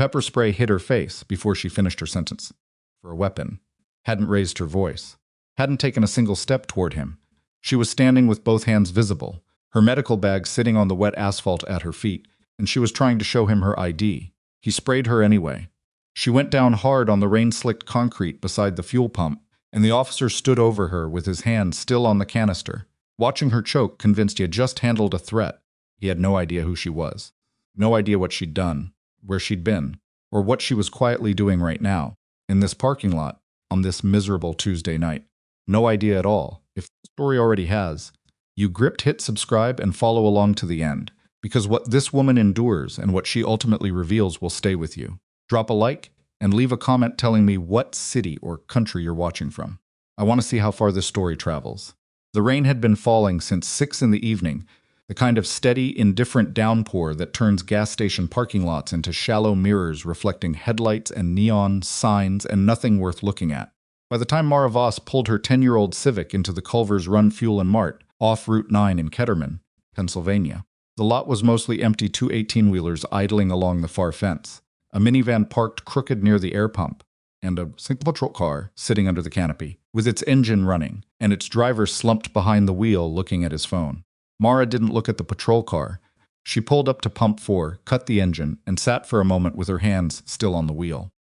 Pepper spray hit her face before she finished her sentence. For a weapon. Hadn't raised her voice. Hadn't taken a single step toward him. She was standing with both hands visible, her medical bag sitting on the wet asphalt at her feet, and she was trying to show him her ID. He sprayed her anyway. She went down hard on the rain-slicked concrete beside the fuel pump, and the officer stood over her with his hand still on the canister, watching her choke, convinced he had just handled a threat. He had no idea who she was. No idea what she'd done, where she'd been, or what she was quietly doing right now, in this parking lot, on this miserable Tuesday night. No idea at all. If the story already has, you gripped hit subscribe and follow along to the end, because what this woman endures and what she ultimately reveals will stay with you. Drop a like and leave a comment telling me what city or country you're watching from. I want to see how far this story travels. The rain had been falling since 6 in the evening, the kind of steady, indifferent downpour that turns gas station parking lots into shallow mirrors reflecting headlights and neon signs and nothing worth looking at. By the time Mara Voss pulled her 10-year-old Civic into the Culver's Run Fuel and Mart, off Route 9 in Ketterman, Pennsylvania, the lot was mostly empty 2 18-wheelers idling along the far fence, a minivan parked crooked near the air pump, and a single patrol car sitting under the canopy, with its engine running, and its driver slumped behind the wheel looking at his phone. Mara didn't look at the patrol car. She pulled up to pump 4, cut the engine, and sat for a moment with her hands still on the wheel.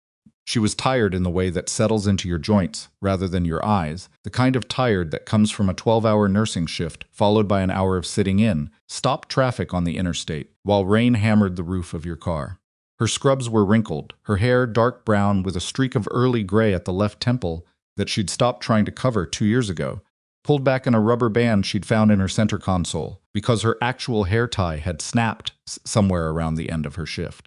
She was tired in the way that settles into your joints rather than your eyes, the kind of tired that comes from a 12-hour nursing shift followed by an hour of sitting in, stopped traffic on the interstate, while rain hammered the roof of your car. Her scrubs were wrinkled, her hair dark brown with a streak of early gray at the left temple that she'd stopped trying to cover 2 years ago, pulled back in a rubber band she'd found in her center console, because her actual hair tie had snapped somewhere around the end of her shift.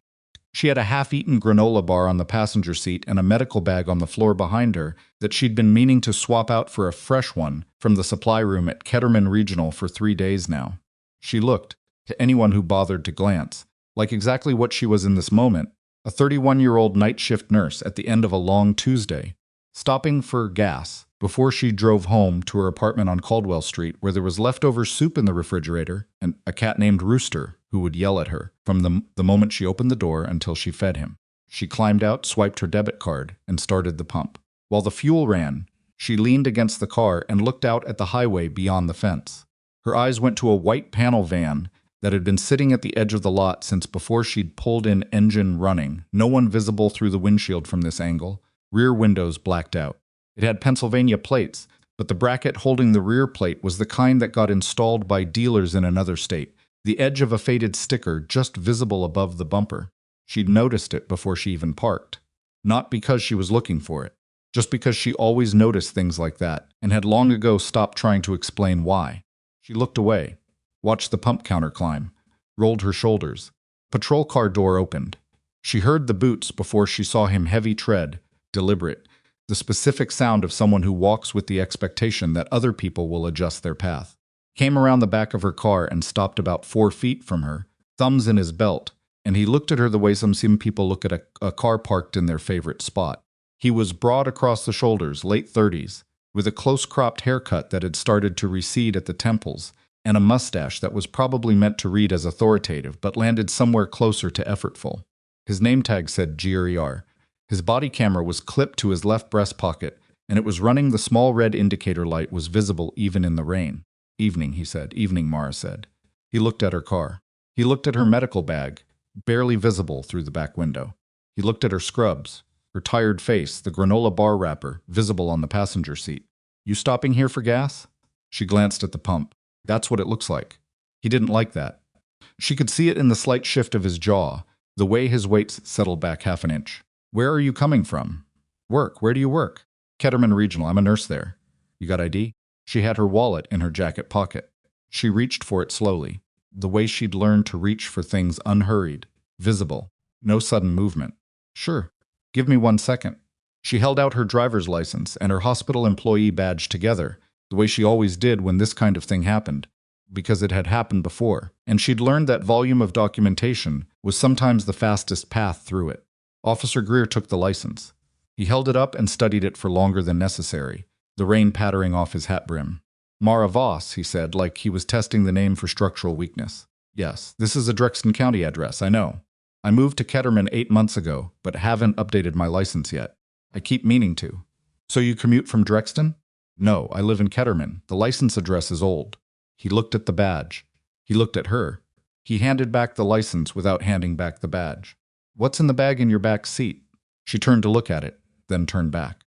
She had a half-eaten granola bar on the passenger seat and a medical bag on the floor behind her that she'd been meaning to swap out for a fresh one from the supply room at Ketterman Regional for 3 days now. She looked, to anyone who bothered to glance, like exactly what she was in this moment, a 31-year-old night shift nurse at the end of a long Tuesday, stopping for gas before she drove home to her apartment on Caldwell Street where there was leftover soup in the refrigerator and a cat named Rooster who would yell at her from the moment she opened the door until she fed him. She climbed out, swiped her debit card, and started the pump. While the fuel ran, she leaned against the car and looked out at the highway beyond the fence. Her eyes went to a white panel van that had been sitting at the edge of the lot since before she'd pulled in, engine running, no one visible through the windshield from this angle, rear windows blacked out. It had Pennsylvania plates, but the bracket holding the rear plate was the kind that got installed by dealers in another state, the edge of a faded sticker just visible above the bumper. She'd noticed it before she even parked. Not because she was looking for it, just because she always noticed things like that and had long ago stopped trying to explain why. She looked away, watched the pump counter climb, rolled her shoulders. Patrol car door opened. She heard the boots before she saw him, heavy tread, deliberate, the specific sound of someone who walks with the expectation that other people will adjust their path. Came around the back of her car and stopped about 4 feet from her, thumbs in his belt, and he looked at her the way some people look at a car parked in their favorite spot. He was broad across the shoulders, late 30s, with a close-cropped haircut that had started to recede at the temples, and a mustache that was probably meant to read as authoritative but landed somewhere closer to effortful. His name tag said GRER. His body camera was clipped to his left breast pocket, and it was running. The small red indicator light was visible even in the rain. Evening, he said. Evening, Mara said. He looked at her car. He looked at her medical bag, barely visible through the back window. He looked at her scrubs, her tired face, the granola bar wrapper, visible on the passenger seat. You stopping here for gas? She glanced at the pump. That's what it looks like. He didn't like that. She could see it in the slight shift of his jaw, the way his weight settled back half an inch. Where are you coming from? Work. Where do you work? Ketterman Regional. I'm a nurse there. You got ID? She had her wallet in her jacket pocket. She reached for it slowly, the way she'd learned to reach for things unhurried, visible, no sudden movement. Sure. Give me 1 second. She held out her driver's license and her hospital employee badge together, the way she always did when this kind of thing happened, because it had happened before, and she'd learned that volume of documentation was sometimes the fastest path through it. Officer Greer took the license. He held it up and studied it for longer than necessary, the rain pattering off his hat brim. Mara Voss, he said, like he was testing the name for structural weakness. Yes, this is a Drexton County address, I know. I moved to Ketterman 8 months ago, but haven't updated my license yet. I keep meaning to. So you commute from Drexton? No, I live in Ketterman. The license address is old. He looked at the badge. He looked at her. He handed back the license without handing back the badge. What's in the bag in your back seat? She turned to look at it, then turned back.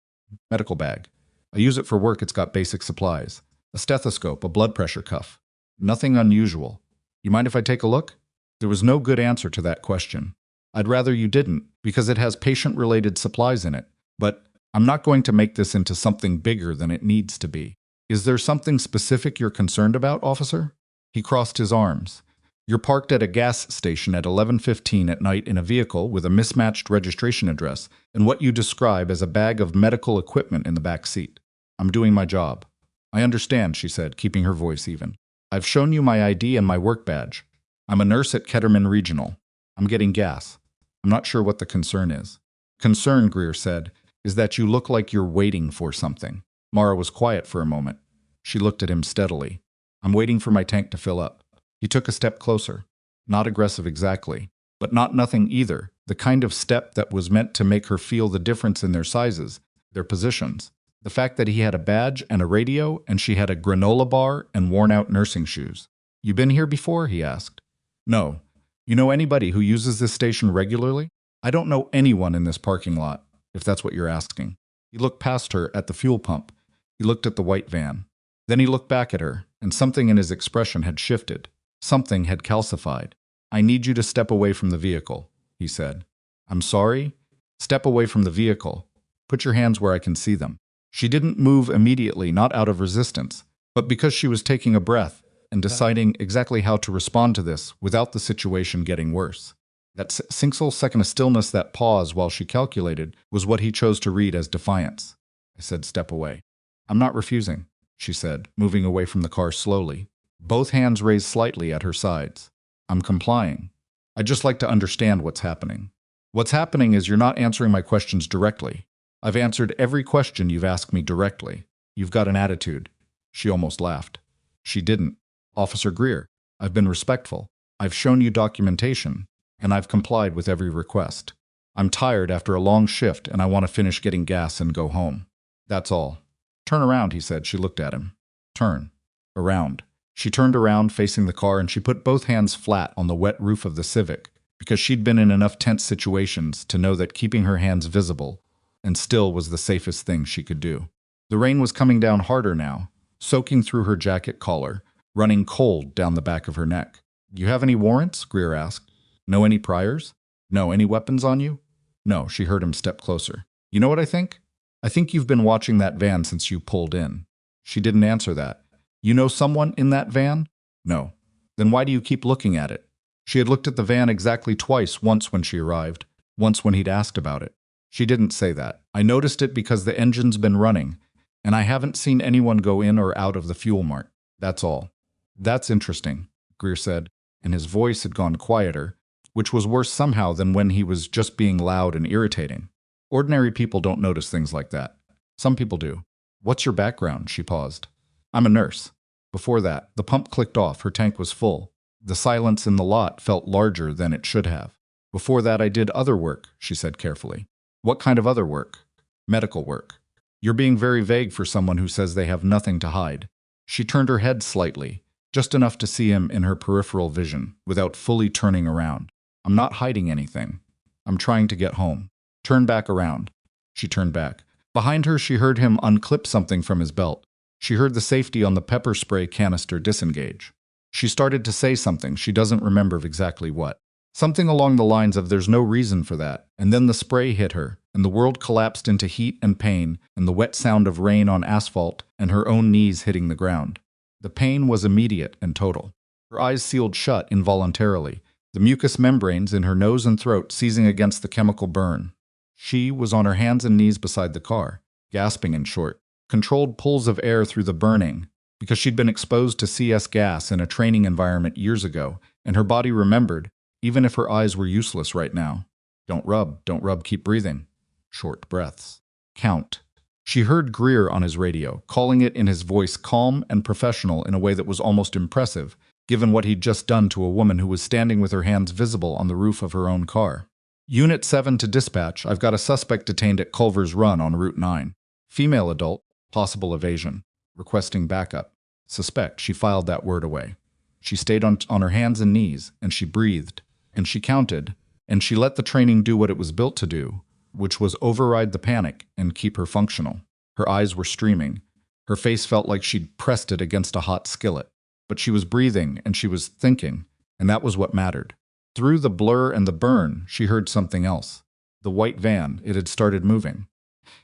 Medical bag. I use it for work. It's got basic supplies. A stethoscope, a blood pressure cuff. Nothing unusual. You mind if I take a look? There was no good answer to that question. I'd rather you didn't, because it has patient-related supplies in it. But I'm not going to make this into something bigger than it needs to be. Is there something specific you're concerned about, officer? He crossed his arms. You're parked at a gas station at 11:15 at night in a vehicle with a mismatched registration address and what you describe as a bag of medical equipment in the back seat. I'm doing my job. I understand, she said, keeping her voice even. I've shown you my ID and my work badge. I'm a nurse at Ketterman Regional. I'm getting gas. I'm not sure what the concern is. Concern, Greer said, is that you look like you're waiting for something. Mara was quiet for a moment. She looked at him steadily. I'm waiting for my tank to fill up. He took a step closer. Not aggressive exactly, but not nothing either. The kind of step that was meant to make her feel the difference in their sizes, their positions. The fact that he had a badge and a radio and she had a granola bar and worn-out nursing shoes. You been here before? He asked. No. You know anybody who uses this station regularly? I don't know anyone in this parking lot, if that's what you're asking. He looked past her at the fuel pump. He looked at the white van. Then he looked back at her, and something in his expression had shifted. Something had calcified. I need you to step away from the vehicle, he said. I'm sorry? Step away from the vehicle. Put your hands where I can see them. She didn't move immediately, not out of resistance, but because she was taking a breath and deciding exactly how to respond to this without the situation getting worse. That single second of stillness, that pause while she calculated, was what he chose to read as defiance. I said, step away. I'm not refusing, she said, moving away from the car slowly, both hands raised slightly at her sides. I'm complying. I'd just like to understand what's happening. What's happening is you're not answering my questions directly. I've answered every question you've asked me directly. You've got an attitude. She almost laughed. She didn't. Officer Greer, I've been respectful. I've shown you documentation, and I've complied with every request. I'm tired after a long shift, and I want to finish getting gas and go home. That's all. Turn around, he said. She looked at him. Turn. Around. She turned around, facing the car, and she put both hands flat on the wet roof of the Civic, because she'd been in enough tense situations to know that keeping her hands visible and still was the safest thing she could do. The rain was coming down harder now, soaking through her jacket collar, running cold down the back of her neck. You have any warrants? Greer asked. Know any priors? No. Any weapons on you? No. She heard him step closer. You know what I think? I think you've been watching that van since you pulled in. She didn't answer that. You know someone in that van? No. Then why do you keep looking at it? She had looked at the van exactly twice, once when she arrived, once when he'd asked about it. She didn't say that. I noticed it because the engine's been running, and I haven't seen anyone go in or out of the fuel mart. That's all. That's interesting, Greer said, and his voice had gone quieter, which was worse somehow than when he was just being loud and irritating. Ordinary people don't notice things like that. Some people do. What's your background? She paused. I'm a nurse. Before that, the pump clicked off. Her tank was full. The silence in the lot felt larger than it should have. Before that, I did other work, she said carefully. What kind of other work? Medical work. You're being very vague for someone who says they have nothing to hide. She turned her head slightly, just enough to see him in her peripheral vision, without fully turning around. I'm not hiding anything. I'm trying to get home. Turn back around. She turned back. Behind her, she heard him unclip something from his belt. She heard the safety on the pepper spray canister disengage. She started to say something. She doesn't remember exactly what. Something along the lines of there's no reason for that. And then the spray hit her, and the world collapsed into heat and pain, and the wet sound of rain on asphalt, and her own knees hitting the ground. The pain was immediate and total. Her eyes sealed shut involuntarily, the mucous membranes in her nose and throat seizing against the chemical burn. She was on her hands and knees beside the car, gasping in short, controlled pulls of air through the burning, because she'd been exposed to CS gas in a training environment years ago, and her body remembered, even if her eyes were useless right now. Don't rub, keep breathing. Short breaths. Count. She heard Greer on his radio, calling it in his voice calm and professional in a way that was almost impressive, given what he'd just done to a woman who was standing with her hands visible on the roof of her own car. Unit 7 to dispatch, I've got a suspect detained at Culver's Run on Route 9. Female adult, possible evasion. Requesting backup. Suspect, she filed that word away. She stayed on her hands and knees, and she breathed, and she counted, and she let the training do what it was built to do, which was override the panic and keep her functional. Her eyes were streaming. Her face felt like she'd pressed it against a hot skillet. But she was breathing, and she was thinking, and that was what mattered. Through the blur and the burn, she heard something else. The white van, it had started moving.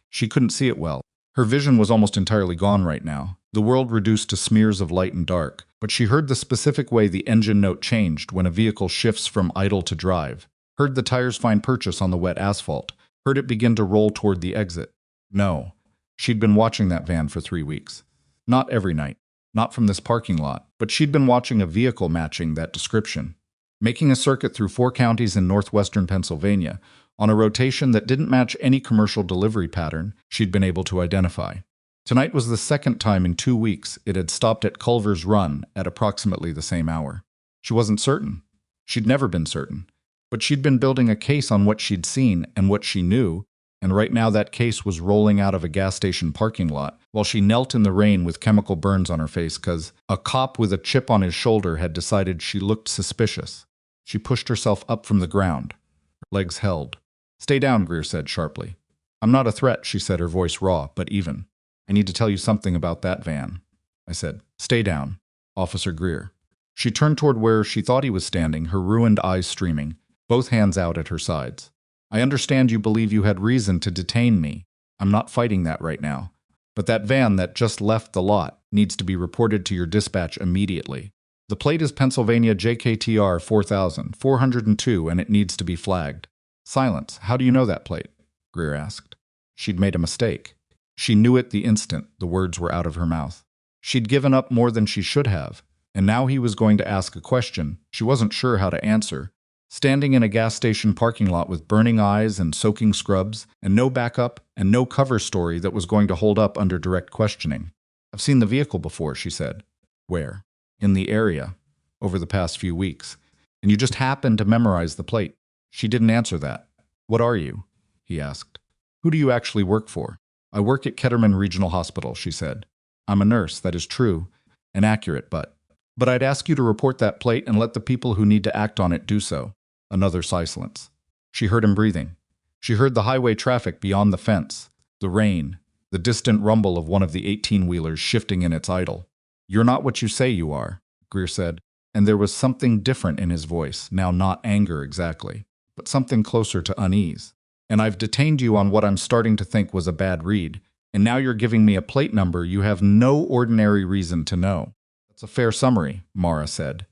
She couldn't see it well. Her vision was almost entirely gone right now, the world reduced to smears of light and dark, but she heard the specific way the engine note changed when a vehicle shifts from idle to drive, heard the tires find purchase on the wet asphalt, heard it begin to roll toward the exit. No, she'd been watching that van for 3 weeks. Not every night, not from this parking lot, but she'd been watching a vehicle matching that description, making a circuit through 4 counties in northwestern Pennsylvania, on a rotation that didn't match any commercial delivery pattern she'd been able to identify. Tonight was the second time in 2 weeks it had stopped at Culver's Run at approximately the same hour. She wasn't certain. She'd never been certain. But she'd been building a case on what she'd seen and what she knew, and right now that case was rolling out of a gas station parking lot while she knelt in the rain with chemical burns on her face because a cop with a chip on his shoulder had decided she looked suspicious. She pushed herself up from the ground. Her legs held. "Stay down," Greer said sharply. "I'm not a threat," she said, her voice raw, but even. "I need to tell you something about that van." I said, "Stay down, Officer Greer." She turned toward where she thought he was standing, her ruined eyes streaming, both hands out at her sides. "I understand you believe you had reason to detain me. I'm not fighting that right now. But that van that just left the lot needs to be reported to your dispatch immediately. The plate is Pennsylvania JKTR 402, and it needs to be flagged." "Silence. How do you know that plate?" Greer asked. She'd made a mistake. She knew it the instant the words were out of her mouth. She'd given up more than she should have, and now he was going to ask a question she wasn't sure how to answer. Standing in a gas station parking lot with burning eyes and soaking scrubs, and no backup and no cover story that was going to hold up under direct questioning. "I've seen the vehicle before," she said. "Where?" "In the area, over the past few weeks. And you just happened to memorize the plate." She didn't answer that. "What are you?" he asked. "Who do you actually work for?" "I work at Ketterman Regional Hospital," she said. "I'm a nurse, that is true, and accurate, but I'd ask you to report that plate and let the people who need to act on it do so." Another silence. She heard him breathing. She heard the highway traffic beyond the fence, the rain, the distant rumble of one of the 18-wheelers shifting in its idle. "You're not what you say you are," Greer said, and there was something different in his voice, now not anger exactly, but something closer to unease. "And I've detained you on what I'm starting to think was a bad read, and now you're giving me a plate number you have no ordinary reason to know." "That's a fair summary," Mara said.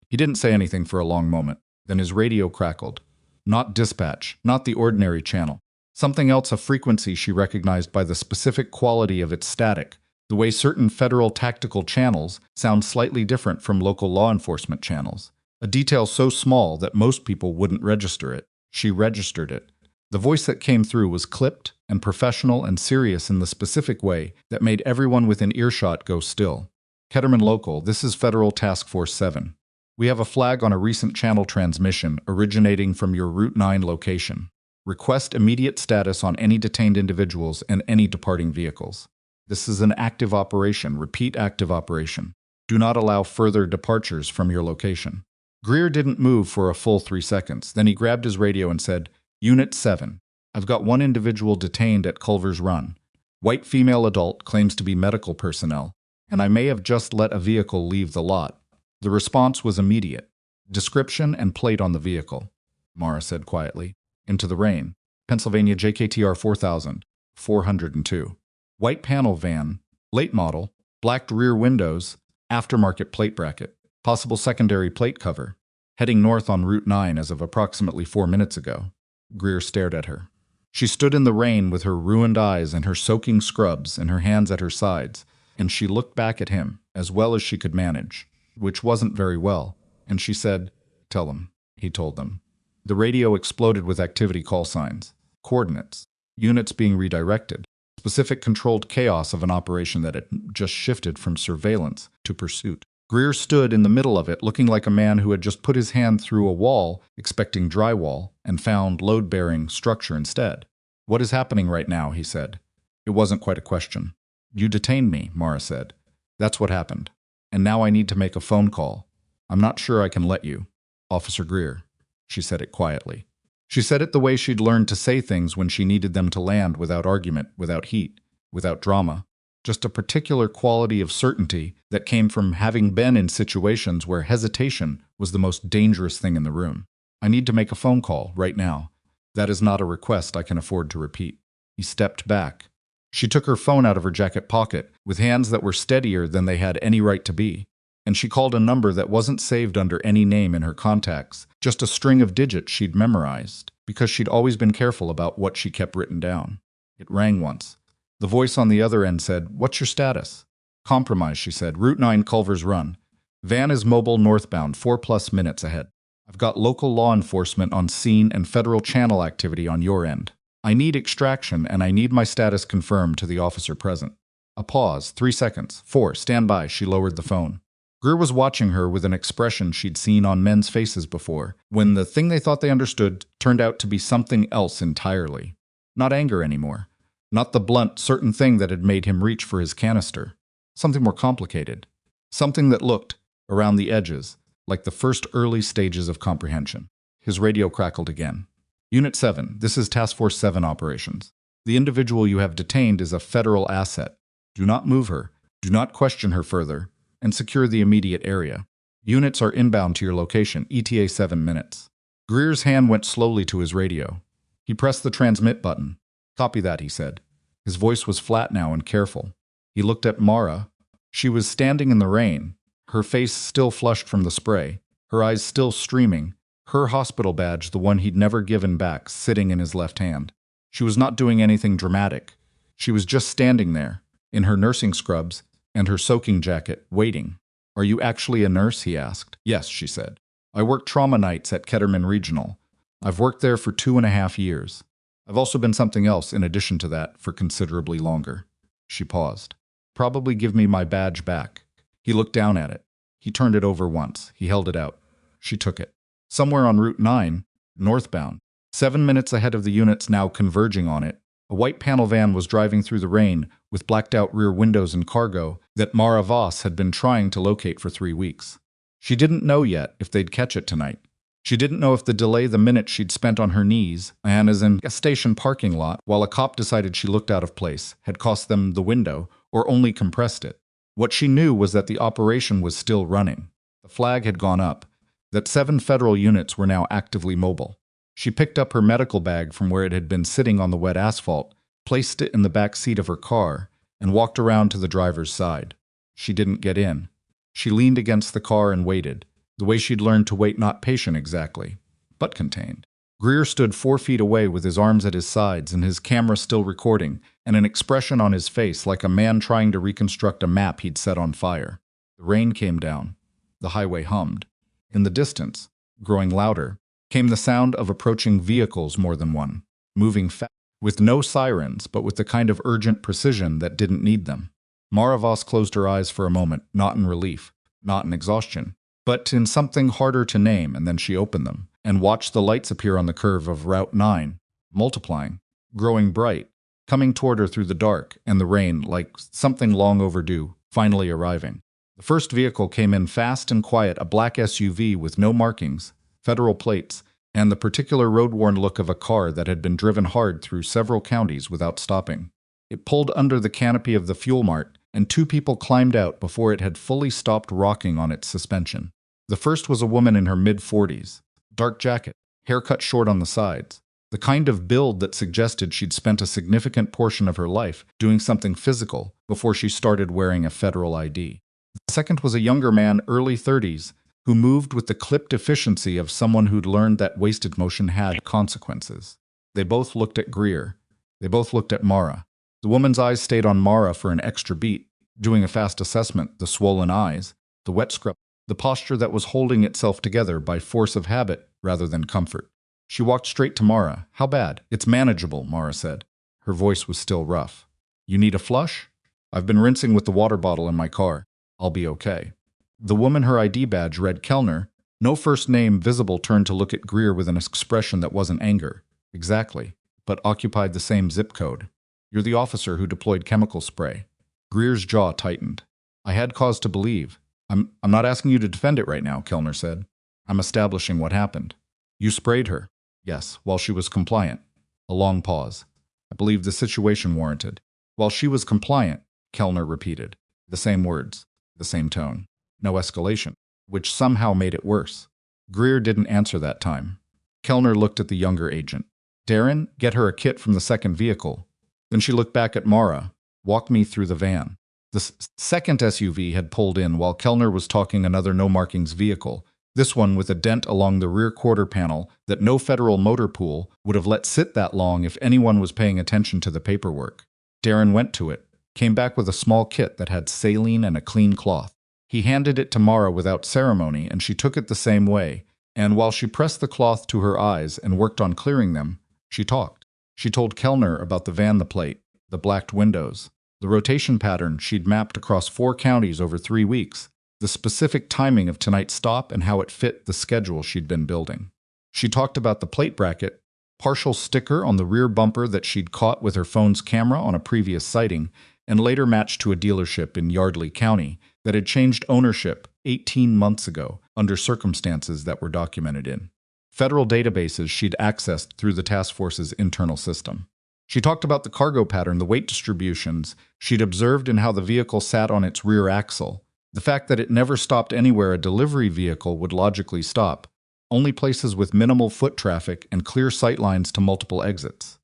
He didn't say anything for a long moment. Then his radio crackled. Not dispatch, not the ordinary channel. Something else, a frequency she recognized by the specific quality of its static, the way certain federal tactical channels sound slightly different from local law enforcement channels. A detail so small that most people wouldn't register it. She registered it. The voice that came through was clipped and professional and serious in the specific way that made everyone within earshot go still. "Ketterman Local, this is Federal Task Force 7. We have a flag on a recent channel transmission originating from your Route 9 location. Request immediate status on any detained individuals and any departing vehicles. This is an active operation. Repeat, active operation. Do not allow further departures from your location." Greer didn't move for a full 3 seconds. Then he grabbed his radio and said, "Unit 7. I've got one individual detained at Culver's Run. White female adult, claims to be medical personnel, and I may have just let a vehicle leave the lot." The response was immediate. "Description and plate on the vehicle," Mara said quietly. "Into the rain. Pennsylvania JKTR 402. White panel van, late model, blacked rear windows, aftermarket plate bracket, possible secondary plate cover. Heading north on Route 9 as of approximately 4 minutes ago." Greer stared at her. She stood in the rain with her ruined eyes and her soaking scrubs and her hands at her sides, and she looked back at him as well as she could manage, which wasn't very well, and she said, "Tell them," he told them. The radio exploded with activity call signs, coordinates, units being redirected, specific controlled chaos of an operation that had just shifted from surveillance to pursuit. Greer stood in the middle of it, looking like a man who had just put his hand through a wall, expecting drywall, and found load-bearing structure instead. "What is happening right now?" he said. It wasn't quite a question. "You detained me," Mara said. "That's what happened. And now I need to make a phone call. I'm not sure I can let you." "Officer Greer." She said it quietly. She said it the way she'd learned to say things when she needed them to land, without argument, without heat, without drama. Just a particular quality of certainty that came from having been in situations where hesitation was the most dangerous thing in the room. "I need to make a phone call, right now. That is not a request I can afford to repeat." He stepped back. She took her phone out of her jacket pocket, with hands that were steadier than they had any right to be, and she called a number that wasn't saved under any name in her contacts, just a string of digits she'd memorized, because she'd always been careful about what she kept written down. It rang once. The voice on the other end said, "What's your status?" "Compromise," she said. "Route 9, Culver's Run. Van is mobile northbound, 4+ minutes ahead. I've got local law enforcement on scene and federal channel activity on your end. I need extraction, and I need my status confirmed to the officer present." A pause, 3 seconds. 4, stand by. She lowered the phone. Greer was watching her with an expression she'd seen on men's faces before, when the thing they thought they understood turned out to be something else entirely. Not anger anymore. Not the blunt, certain thing that had made him reach for his canister. Something more complicated. Something that looked, around the edges, like the first early stages of comprehension. His radio crackled again. "Unit 7, this is Task Force 7 operations. The individual you have detained is a federal asset. Do not move her. Do not question her further. And secure the immediate area. Units are inbound to your location, ETA 7 minutes." Greer's hand went slowly to his radio. He pressed the transmit button. "Copy that," he said. His voice was flat now and careful. He looked at Mara. She was standing in the rain, her face still flushed from the spray, her eyes still streaming, her hospital badge, the one he'd never given back, sitting in his left hand. She was not doing anything dramatic. She was just standing there, in her nursing scrubs and her soaking jacket, waiting. "Are you actually a nurse?" he asked. "Yes," she said. "I work trauma nights at Ketterman Regional. I've worked there for 2.5 years. I've also been something else in addition to that for considerably longer." She paused. "Probably give me my badge back." He looked down at it. He turned it over once. He held it out. She took it. Somewhere on Route 9, northbound, 7 minutes ahead of the units now converging on it, a white panel van was driving through the rain with blacked-out rear windows and cargo that Mara Voss had been trying to locate for 3 weeks. She didn't know yet if they'd catch it tonight. She didn't know if the delay the minute she'd spent on her knees and as in a station parking lot while a cop decided she looked out of place had cost them the window or only compressed it. What she knew was that the operation was still running. The flag had gone up, that 7 federal units were now actively mobile. She picked up her medical bag from where it had been sitting on the wet asphalt, placed it in the back seat of her car, and walked around to the driver's side. She didn't get in. She leaned against the car and waited, the way she'd learned to wait, not patient exactly, but contained. Greer stood 4 feet away with his arms at his sides and his camera still recording, and an expression on his face like a man trying to reconstruct a map he'd set on fire. The rain came down. The highway hummed. In the distance, growing louder, came the sound of approaching vehicles, more than one, moving fast, with no sirens, but with the kind of urgent precision that didn't need them. Mara Voss closed her eyes for a moment, not in relief, not in exhaustion, but in something harder to name, and then she opened them, and watched the lights appear on the curve of Route 9, multiplying, growing bright, coming toward her through the dark and the rain like something long overdue, finally arriving. The first vehicle came in fast and quiet, a black SUV with no markings, federal plates, and the particular road-worn look of a car that had been driven hard through several counties without stopping. It pulled under the canopy of the fuel mart, and 2 people climbed out before it had fully stopped rocking on its suspension. The first was a woman in her mid-40s, dark jacket, hair cut short on the sides, the kind of build that suggested she'd spent a significant portion of her life doing something physical before she started wearing a federal ID. The second was a younger man, early 30s, who moved with the clipped efficiency of someone who'd learned that wasted motion had consequences. They both looked at Greer. They both looked at Mara. The woman's eyes stayed on Mara for an extra beat, doing a fast assessment, the swollen eyes, the wet scrub, the posture that was holding itself together by force of habit rather than comfort. She walked straight to Mara. "How bad?" "It's manageable," Mara said. Her voice was still rough. "You need a flush?" "I've been rinsing with the water bottle in my car. I'll be okay." The woman, her ID badge read Kellner. No first name visible, turned to look at Greer with an expression that wasn't anger. Exactly. But occupied the same zip code. You're the officer who deployed chemical spray. Greer's jaw tightened. I had cause to believe. I'm not asking you to defend it right now, Kellner said. I'm establishing what happened. You sprayed her. Yes, while she was compliant. A long pause. I believe the situation warranted. While she was compliant, Kellner repeated. The same words, the same tone. No escalation, which somehow made it worse. Greer didn't answer that time. Kellner looked at the younger agent. Darren, get her a kit from the second vehicle. Then she looked back at Mara. Walk me through the van. The second SUV had pulled in while Kellner was talking another no-markings vehicle, this one with a dent along the rear quarter panel that no federal motor pool would have let sit that long if anyone was paying attention to the paperwork. Darren went to it, came back with a small kit that had saline and a clean cloth. He handed it to Mara without ceremony, and she took it the same way, and while she pressed the cloth to her eyes and worked on clearing them, she talked. She told Kellner about the van, the plate, the blacked windows, the rotation pattern she'd mapped across 4 counties over 3 weeks, the specific timing of tonight's stop, and how it fit the schedule she'd been building. She talked about the plate bracket, partial sticker on the rear bumper that she'd caught with her phone's camera on a previous sighting, and later matched to a dealership in Yardley County that had changed ownership 18 months ago under circumstances that were documented in federal databases she'd accessed through the task force's internal system. She talked about the cargo pattern, the weight distributions she'd observed, and how the vehicle sat on its rear axle, the fact that it never stopped anywhere a delivery vehicle would logically stop, only places with minimal foot traffic and clear sight lines to multiple exits.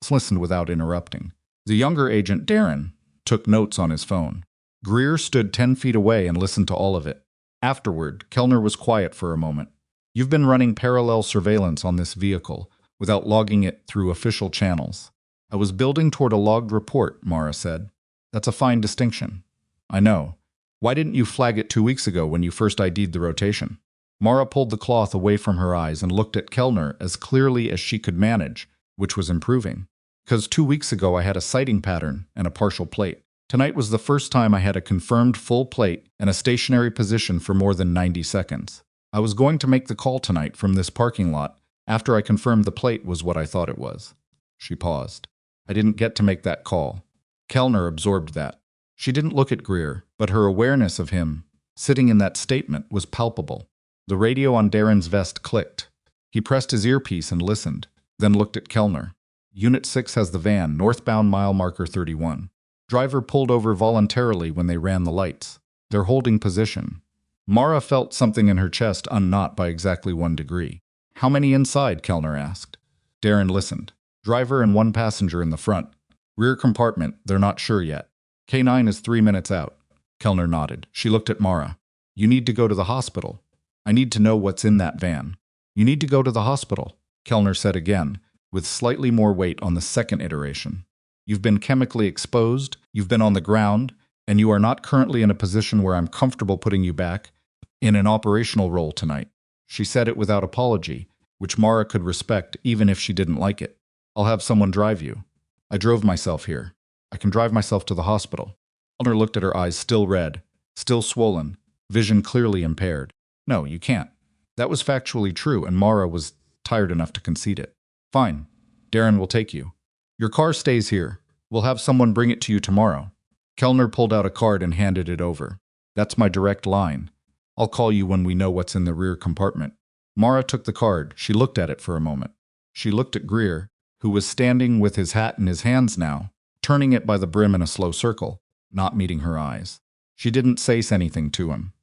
Listened without interrupting. The younger agent, Darren, took notes on his phone. Greer stood 10 feet away and listened to all of it. Afterward, Kellner was quiet for a moment. You've been running parallel surveillance on this vehicle, without logging it through official channels. I was building toward a logged report, Mara said. That's a fine distinction. I know. Why didn't you flag it 2 weeks ago when you first ID'd the rotation? Mara pulled the cloth away from her eyes and looked at Kellner as clearly as she could manage, which was improving. Because 2 weeks ago I had a sighting pattern and a partial plate. Tonight was the first time I had a confirmed full plate and a stationary position for more than 90 seconds. I was going to make the call tonight from this parking lot after I confirmed the plate was what I thought it was. She paused. I didn't get to make that call. Kellner absorbed that. She didn't look at Greer, but her awareness of him, sitting in that statement, was palpable. The radio on Darren's vest clicked. He pressed his earpiece and listened, then looked at Kellner. Unit 6 has the van, northbound mile marker 31. Driver pulled over voluntarily when they ran the lights. They're holding position. Mara felt something in her chest unknot by exactly 1 degree. How many inside? Kellner asked. Darren listened. Driver and 1 passenger in the front. Rear compartment, they're not sure yet. K9 is 3 minutes out. Kellner nodded. She looked at Mara. You need to go to the hospital. I need to know what's in that van. You need to go to the hospital, Kellner said again, with slightly more weight on the second iteration. You've been chemically exposed, you've been on the ground, and you are not currently in a position where I'm comfortable putting you back in an operational role tonight. She said it without apology, which Mara could respect even if she didn't like it. I'll have someone drive you. I drove myself here. I can drive myself to the hospital. Kellner looked at her eyes, still red, still swollen, vision clearly impaired. No, you can't. That was factually true, and Mara was tired enough to concede it. Fine. Darren will take you. Your car stays here. We'll have someone bring it to you tomorrow. Kellner pulled out a card and handed it over. That's my direct line. I'll call you when we know what's in the rear compartment. Mara took the card. She looked at it for a moment. She looked at Greer, who was standing with his hat in his hands now, turning it by the brim in a slow circle, not meeting her eyes. She didn't say anything to him.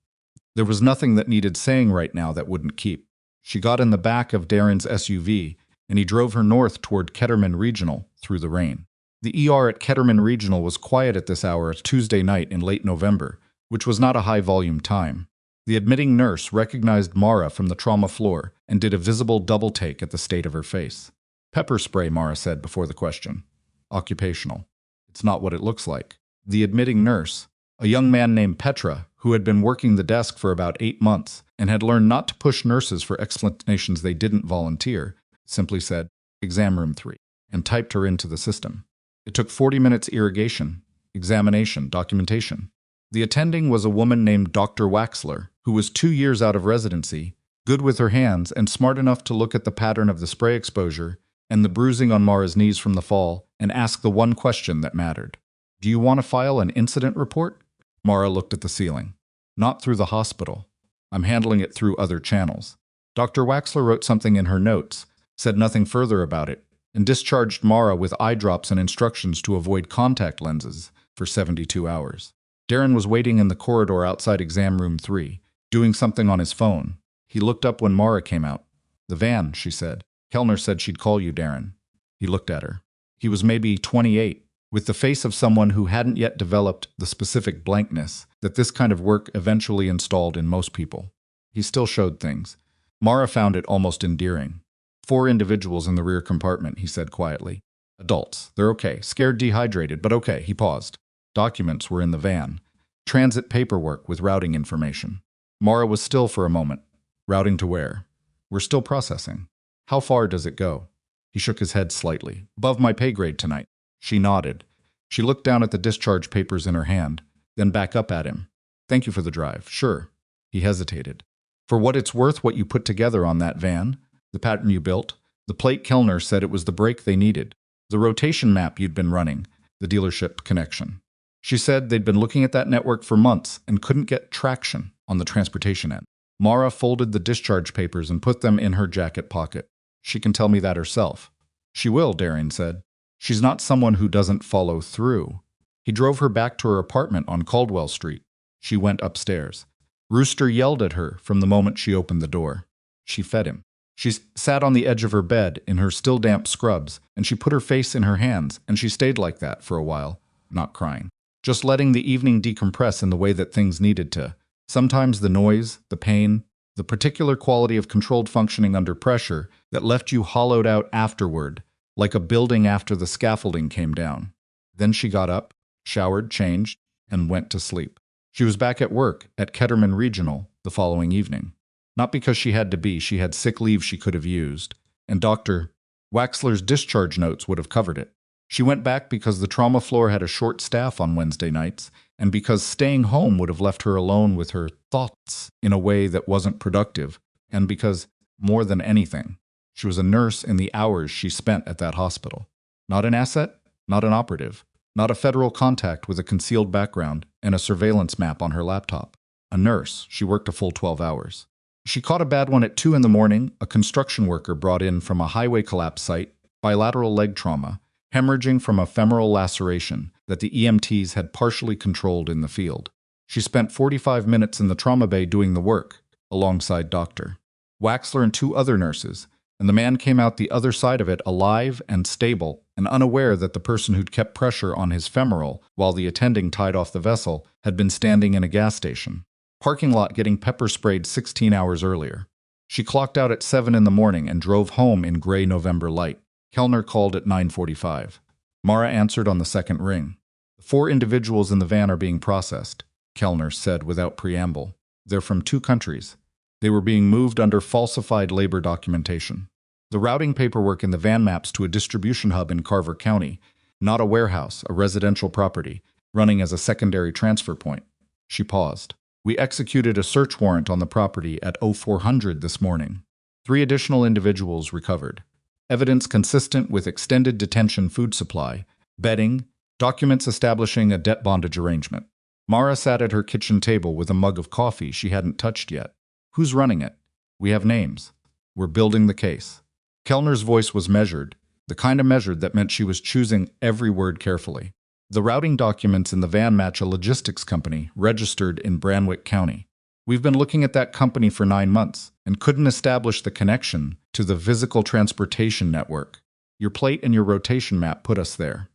There was nothing that needed saying right now that wouldn't keep. She got in the back of Darren's SUV, and he drove her north toward Ketterman Regional through the rain. The ER at Ketterman Regional was quiet at this hour Tuesday night in late November, which was not a high-volume time. The admitting nurse recognized Mara from the trauma floor and did a visible double-take at the state of her face. Pepper spray, Mara said before the question. Occupational. It's not what it looks like. The admitting nurse, a young man named Petra, who had been working the desk for about 8 months and had learned not to push nurses for explanations they didn't volunteer, simply said, "Exam room 3, and typed her into the system. It took 40 minutes irrigation, examination, documentation. The attending was a woman named Dr. Waxler, who was 2 years out of residency, good with her hands, and smart enough to look at the pattern of the spray exposure and the bruising on Mara's knees from the fall and ask the one question that mattered. "Do you want to file an incident report?" Mara looked at the ceiling. "Not through the hospital. I'm handling it through other channels." Dr. Waxler wrote something in her notes, said nothing further about it, and discharged Mara with eye drops and instructions to avoid contact lenses for 72 hours. Darren was waiting in the corridor outside exam room 3, doing something on his phone. He looked up when Mara came out. "The van," she said. "Kellner said she'd call you, Darren." He looked at her. He was maybe 28, with the face of someone who hadn't yet developed the specific blankness that this kind of work eventually installed in most people. He still showed things. Mara found it almost endearing. "4 individuals in the rear compartment," he said quietly. "Adults. They're okay. Scared, dehydrated, but okay." He paused. Documents were in the van. Transit paperwork with routing information. Mara was still for a moment. "Routing to where?" "We're still processing." "How far does it go?" He shook his head slightly. "Above my pay grade tonight." She nodded. She looked down at the discharge papers in her hand, then back up at him. "Thank you for the drive." "Sure." He hesitated. "For what it's worth, what you put together on that van, the pattern you built, the plate Kellner said it was the brake they needed, the rotation map you'd been running, the dealership connection. She said they'd been looking at that network for months and couldn't get traction on the transportation end." Mara folded the discharge papers and put them in her jacket pocket. "She can tell me that herself." "She will," Darren said. "She's not someone who doesn't follow through." He drove her back to her apartment on Caldwell Street. She went upstairs. Rooster yelled at her from the moment she opened the door. She fed him. She sat on the edge of her bed in her still damp scrubs, and she put her face in her hands, and she stayed like that for a while, not crying. Just letting the evening decompress in the way that things needed to. Sometimes the noise, the pain, the particular quality of controlled functioning under pressure that left you hollowed out afterward, like a building after the scaffolding came down. Then she got up, showered, changed, and went to sleep. She was back at work at Ketterman Regional the following evening. Not because she had to be, she had sick leave she could have used, and Dr. Waxler's discharge notes would have covered it. She went back because the trauma floor had a short staff on Wednesday nights, and because staying home would have left her alone with her thoughts in a way that wasn't productive, and because, more than anything, she was a nurse in the hours she spent at that hospital. Not an asset, not an operative, not a federal contact with a concealed background and a surveillance map on her laptop. A nurse. She worked a full 12 hours. She caught a bad one at 2 in the morning, a construction worker brought in from a highway collapse site, bilateral leg trauma, hemorrhaging from a femoral laceration that the EMTs had partially controlled in the field. She spent 45 minutes in the trauma bay doing the work, alongside Dr. Waxler and 2 other nurses, and the man came out the other side of it alive and stable and unaware that the person who'd kept pressure on his femoral while the attending tied off the vessel had been standing in a gas station parking lot getting pepper sprayed 16 hours earlier. She clocked out at 7 in the morning and drove home in gray November light. Kellner called at 9:45. Mara answered on the second ring. "The 4 individuals in the van are being processed," Kellner said without preamble. "They're from 2 countries. They were being moved under falsified labor documentation. The routing paperwork in the van maps to a distribution hub in Carver County, not a warehouse, a residential property, running as a secondary transfer point." She paused. "We executed a search warrant on the property at 0400 this morning. 3 additional individuals recovered. Evidence consistent with extended detention food supply, bedding, documents establishing a debt bondage arrangement." Mara sat at her kitchen table with a mug of coffee she hadn't touched yet. "Who's running it?" "We have names. We're building the case." Kellner's voice was measured, the kind of measured that meant she was choosing every word carefully. "The routing documents in the van match a logistics company registered in Brandwick County. We've been looking at that company for 9 months and couldn't establish the connection to the physical transportation network. Your plate and your rotation map put us there."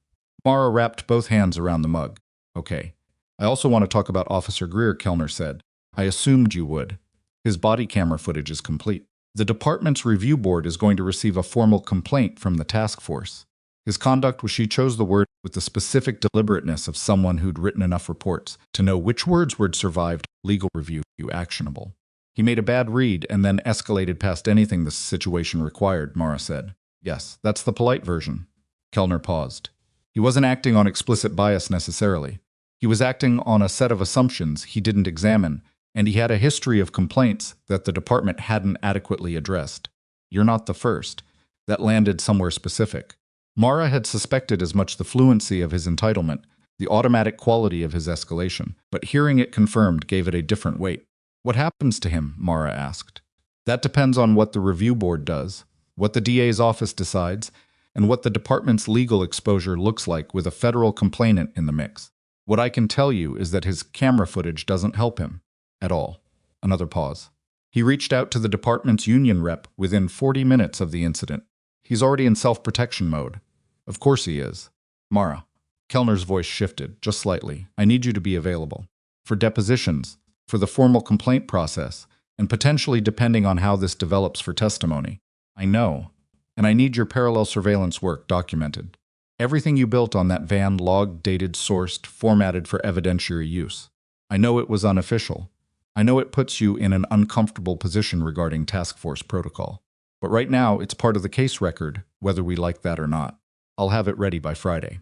Mara wrapped both hands around the mug. "Okay. I also want to talk about Officer Greer," Kellner said. "I assumed you would. His body camera footage is complete. The department's review board is going to receive a formal complaint from the task force. His conduct was," she chose the word with the specific deliberateness of someone who'd written enough reports to know which words would survived legal review actionable. "He made a bad read and then escalated past anything the situation required," Mara said. "Yes, that's the polite version." Kellner paused. "He wasn't acting on explicit bias necessarily. He was acting on a set of assumptions he didn't examine, and he had a history of complaints that the department hadn't adequately addressed. You're not the first. That landed somewhere specific. Mara had suspected as much the fluency of his entitlement, the automatic quality of his escalation, but hearing it confirmed gave it a different weight. What happens to him? Mara asked. That depends on what the review board does, what the DA's office decides, and what the department's legal exposure looks like with a federal complainant in the mix. What I can tell you is that his camera footage doesn't help him. At all. Another pause. He reached out to the department's union rep within 40 minutes of the incident. He's already in self-protection mode. Of course he is. Mara. Kellner's voice shifted, just slightly. I need you to be available. For depositions, for the formal complaint process, and potentially depending on how this develops for testimony. I know. And I need your parallel surveillance work documented. Everything you built on that van logged, dated, sourced, formatted for evidentiary use. I know it was unofficial. I know it puts you in an uncomfortable position regarding task force protocol. But right now, it's part of the case record, whether we like that or not. I'll have it ready by Friday.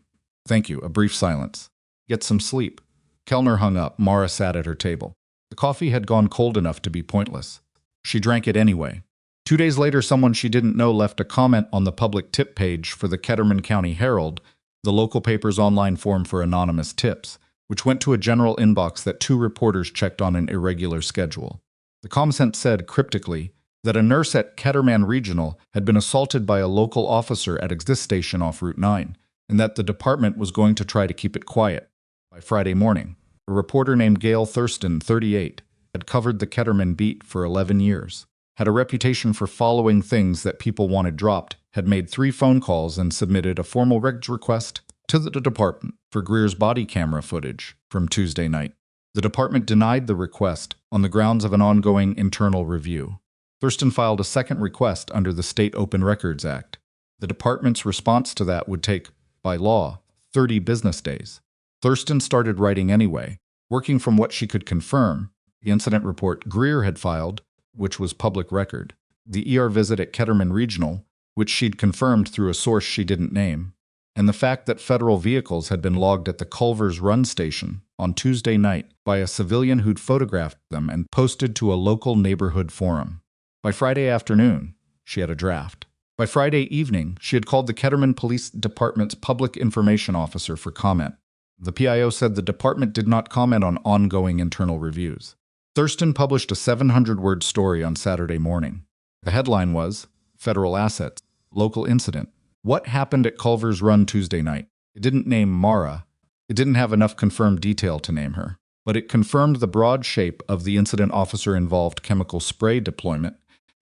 Thank you. A brief silence. Get some sleep. Kellner hung up. Mara sat at her table. The coffee had gone cold enough to be pointless. She drank it anyway. 2 days later, someone she didn't know left a comment on the public tip page for the Ketterman County Herald, the local paper's online form for anonymous tips, which went to a general inbox that 2 reporters checked on an irregular schedule. The comment said, cryptically, that a nurse at Ketterman Regional had been assaulted by a local officer at this station off Route 9, and that the department was going to try to keep it quiet. By Friday morning, a reporter named Gail Thurston, 38, had covered the Ketterman beat for 11 years, had a reputation for following things that people wanted dropped, had made 3 phone calls and submitted a formal regs request to the department for Greer's body camera footage from Tuesday night. The department denied the request on the grounds of an ongoing internal review. Thurston filed a second request under the State Open Records Act. The department's response to that would take, by law, 30 business days. Thurston started writing anyway, working from what she could confirm, the incident report Greer had filed, which was public record, the ER visit at Ketterman Regional, which she'd confirmed through a source she didn't name, and the fact that federal vehicles had been logged at the Culver's Run station on Tuesday night by a civilian who'd photographed them and posted to a local neighborhood forum. By Friday afternoon, she had a draft. By Friday evening, she had called the Ketterman Police Department's public information officer for comment. The PIO said the department did not comment on ongoing internal reviews. Thurston published a 700-word story on Saturday morning. The headline was, Federal Assets, Local Incident. What happened at Culver's Run Tuesday night? It didn't name Mara. It didn't have enough confirmed detail to name her. But it confirmed the broad shape of the incident officer-involved chemical spray deployment,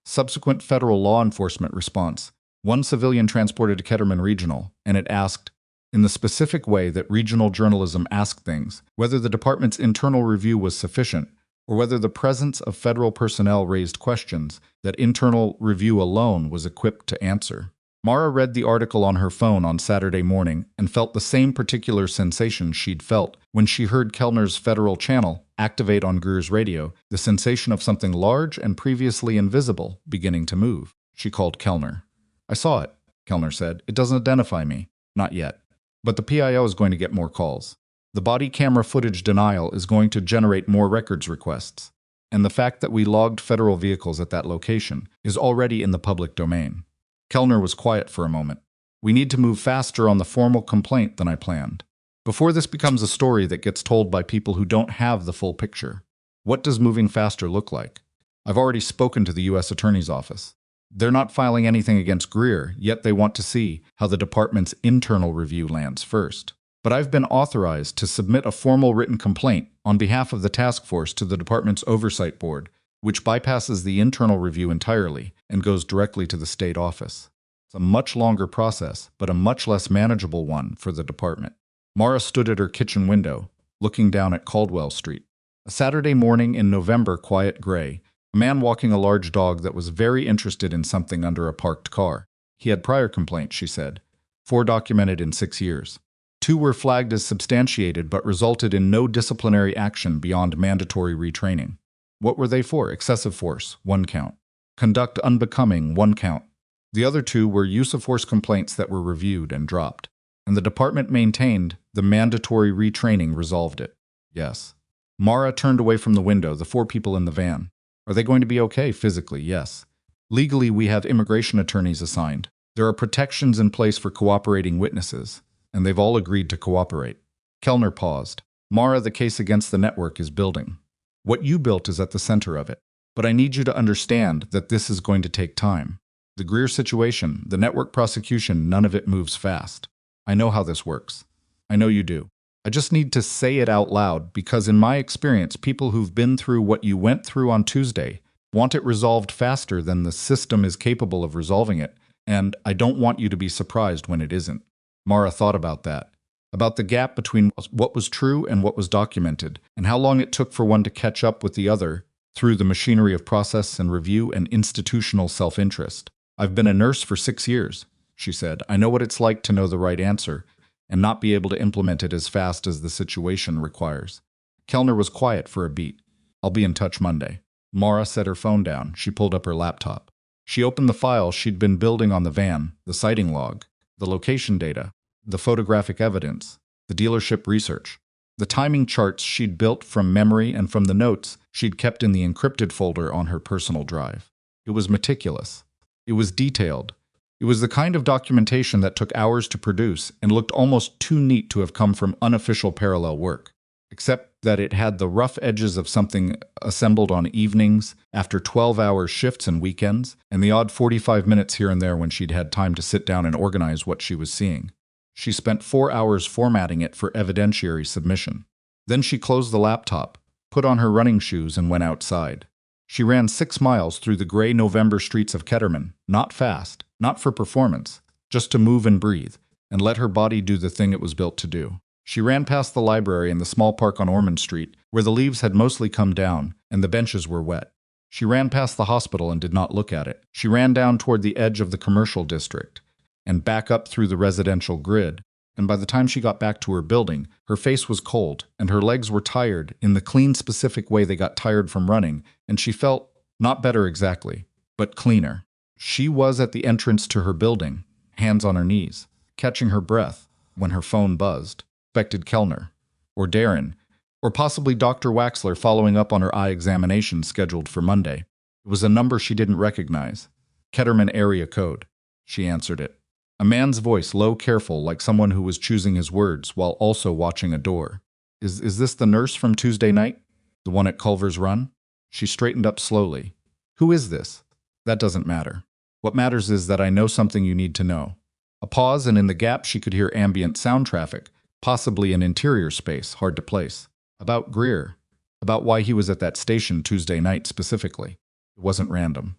subsequent federal law enforcement response, 1 civilian transported to Ketterman Regional, and it asked, in the specific way that regional journalism asked things, whether the department's internal review was sufficient, or whether the presence of federal personnel raised questions that internal review alone was equipped to answer. Mara read the article on her phone on Saturday morning and felt the same particular sensation she'd felt when she heard Kellner's federal channel activate on Greer's radio, the sensation of something large and previously invisible beginning to move. She called Kellner. I saw it, Kellner said. It doesn't identify me. Not yet. But the PIO is going to get more calls. The body camera footage denial is going to generate more records requests. And the fact that we logged federal vehicles at that location is already in the public domain. Kellner was quiet for a moment. We need to move faster on the formal complaint than I planned. Before this becomes a story that gets told by people who don't have the full picture. What does moving faster look like? I've already spoken to the U.S. Attorney's Office. They're not filing anything against Greer, yet they want to see how the department's internal review lands first. But I've been authorized to submit a formal written complaint on behalf of the task force to the department's oversight board, which bypasses the internal review entirely and goes directly to the state office. It's a much longer process, but a much less manageable one for the department. Mara stood at her kitchen window, looking down at Caldwell Street. A Saturday morning in November, quiet gray, a man walking a large dog that was very interested in something under a parked car. He had prior complaints, she said, 4 documented in 6 years. 2 were flagged as substantiated but resulted in no disciplinary action beyond mandatory retraining. What were they for? Excessive force, 1 count. Conduct unbecoming, 1 count. The other 2 were use of force complaints that were reviewed and dropped. and the department maintained the mandatory retraining resolved it. Yes. Mara turned away from the window, the 4 people in the van. Are they going to be okay physically? Yes. Legally, we have immigration attorneys assigned. There are protections in place for cooperating witnesses, and they've all agreed to cooperate. Kellner paused. Mara, the case against the network is building. What you built is at the center of it. But I need you to understand that this is going to take time. The Greer situation, the network prosecution, none of it moves fast. I know how this works. I know you do. I just need to say it out loud because in my experience, people who've been through what you went through on Tuesday want it resolved faster than the system is capable of resolving it, and I don't want you to be surprised when it isn't. Mara thought about that, about the gap between what was true and what was documented, and how long it took for one to catch up with the other through the machinery of process and review and institutional self-interest. I've been a nurse for 6 years, she said. I know what it's like to know the right answer and not be able to implement it as fast as the situation requires. Kellner was quiet for a beat. I'll be in touch Monday. Mara set her phone down. She pulled up her laptop. She opened the file she'd been building on the van, the sighting log, the location data, the photographic evidence, the dealership research, the timing charts she'd built from memory and from the notes she'd kept in the encrypted folder on her personal drive. It was meticulous. It was detailed. It was the kind of documentation that took hours to produce and looked almost too neat to have come from unofficial parallel work, except that it had the rough edges of something assembled on evenings, after 12-hour shifts and weekends, and the odd 45 minutes here and there when she'd had time to sit down and organize what she was seeing. She spent 4 hours formatting it for evidentiary submission. Then she closed the laptop, put on her running shoes, and went outside. She ran 6 miles through the gray November streets of Ketterman, not fast, not for performance, just to move and breathe, and let her body do the thing it was built to do. She ran past the library and the small park on Ormond Street, where the leaves had mostly come down and the benches were wet. She ran past the hospital and did not look at it. She ran down toward the edge of the commercial district and back up through the residential grid, and by the time she got back to her building, her face was cold and her legs were tired in the clean, specific way they got tired from running, and she felt not better exactly, but cleaner. She was at the entrance to her building, hands on her knees, catching her breath when her phone buzzed. Expected Kellner, or Darren, or possibly Dr. Waxler following up on her eye examination scheduled for Monday. It was a number she didn't recognize. Ketterman area code. She answered it. A man's voice, low, careful, like someone who was choosing his words while also watching a door. Is this the nurse from Tuesday night? The one at Culver's Run? She straightened up slowly. Who is this? That doesn't matter. What matters is that I know something you need to know. A pause, and in the gap she could hear ambient sound traffic, possibly an interior space, hard to place. About Greer. About why he was at that station Tuesday night specifically. It wasn't random.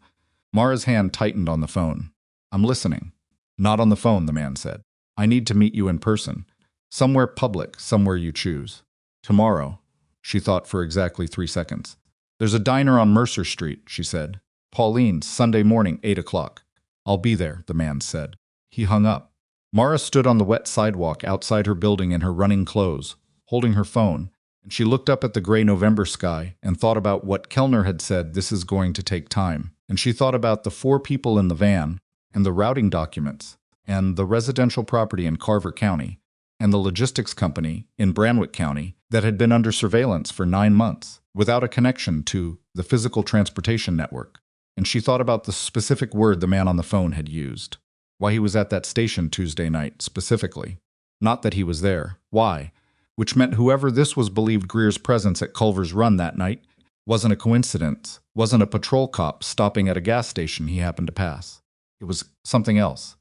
Mara's hand tightened on the phone. I'm listening. Not on the phone, the man said. I need to meet you in person. Somewhere public, somewhere you choose. Tomorrow. She thought for exactly 3 seconds. There's a diner on Mercer Street, she said. Pauline's, Sunday morning, 8 o'clock. I'll be there, the man said. He hung up. Mara stood on the wet sidewalk outside her building in her running clothes, holding her phone, and she looked up at the gray November sky and thought about what Kellner had said, this is going to take time. And she thought about the 4 people in the van, and the routing documents, and the residential property in Carver County, and the logistics company in Brandwick County that had been under surveillance for 9 months, without a connection to the physical transportation network. And she thought about the specific word the man on the phone had used. Why he was at that station Tuesday night, specifically. Not that he was there. Why? Which meant whoever this was believed Greer's presence at Culver's Run that night wasn't a coincidence, wasn't a patrol cop stopping at a gas station he happened to pass. It was something else,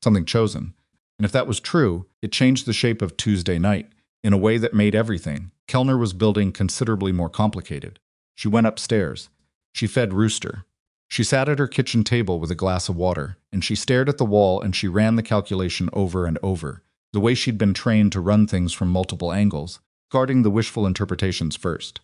something chosen. And if that was true, it changed the shape of Tuesday night in a way that made everything Kellner was building considerably more complicated. She went upstairs. She fed Rooster. She sat at her kitchen table with a glass of water, and she stared at the wall and she ran the calculation over and over, the way she'd been trained to run things from multiple angles, guarding the wishful interpretations first.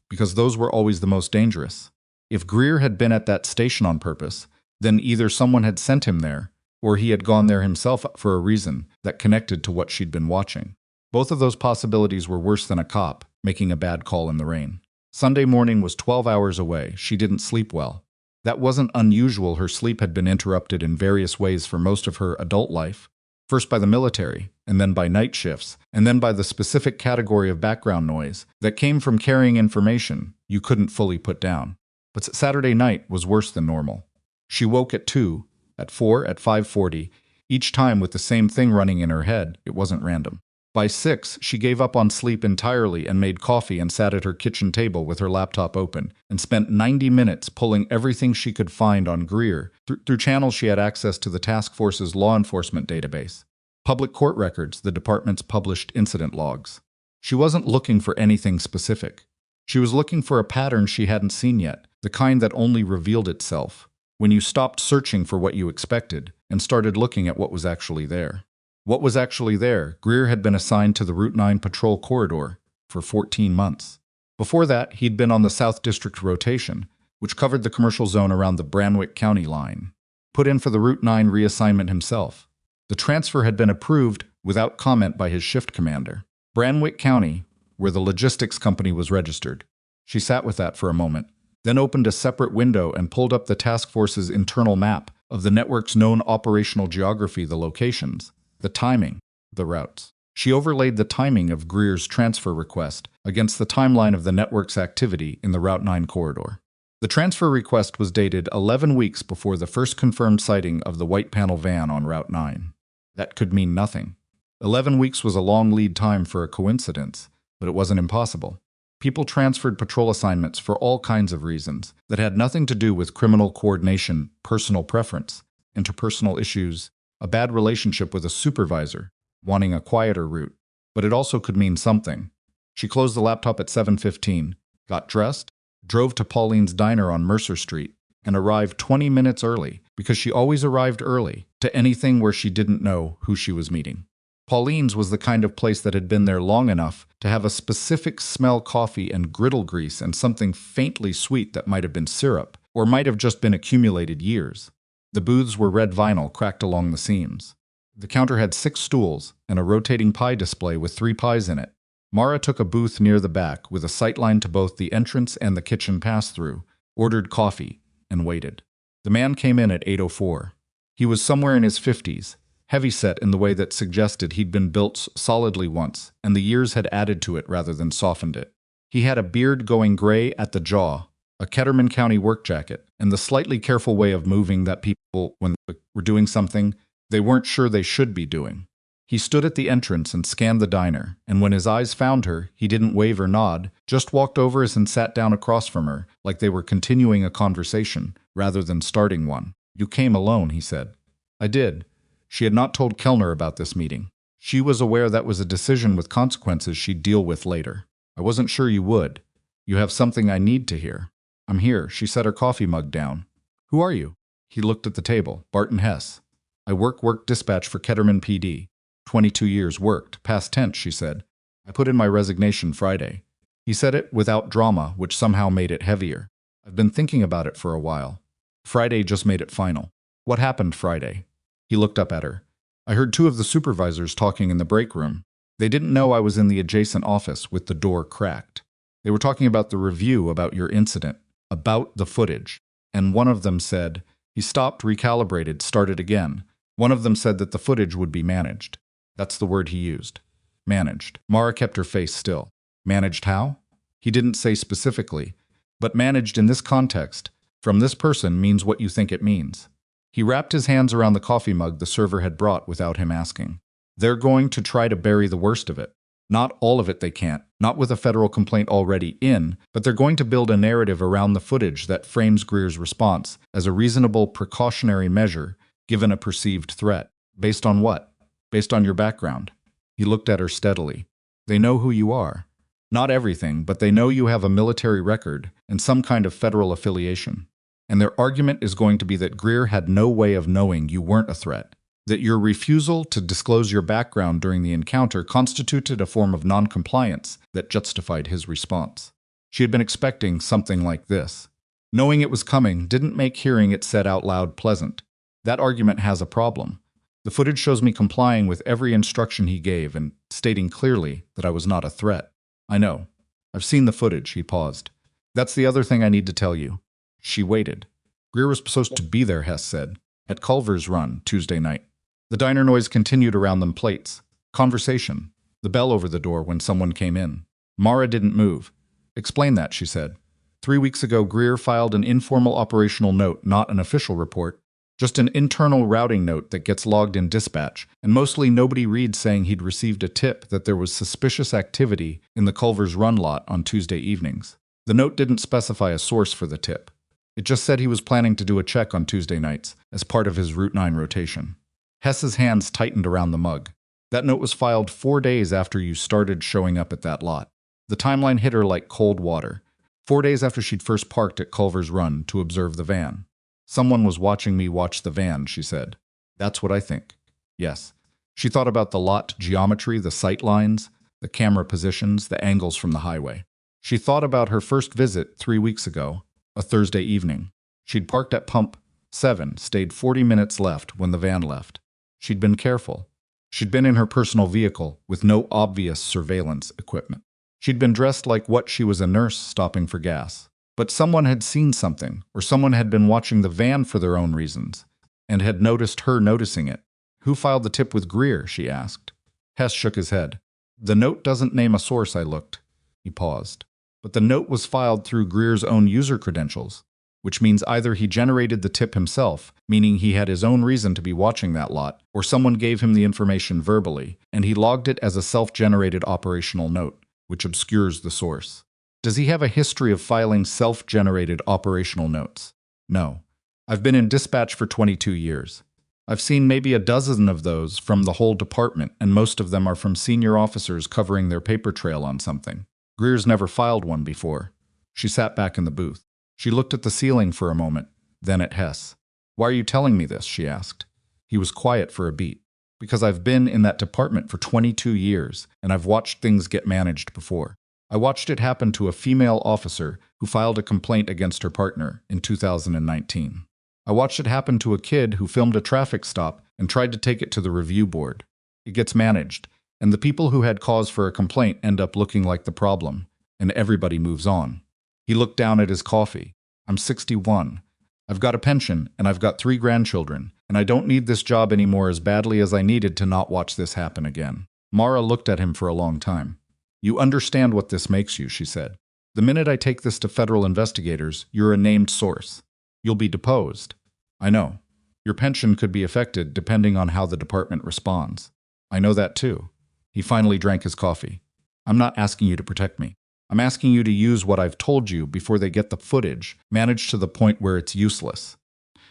Because those were always the most dangerous. If Greer had been at that station on purpose, then either someone had sent him there, or he had gone there himself for a reason that connected to what she'd been watching. Both of those possibilities were worse than a cop making a bad call in the rain. Sunday morning was 12 hours away. She didn't sleep well. That wasn't unusual. Her sleep had been interrupted in various ways for most of her adult life, first by the military, and then by night shifts, and then by the specific category of background noise that came from carrying information you couldn't fully put down. But Saturday night was worse than normal. She woke at 2, at 4, at 5:40, each time with the same thing running in her head. It wasn't random. By 6, she gave up on sleep entirely and made coffee and sat at her kitchen table with her laptop open and spent 90 minutes pulling everything she could find on Greer through channels she had access to the task force's law enforcement database. Public court records, the department's published incident logs. She wasn't looking for anything specific. She was looking for a pattern she hadn't seen yet, the kind that only revealed itself when you stopped searching for what you expected and started looking at what was actually there. What was actually there? Greer had been assigned to the Route 9 patrol corridor for 14 months. Before that, he'd been on the South District rotation, which covered the commercial zone around the Brandwick County line. Put in for the Route 9 reassignment himself. The transfer had been approved without comment by his shift commander. Brandwick County, where the logistics company was registered. She sat with that for a moment, then opened a separate window and pulled up the task force's internal map of the network's known operational geography, the locations, the timing, the routes. She overlaid the timing of Greer's transfer request against the timeline of the network's activity in the Route 9 corridor. The transfer request was dated 11 weeks before the first confirmed sighting of the white panel van on Route 9. That could mean nothing. 11 weeks was a long lead time for a coincidence, but it wasn't impossible. People transferred patrol assignments for all kinds of reasons that had nothing to do with criminal coordination, personal preference, interpersonal issues, a bad relationship with a supervisor, wanting a quieter route. But it also could mean something. She closed the laptop at 7:15, got dressed, drove to Pauline's Diner on Mercer Street, and arrived 20 minutes early, because she always arrived early, to anything where she didn't know who she was meeting. Pauline's was the kind of place that had been there long enough to have a specific smell, coffee and griddle grease and something faintly sweet that might have been syrup, or might have just been accumulated years. The booths were red vinyl cracked along the seams. The counter had 6 stools and a rotating pie display with 3 pies in it. Mara took a booth near the back with a sightline to both the entrance and the kitchen pass-through, ordered coffee, and waited. The man came in at 8:04. He was somewhere in his 50s, heavy-set in the way that suggested he'd been built solidly once, and the years had added to it rather than softened it. He had a beard going gray at the jaw, a Ketterman County work jacket, and the slightly careful way of moving that people, when they were doing something they weren't sure they should be doing. He stood at the entrance and scanned the diner, and when his eyes found her, he didn't wave or nod, just walked over and sat down across from her, like they were continuing a conversation, rather than starting one. "You came alone," he said. "I did." She had not told Kellner about this meeting. She was aware that was a decision with consequences she'd deal with later. "I wasn't sure you would. You have something I need to hear." "I'm here." She set her coffee mug down. "Who are you?" He looked at the table. "Barton Hess. I work dispatch for Ketterman PD. 22 years worked. Past tense," she said. "I put in my resignation Friday." He said it without drama, which somehow made it heavier. "I've been thinking about it for a while. Friday just made it final." "What happened Friday?" He looked up at her. "I heard 2 of the supervisors talking in the break room. They didn't know I was in the adjacent office with the door cracked. They were talking about the review, about your incident, about the footage. And one of them said," he stopped, recalibrated, started again. "One of them said that the footage would be managed." That's the word he used. Managed. Mara kept her face still. Managed how? He didn't say specifically, but managed in this context, from this person, means what you think it means. He wrapped his hands around the coffee mug the server had brought without him asking. "They're going to try to bury the worst of it. Not all of it they can't, not with a federal complaint already in, but they're going to build a narrative around the footage that frames Greer's response as a reasonable precautionary measure given a perceived threat. Based on what? Based on your background." He looked at her steadily. "They know who you are. Not everything, but they know you have a military record and some kind of federal affiliation. And their argument is going to be that Greer had no way of knowing you weren't a threat, that your refusal to disclose your background during the encounter constituted a form of noncompliance that justified his response." She had been expecting something like this. Knowing it was coming didn't make hearing it said out loud pleasant. "That argument has a problem. The footage shows me complying with every instruction he gave and stating clearly that I was not a threat." "I know. I've seen the footage," he paused. "That's the other thing I need to tell you." She waited. "Greer was supposed to be there," Hess said, "at Culver's Run Tuesday night." The diner noise continued around them plates. Conversation. The bell over the door when someone came in. Mara didn't move. Explain that, she said. 3 weeks ago, Greer filed an informal operational note, not an official report. Just an internal routing note that gets logged in dispatch, and mostly nobody reads saying he'd received a tip that there was suspicious activity in the Culver's Run lot on Tuesday evenings. The note didn't specify a source for the tip. It just said he was planning to do a check on Tuesday nights as part of his Route 9 rotation. Hess's hands tightened around the mug. That note was filed 4 days after you started showing up at that lot. The timeline hit her like cold water. 4 days after she'd first parked at Culver's Run to observe the van. Someone was watching me watch the van, she said. That's what I think. Yes. She thought about the lot geometry, the sight lines, the camera positions, the angles from the highway. She thought about her first visit 3 weeks ago, a Thursday evening. She'd parked at pump 7, stayed 40 minutes left when the van left. She'd been careful. She'd been in her personal vehicle with no obvious surveillance equipment. She'd been dressed like what she was a nurse stopping for gas. But someone had seen something, or someone had been watching the van for their own reasons, and had noticed her noticing it. Who filed the tip with Greer, she asked. Hess shook his head. The note doesn't name a source, I looked. He paused. But the note was filed through Greer's own user credentials, which means either he generated the tip himself, meaning he had his own reason to be watching that lot, or someone gave him the information verbally, and he logged it as a self-generated operational note, which obscures the source. Does he have a history of filing self-generated operational notes? No. I've been in dispatch for 22 years. I've seen maybe a dozen of those from the whole department, and most of them are from senior officers covering their paper trail on something. Greer's never filed one before. She sat back in the booth. She looked at the ceiling for a moment, then at Hess. Why are you telling me this? She asked. He was quiet for a beat. Because I've been in that department for 22 years, and I've watched things get managed before. I watched it happen to a female officer who filed a complaint against her partner in 2019. I watched it happen to a kid who filmed a traffic stop and tried to take it to the review board. It gets managed, and the people who had cause for a complaint end up looking like the problem, and everybody moves on. He looked down at his coffee. I'm 61. I've got a pension, and I've got 3 grandchildren, and I don't need this job anymore as badly as I needed to not watch this happen again. Mara looked at him for a long time. You understand what this makes you, she said. The minute I take this to federal investigators, you're a named source. You'll be deposed. I know. Your pension could be affected depending on how the department responds. I know that too. He finally drank his coffee. I'm not asking you to protect me. I'm asking you to use what I've told you before they get the footage, managed to the point where it's useless.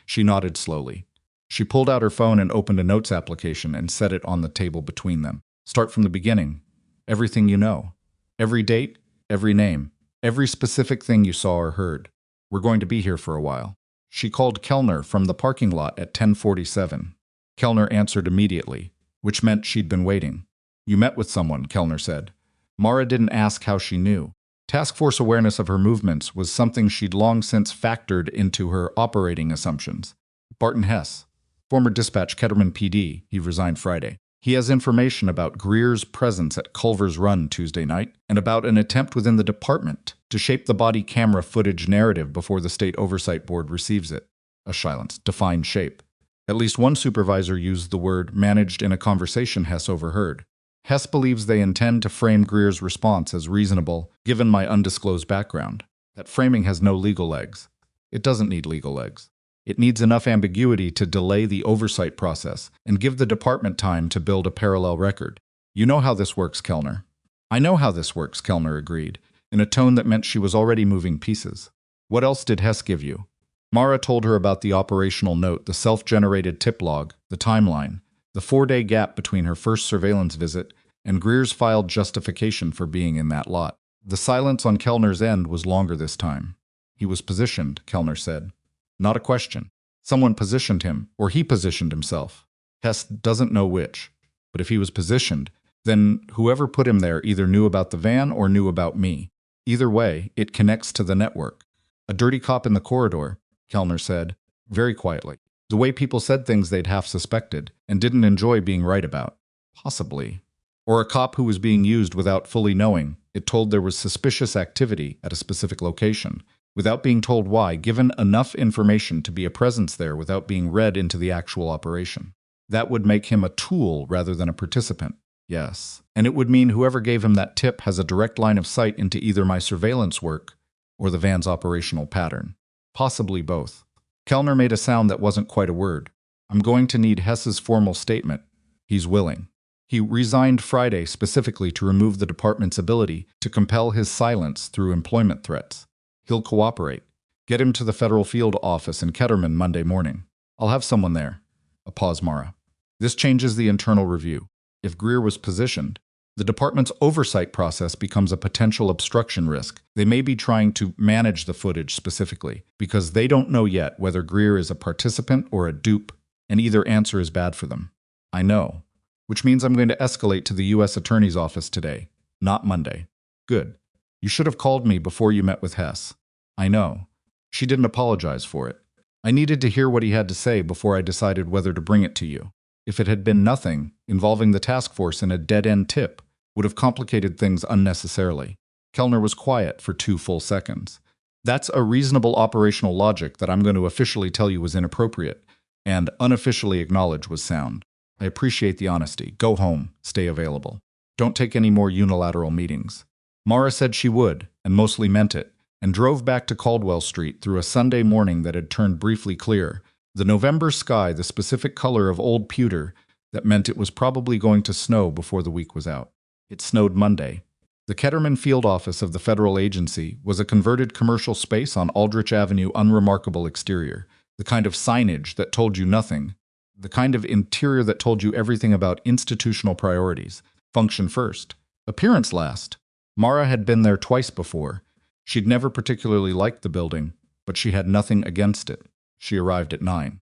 She nodded slowly. She pulled out her phone and opened a notes application and set it on the table between them. Start from the beginning. Everything you know. Every date, every name, every specific thing you saw or heard. We're going to be here for a while. She called Kellner from the parking lot at 10:47. Kellner answered immediately, which meant she'd been waiting. You met with someone, Kellner said. Mara didn't ask how she knew. Task force awareness of her movements was something she'd long since factored into her operating assumptions. Barton Hess, former dispatch Ketterman PD, he resigned Friday. He has information about Greer's presence at Culver's Run Tuesday night and about an attempt within the department to shape the body camera footage narrative before the State Oversight Board receives it. A silence. Define shape. At least one supervisor used the word managed in a conversation Hess overheard. Hess believes they intend to frame Greer's response as reasonable, given my undisclosed background. That framing has no legal legs. It doesn't need legal legs. It needs enough ambiguity to delay the oversight process and give the department time to build a parallel record. You know how this works, Kellner. I know how this works, Kellner agreed, in a tone that meant she was already moving pieces. What else did Hess give you? Mara told her about the operational note, the self-generated tip log, the timeline, the 4-day gap between her first surveillance visit and Greer's filed justification for being in that lot. The silence on Kellner's end was longer this time. He was positioned, Kellner said. Not a question. Someone positioned him, or he positioned himself. Hess doesn't know which. But if he was positioned, then whoever put him there either knew about the van or knew about me. Either way, it connects to the network. A dirty cop in the corridor, Kellner said, very quietly. The way people said things they'd half suspected and didn't enjoy being right about. Possibly. Or a cop who was being used without fully knowing. It told there was suspicious activity at a specific location, without being told why, given enough information to be a presence there without being read into the actual operation. That would make him a tool rather than a participant. Yes, and it would mean whoever gave him that tip has a direct line of sight into either my surveillance work or the van's operational pattern. Possibly both. Kellner made a sound that wasn't quite a word. I'm going to need Hess's formal statement. He's willing. He resigned Friday specifically to remove the department's ability to compel his silence through employment threats. He'll cooperate. Get him to the federal field office in Ketterman Monday morning. I'll have someone there. A pause, Mara. This changes the internal review. If Greer was positioned, the department's oversight process becomes a potential obstruction risk. They may be trying to manage the footage specifically, because they don't know yet whether Greer is a participant or a dupe, and either answer is bad for them. I know. Which means I'm going to escalate to the U.S. Attorney's Office today, not Monday. Good. You should have called me before you met with Hess. I know. She didn't apologize for it. I needed to hear what he had to say before I decided whether to bring it to you. If it had been nothing, involving the task force in a dead-end tip would have complicated things unnecessarily. Kellner was quiet for 2 full seconds. That's a reasonable operational logic that I'm going to officially tell you was inappropriate, and unofficially acknowledge was sound. I appreciate the honesty. Go home. Stay available. Don't take any more unilateral meetings. Mara said she would, and mostly meant it, and drove back to Caldwell Street through a Sunday morning that had turned briefly clear, the November sky the specific color of old pewter that meant it was probably going to snow before the week was out. It snowed Monday. The Ketterman field office of the federal agency was a converted commercial space on Aldrich Avenue, unremarkable exterior, the kind of signage that told you nothing, the kind of interior that told you everything about institutional priorities. Function first, appearance last. Mara had been there twice before. She'd never particularly liked the building, but she had nothing against it. She arrived at 9.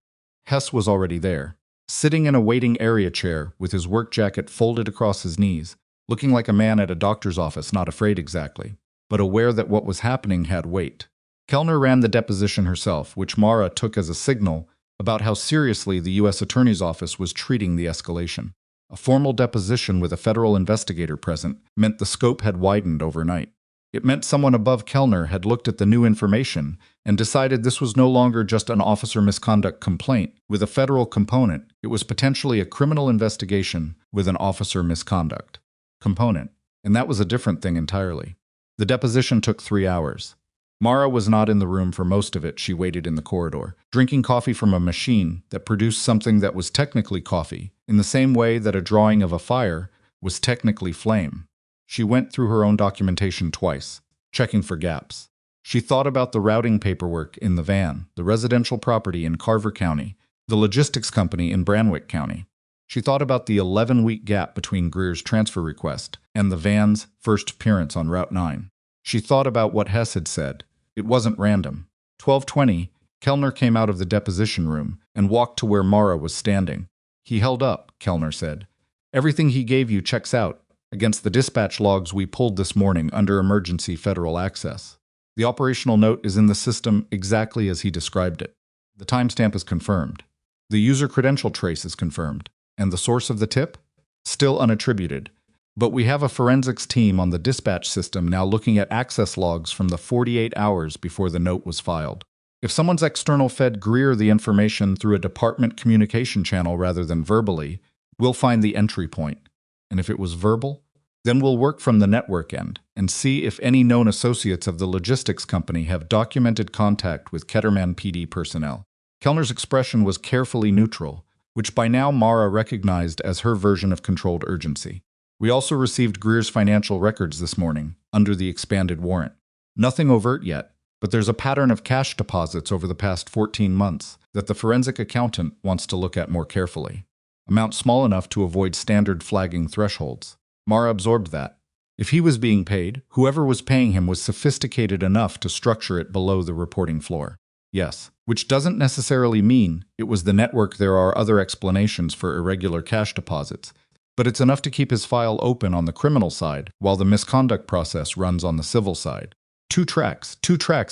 Hess was already there, sitting in a waiting area chair with his work jacket folded across his knees, looking like a man at a doctor's office, not afraid exactly, but aware that what was happening had weight. Kellner ran the deposition herself, which Mara took as a signal about how seriously the U.S. Attorney's Office was treating the escalation. A formal deposition with a federal investigator present meant the scope had widened overnight. It meant someone above Kellner had looked at the new information and decided this was no longer just an officer misconduct complaint with a federal component. It was potentially a criminal investigation with an officer misconduct component, and that was a different thing entirely. The deposition took 3 hours. Mara was not in the room for most of it. She waited in the corridor, drinking coffee from a machine that produced something that was technically coffee, in the same way that a drawing of a fire was technically flame. She went through her own documentation twice, checking for gaps. She thought about the routing paperwork in the van, the residential property in Carver County, the logistics company in Brandwick County. She thought about the 11-week gap between Greer's transfer request and the van's first appearance on Route 9. She thought about what Hess had said. It wasn't random. 12:20, Kellner came out of the deposition room and walked to where Mara was standing. He held up, Kellner said. Everything he gave you checks out against the dispatch logs we pulled this morning under emergency federal access. The operational note is in the system exactly as he described it. The timestamp is confirmed. The user credential trace is confirmed. And the source of the tip? Still unattributed. But we have a forensics team on the dispatch system now looking at access logs from the 48 hours before the note was filed. If someone's external fed Greer the information through a department communication channel rather than verbally, we'll find the entry point. And if it was verbal, then we'll work from the network end and see if any known associates of the logistics company have documented contact with Ketterman PD personnel. Kellner's expression was carefully neutral, which by now Mara recognized as her version of controlled urgency. We also received Greer's financial records this morning, under the expanded warrant. Nothing overt yet, but there's a pattern of cash deposits over the past 14 months that the forensic accountant wants to look at more carefully. Amount small enough to avoid standard flagging thresholds. Mara absorbed that. If he was being paid, whoever was paying him was sophisticated enough to structure it below the reporting floor. Yes, which doesn't necessarily mean it was the network. There are other explanations for irregular cash deposits, but it's enough to keep his file open on the criminal side while the misconduct process runs on the civil side. Two tracks,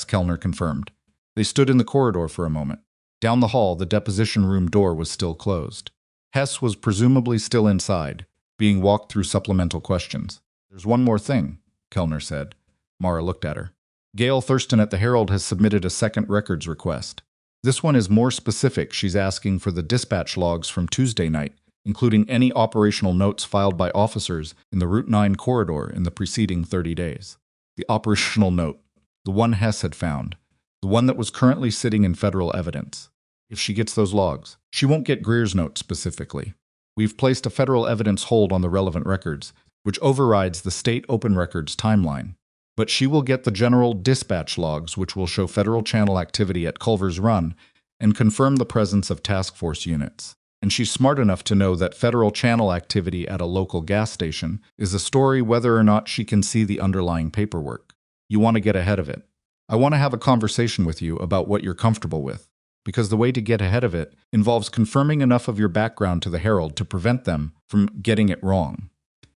Kellner confirmed. They stood in the corridor for a moment. Down the hall, the deposition room door was still closed. Hess was presumably still inside, being walked through supplemental questions. There's one more thing, Kellner said. Mara looked at her. Gail Thurston at the Herald has submitted a second records request. This one is more specific. She's asking for the dispatch logs from Tuesday night, including any operational notes filed by officers in the Route 9 corridor in the preceding 30 days. The operational note, the one Hess had found, the one that was currently sitting in federal evidence. If she gets those logs, she won't get Greer's note specifically. We've placed a federal evidence hold on the relevant records, which overrides the state open records timeline. But she will get the general dispatch logs, which will show federal channel activity at Culver's Run and confirm the presence of task force units. And she's smart enough to know that federal channel activity at a local gas station is a story whether or not she can see the underlying paperwork. You want to get ahead of it. I want to have a conversation with you about what you're comfortable with, because the way to get ahead of it involves confirming enough of your background to the Herald to prevent them from getting it wrong.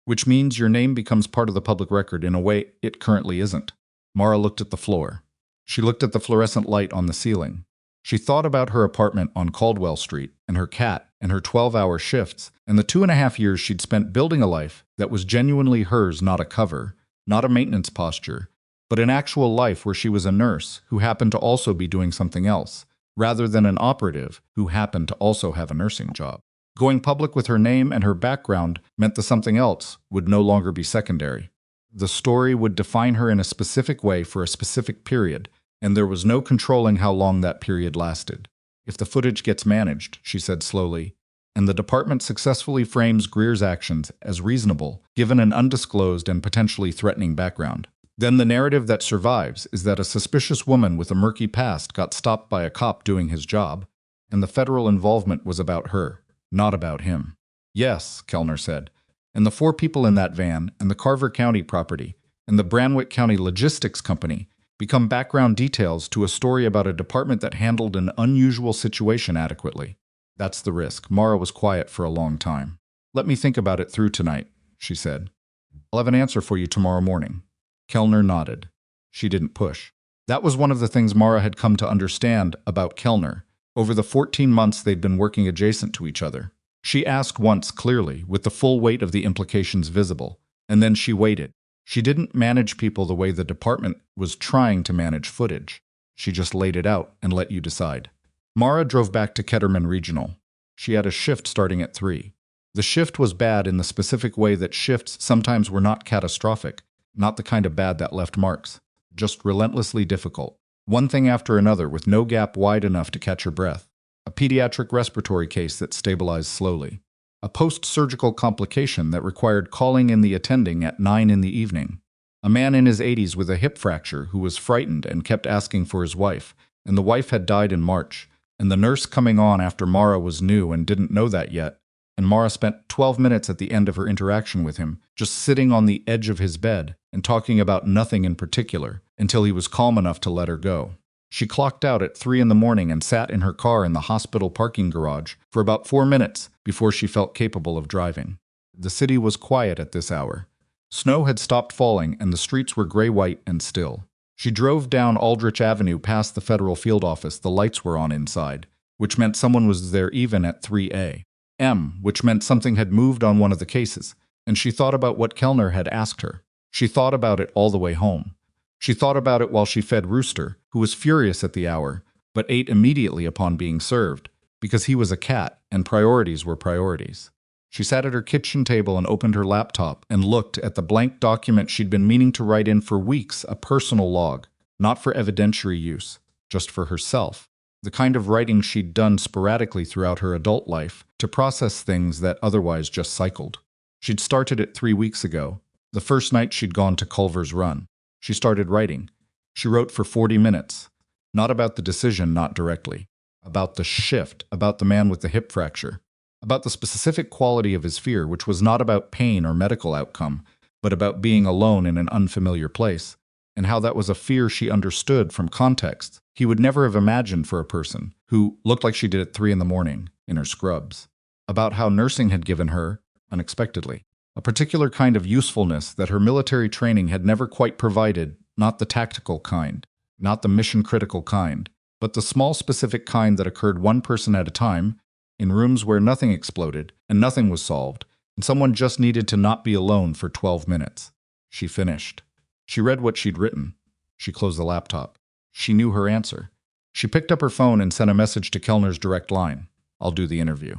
Which means your name becomes part of the public record in a way it currently isn't. Mara looked at the floor. She looked at the fluorescent light on the ceiling. She thought about her apartment on Caldwell Street, and her cat, and her 12-hour shifts, and the 2.5 years she'd spent building a life that was genuinely hers, not a cover, not a maintenance posture, but an actual life where she was a nurse who happened to also be doing something else, rather than an operative who happened to also have a nursing job. Going public with her name and her background meant the something else would no longer be secondary. The story would define her in a specific way for a specific period, and there was no controlling how long that period lasted. If the footage gets managed, she said slowly, and the department successfully frames Greer's actions as reasonable, given an undisclosed and potentially threatening background, then the narrative that survives is that a suspicious woman with a murky past got stopped by a cop doing his job, and the federal involvement was about her, not about him. Yes, Kellner said, and the 4 people in that van, and the Carver County property, and the Brandwick County Logistics Company become background details to a story about a department that handled an unusual situation adequately. That's the risk. Mara was quiet for a long time. Let me think about it through tonight, she said. I'll have an answer for you tomorrow morning. Kellner nodded. She didn't push. That was one of the things Mara had come to understand about Kellner over the 14 months they'd been working adjacent to each other. She asked once clearly, with the full weight of the implications visible, and then she waited. She didn't manage people the way the department was trying to manage footage. She just laid it out and let you decide. Mara drove back to Ketterman Regional. She had a shift starting at 3. The shift was bad in the specific way that shifts sometimes were not catastrophic, not the kind of bad that left marks, just relentlessly difficult. One thing after another with no gap wide enough to catch her breath. A pediatric respiratory case that stabilized slowly. A post-surgical complication that required calling in the attending at 9 in the evening. A man in his 80s with a hip fracture who was frightened and kept asking for his wife, and the wife had died in March, and the nurse coming on after Mara was new and didn't know that yet, and Mara spent 12 minutes at the end of her interaction with him, just sitting on the edge of his bed and talking about nothing in particular, until he was calm enough to let her go. She clocked out at 3 in the morning and sat in her car in the hospital parking garage for about 4 minutes before she felt capable of driving. The city was quiet at this hour. Snow had stopped falling and the streets were gray-white and still. She drove down Aldrich Avenue past the federal field office. The lights were on inside, which meant someone was there even at 3 a.m., which meant something had moved on one of the cases, and she thought about what Kellner had asked her. She thought about it all the way home. She thought about it while she fed Rooster, who was furious at the hour, but ate immediately upon being served, because he was a cat and priorities were priorities. She sat at her kitchen table and opened her laptop and looked at the blank document she'd been meaning to write in for weeks, a personal log, not for evidentiary use, just for herself. The kind of writing she'd done sporadically throughout her adult life to process things that otherwise just cycled. She'd started it 3 weeks ago, the first night she'd gone to Culver's Run. She started writing. She wrote for 40 minutes. Not about the decision, not directly. About the shift, about the man with the hip fracture. About the specific quality of his fear, which was not about pain or medical outcome, but about being alone in an unfamiliar place, and how that was a fear she understood from contexts he would never have imagined for a person who looked like she did at 3 in the morning in her scrubs. About how nursing had given her, unexpectedly, a particular kind of usefulness that her military training had never quite provided, not the tactical kind, not the mission-critical kind, but the small specific kind that occurred one person at a time, in rooms where nothing exploded and nothing was solved, and someone just needed to not be alone for 12 minutes. She finished. She read what she'd written. She closed the laptop. She knew her answer. She picked up her phone and sent a message to Kellner's direct line. I'll do the interview.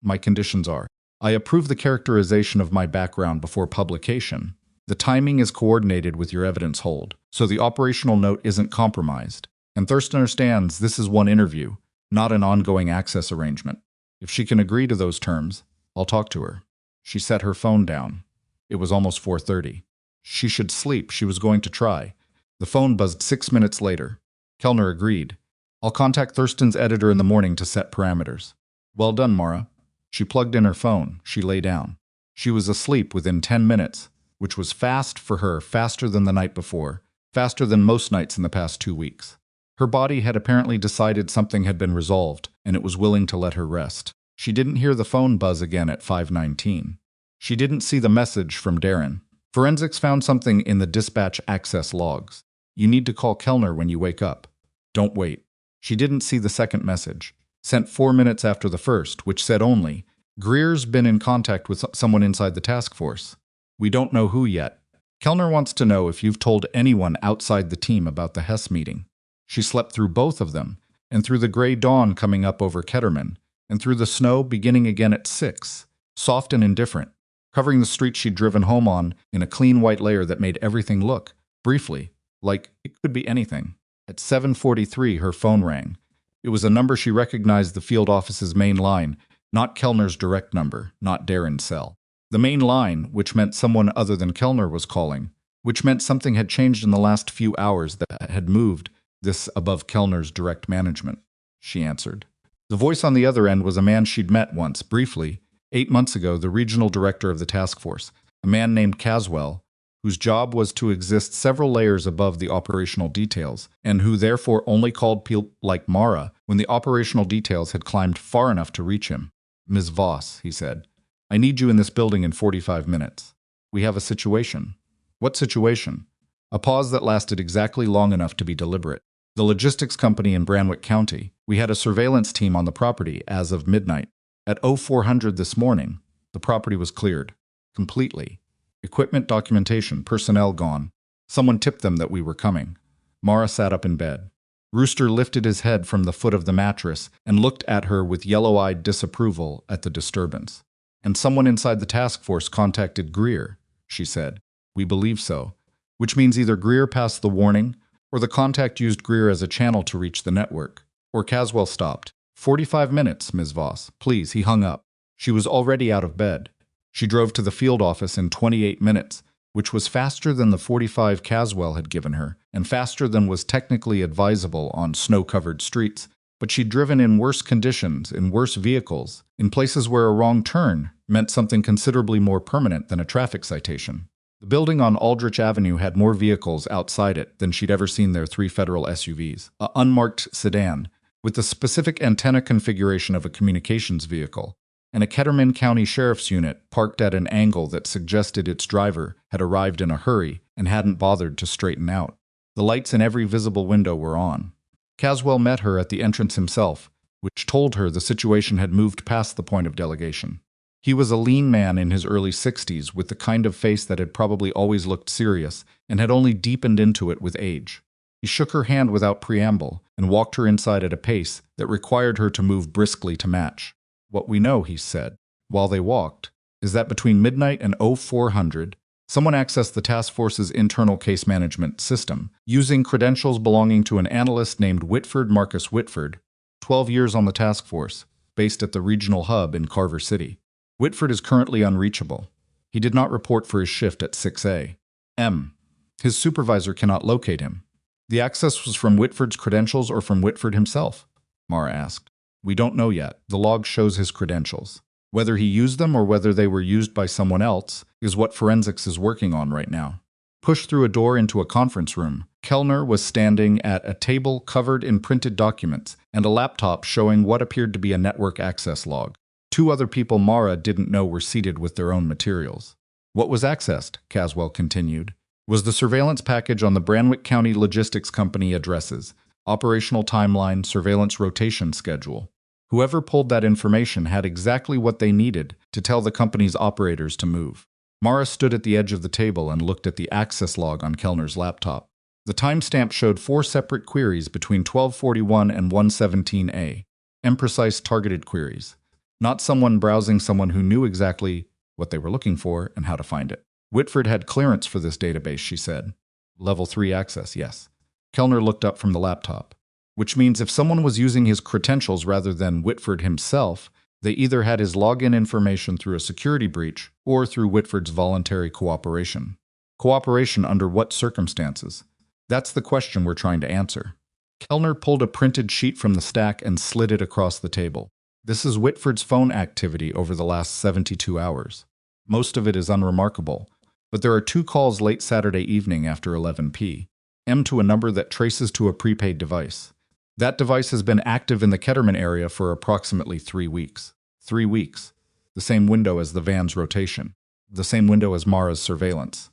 My conditions are. I approve the characterization of my background before publication. The timing is coordinated with your evidence hold, so the operational note isn't compromised. And Thurston understands this is one interview, not an ongoing access arrangement. If she can agree to those terms, I'll talk to her. She set her phone down. It was almost 4:30. She should sleep. She was going to try. The phone buzzed 6 minutes later. Kellner agreed. I'll contact Thurston's editor in the morning to set parameters. Well done, Mara. She plugged in her phone. She lay down. She was asleep within 10 minutes, which was fast for her, faster than the night before, faster than most nights in the past 2 weeks. Her body had apparently decided something had been resolved, and it was willing to let her rest. She didn't hear the phone buzz again at 5:19. She didn't see the message from Darren. Forensics found something in the dispatch access logs. You need to call Kellner when you wake up. Don't wait. She didn't see the second message, sent 4 minutes after the first, which said only, Greer's been in contact with someone inside the task force. We don't know who yet. Kellner wants to know if you've told anyone outside the team about the Hess meeting. She slept through both of them, and through the gray dawn coming up over Ketterman, and through the snow beginning again at 6, soft and indifferent, covering the street she'd driven home on in a clean white layer that made everything look, briefly, like it could be anything. At 7:43, her phone rang. It was a number she recognized, the field office's main line, not Kellner's direct number, not Darren's cell. The main line, which meant someone other than Kellner was calling, which meant something had changed in the last few hours that had moved this above Kellner's direct management. She answered. The voice on the other end was a man she'd met once, briefly, 8 months ago, the regional director of the task force, a man named Caswell, whose job was to exist several layers above the operational details, and who therefore only called people like Mara when the operational details had climbed far enough to reach him. Ms. Voss, he said, I need you in this building in 45 minutes. We have a situation. What situation? A pause that lasted exactly long enough to be deliberate. The logistics company in Brandwick County. We had a surveillance team on the property as of midnight. At 0400 this morning, the property was cleared. Completely. Equipment, documentation, personnel gone. Someone tipped them that we were coming. Mara sat up in bed. Rooster lifted his head from the foot of the mattress and looked at her with yellow-eyed disapproval at the disturbance. And someone inside the task force contacted Greer, she said. We believe so. Which means either Greer passed the warning, or the contact used Greer as a channel to reach the network. Or Caswell stopped. 45 minutes, Ms. Voss. Please, he hung up. She was already out of bed. She drove to the field office in 28 minutes, which was faster than the 45 Caswell had given her, and faster than was technically advisable on snow-covered streets. But she'd driven in worse conditions, in worse vehicles, in places where a wrong turn meant something considerably more permanent than a traffic citation. The building on Aldrich Avenue had more vehicles outside it than she'd ever seen their 3 federal SUVs, an unmarked sedan, with the specific antenna configuration of a communications vehicle, and a Ketterman County Sheriff's unit parked at an angle that suggested its driver had arrived in a hurry and hadn't bothered to straighten out. The lights in every visible window were on. Caswell met her at the entrance himself, which told her the situation had moved past the point of delegation. He was a lean man in his early 60s with the kind of face that had probably always looked serious and had only deepened into it with age. He shook her hand without preamble and walked her inside at a pace that required her to move briskly to match. What we know, he said, while they walked, is that between midnight and 0400, someone accessed the task force's internal case management system, using credentials belonging to an analyst named Whitford Marcus Whitford, 12 years on the task force, based at the regional hub in Carver City. Whitford is currently unreachable. He did not report for his shift at 6 a.m. His supervisor cannot locate him. The access was from Whitford's credentials or from Whitford himself? Mara asked. We don't know yet. The log shows his credentials. Whether he used them or whether they were used by someone else is what forensics is working on right now. Pushed through a door into a conference room, Kellner was standing at a table covered in printed documents and a laptop showing what appeared to be a network access log. 2 other people Mara didn't know were seated with their own materials. What was accessed, Caswell continued, was the surveillance package on the Brandwick County Logistics Company addresses, operational timeline, surveillance rotation schedule. Whoever pulled that information had exactly what they needed to tell the company's operators to move. Mara stood at the edge of the table and looked at the access log on Kellner's laptop. The timestamp showed 4 separate queries between 1241 and 117 a. Imprecise targeted queries. not someone browsing someone who knew exactly what they were looking for and how to find it. Whitford had clearance for this database, she said. Level 3 access, yes. Kellner looked up from the laptop. Which means if someone was using his credentials rather than Whitford himself, they either had his login information through a security breach or through Whitford's voluntary cooperation. Cooperation under what circumstances? That's the question we're trying to answer. Kellner pulled a printed sheet from the stack and slid it across the table. This is Whitford's phone activity over the last 72 hours. Most of it is unremarkable, but there are 2 calls late Saturday evening after 11 p.m. to a number that traces to a prepaid device. That device has been active in the Ketterman area for approximately 3 weeks. 3 weeks. The same window as the van's rotation. The same window as Mara's surveillance.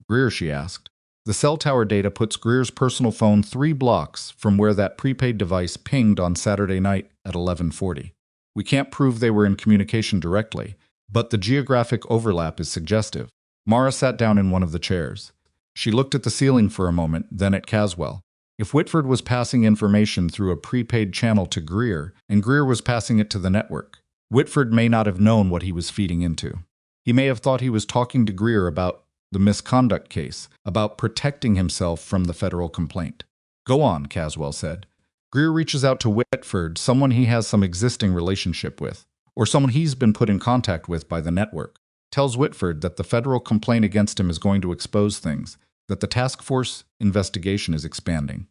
Greer, she asked. The cell tower data puts Greer's personal phone 3 blocks from where that prepaid device pinged on Saturday night at 11:40. We can't prove they were in communication directly, but the geographic overlap is suggestive. Mara sat down in one of the chairs. She looked at the ceiling for a moment, then at Caswell. If Whitford was passing information through a prepaid channel to Greer, and Greer was passing it to the network, Whitford may not have known what he was feeding into. He may have thought he was talking to Greer about the misconduct case, about protecting himself from the federal complaint. Go on, Caswell said. Greer reaches out to Whitford, someone he has some existing relationship with, or someone he's been put in contact with by the network. Tells Whitford that the federal complaint against him is going to expose things, that the task force investigation is expanding,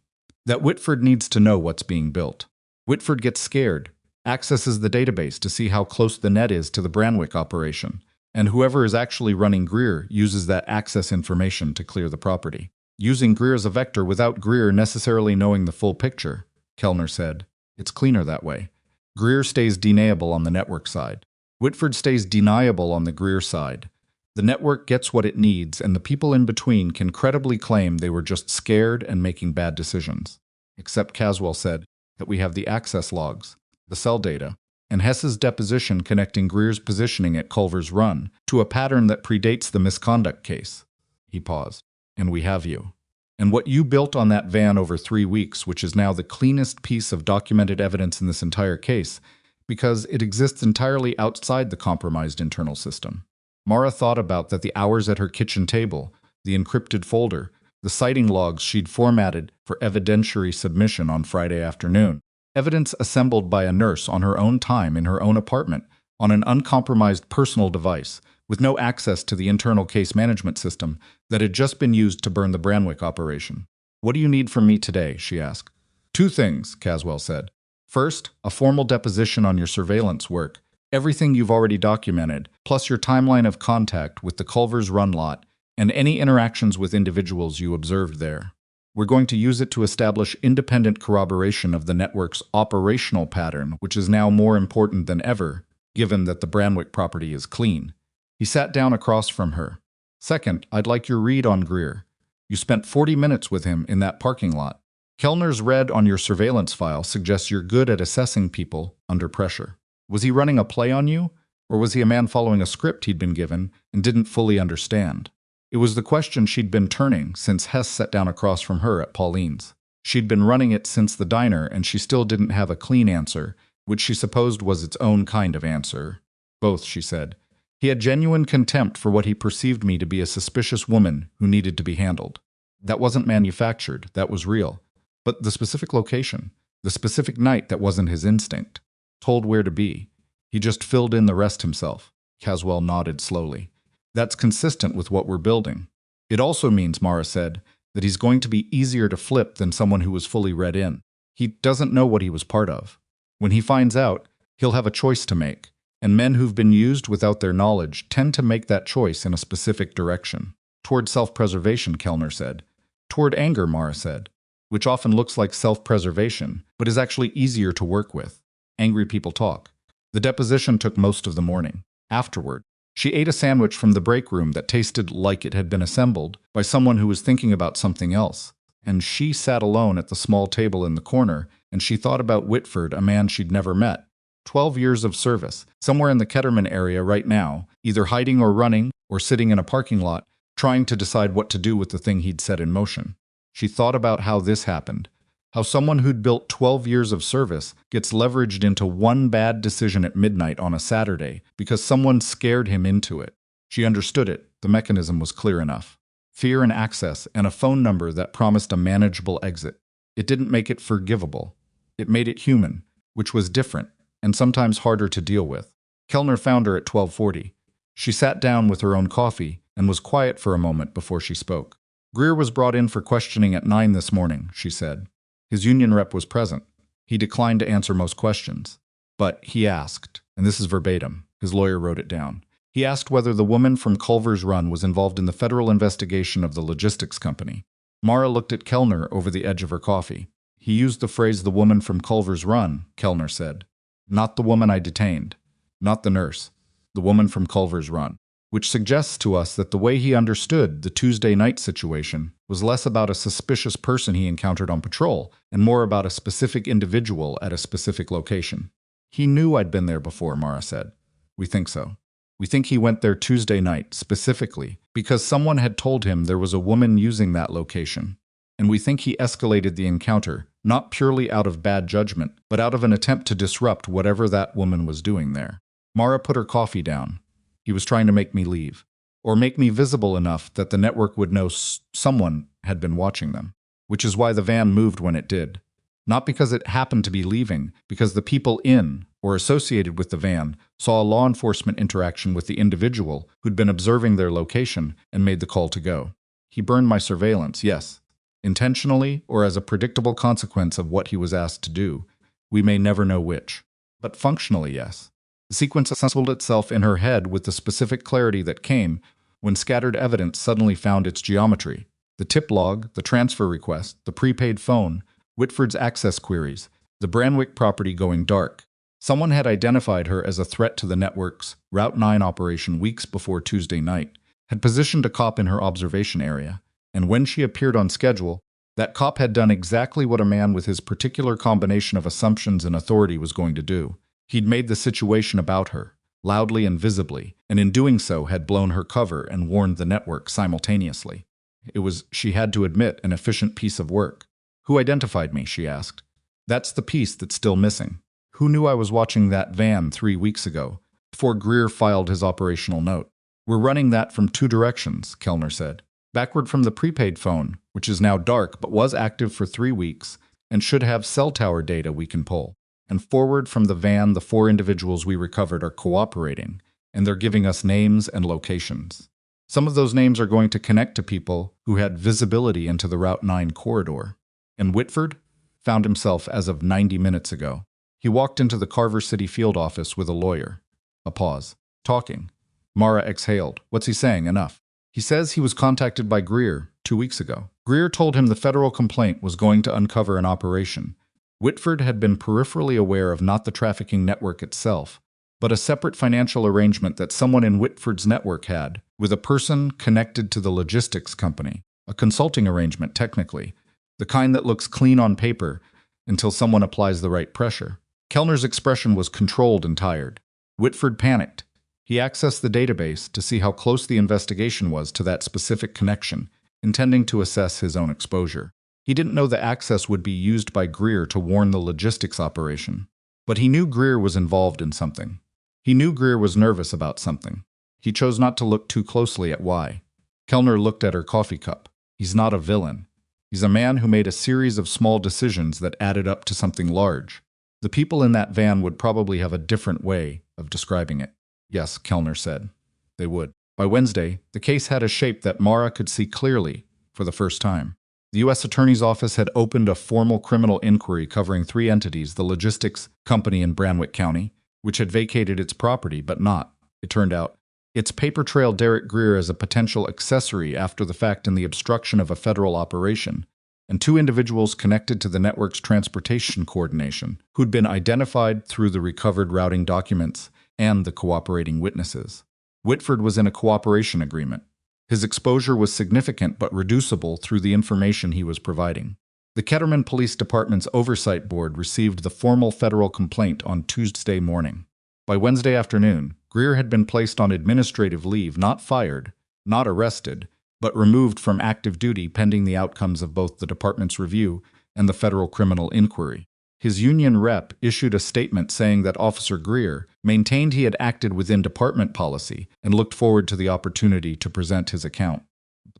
that Whitford needs to know what's being built. Whitford gets scared, accesses the database to see how close the net is to the Branwick operation, and whoever is actually running Greer uses that access information to clear the property. Using Greer as a vector without Greer necessarily knowing the full picture, Kellner said. It's cleaner that way. Greer stays deniable on the network side. Whitford stays deniable on the Greer side. The network gets what it needs, and the people in between can credibly claim they were just scared and making bad decisions. Except Caswell said that we have the access logs, the cell data, and Hess's deposition connecting Greer's positioning at Culver's Run to a pattern that predates the misconduct case. He paused. And we have you. And what you built on that van over 3 weeks, which is now the cleanest piece of documented evidence in this entire case, because it exists entirely outside the compromised internal system. Mara thought about that the hours at her kitchen table, the encrypted folder, the sighting logs she'd formatted for evidentiary submission on Friday afternoon, evidence assembled by a nurse on her own time in her own apartment on an uncompromised personal device with no access to the internal case management system that had just been used to burn the Branwick operation. What do you need from me today? She asked. 2 things, Caswell said. First, a formal deposition on your surveillance work, everything you've already documented, plus your timeline of contact with the Culver's Run lot and any interactions with individuals you observed there. We're going to use it to establish independent corroboration of the network's operational pattern, which is now more important than ever, given that the Branwick property is clean. He sat down across from her. Second, I'd like your read on Greer. You spent 40 minutes with him in that parking lot. Kellner's read on your surveillance file suggests you're good at assessing people under pressure. Was he running a play on you, or was he a man following a script he'd been given and didn't fully understand? It was the question she'd been turning since Hess sat down across from her at Pauline's. She'd been running it since the diner, and she still didn't have a clean answer, which she supposed was its own kind of answer. Both, she said. He had genuine contempt for what he perceived me to be a suspicious woman who needed to be handled. That wasn't manufactured, that was real. But the specific location, the specific night that wasn't his instinct. Told where to be. He just filled in the rest himself. Caswell nodded slowly. That's consistent with what we're building. It also means, Mara said, that he's going to be easier to flip than someone who was fully read in. He doesn't know what he was part of. When he finds out, he'll have a choice to make, and men who've been used without their knowledge tend to make that choice in a specific direction. Toward self-preservation, Kellner said. Toward anger, Mara said, which often looks like self-preservation, but is actually easier to work with. Angry people talk. The deposition took most of the morning. Afterward, she ate a sandwich from the break room that tasted like it had been assembled by someone who was thinking about something else, and she sat alone at the small table in the corner, and she thought about Whitford, a man she'd never met. 12 years of service, somewhere in the Ketterman area right now, either hiding or running or sitting in a parking lot, trying to decide what to do with the thing he'd set in motion. She thought about how this happened, How someone who'd built 12 years of service gets leveraged into one bad decision at midnight on a Saturday because someone scared him into it. She understood it. The mechanism was clear enough. Fear and access, and a phone number that promised a manageable exit. It didn't make it forgivable. It made it human, which was different, and sometimes harder to deal with. Kellner found her at 12:40. She sat down with her own coffee and was quiet for a moment before she spoke. Greer was brought in for questioning at 9 this morning, she said. His union rep was present. He declined to answer most questions. But he asked, and this is verbatim, his lawyer wrote it down. He asked whether the woman from Culver's Run was involved in the federal investigation of the logistics company. Mara looked at Kellner over the edge of her coffee. He used the phrase "the woman from Culver's Run," Kellner said. Not the woman I detained. Not the nurse. The woman from Culver's Run. Which suggests to us that the way he understood the Tuesday night situation was less about a suspicious person he encountered on patrol and more about a specific individual at a specific location. He knew I'd been there before, Mara said. We think so. We think he went there Tuesday night, specifically, because someone had told him there was a woman using that location. And we think he escalated the encounter, not purely out of bad judgment, but out of an attempt to disrupt whatever that woman was doing there. Mara put her coffee down. He was trying to make me leave, or make me visible enough that the network would know someone had been watching them, which is why the van moved when it did. Not because it happened to be leaving, because the people in, or associated with the van, saw a law enforcement interaction with the individual who'd been observing their location and made the call to go. He burned my surveillance, yes. Intentionally, or as a predictable consequence of what he was asked to do. We may never know which. But functionally, yes. The sequence assembled itself in her head with the specific clarity that came when scattered evidence suddenly found its geometry. The tip log, the transfer request, the prepaid phone, Whitford's access queries, the Branwick property going dark. Someone had identified her as a threat to the network's Route 9 operation weeks before Tuesday night, had positioned a cop in her observation area, and when she appeared on schedule, that cop had done exactly what a man with his particular combination of assumptions and authority was going to do. He'd made the situation about her, loudly and visibly, and in doing so had blown her cover and warned the network simultaneously. It was, she had to admit, an efficient piece of work. Who identified me, she asked. That's the piece that's still missing. Who knew I was watching that van 3 weeks ago, before Greer filed his operational note? We're running that from 2 directions, Kellner said. Backward from the prepaid phone, which is now dark but was active for 3 weeks and should have cell tower data we can pull. And forward from the van, the 4 individuals we recovered are cooperating, and they're giving us names and locations. Some of those names are going to connect to people who had visibility into the Route 9 corridor. And Whitford found himself as of 90 minutes ago. He walked into the Carver City field office with a lawyer. A pause. Talking. Mara exhaled. What's he saying? Enough. He says he was contacted by Greer 2 weeks ago. Greer told him the federal complaint was going to uncover an operation. Whitford had been peripherally aware of not the trafficking network itself, but a separate financial arrangement that someone in Whitford's network had with a person connected to the logistics company. A consulting arrangement, technically. The kind that looks clean on paper until someone applies the right pressure. Kellner's expression was controlled and tired. Whitford panicked. He accessed the database to see how close the investigation was to that specific connection, intending to assess his own exposure. He didn't know the access would be used by Greer to warn the logistics operation. But he knew Greer was involved in something. He knew Greer was nervous about something. He chose not to look too closely at why. Kellner looked at her coffee cup. He's not a villain. He's a man who made a series of small decisions that added up to something large. The people in that van would probably have a different way of describing it. Yes, Kellner said. They would. By Wednesday, the case had a shape that Mara could see clearly for the first time. The U.S. Attorney's Office had opened a formal criminal inquiry covering 3 entities, the logistics company in Branwick County, which had vacated its property, but not, it turned out, its paper trail Derek Greer as a potential accessory after the fact in the obstruction of a federal operation, and 2 individuals connected to the network's transportation coordination, who'd been identified through the recovered routing documents and the cooperating witnesses. Whitford was in a cooperation agreement. His exposure was significant but reducible through the information he was providing. The Ketterman Police Department's Oversight Board received the formal federal complaint on Tuesday morning. By Wednesday afternoon, Greer had been placed on administrative leave, not fired, not arrested, but removed from active duty pending the outcomes of both the department's review and the federal criminal inquiry. His union rep issued a statement saying that Officer Greer maintained he had acted within department policy and looked forward to the opportunity to present his account.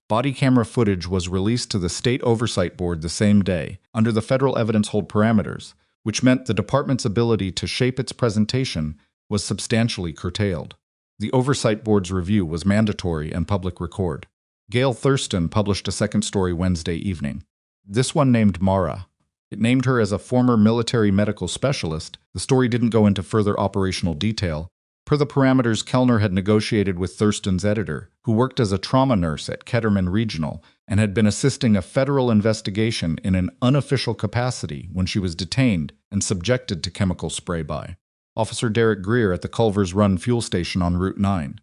Body camera footage was released to the State Oversight Board the same day, under the federal evidence hold parameters, which meant the department's ability to shape its presentation was substantially curtailed. The Oversight Board's review was mandatory and public record. Gail Thurston published a second story Wednesday evening. This one named Mara. It named her as a former military medical specialist. The story didn't go into further operational detail. Per the parameters Kellner had negotiated with Thurston's editor, who worked as a trauma nurse at Ketterman Regional and had been assisting a federal investigation in an unofficial capacity when she was detained and subjected to chemical spray-by. Officer Derek Greer at the Culver's Run fuel station on Route 9.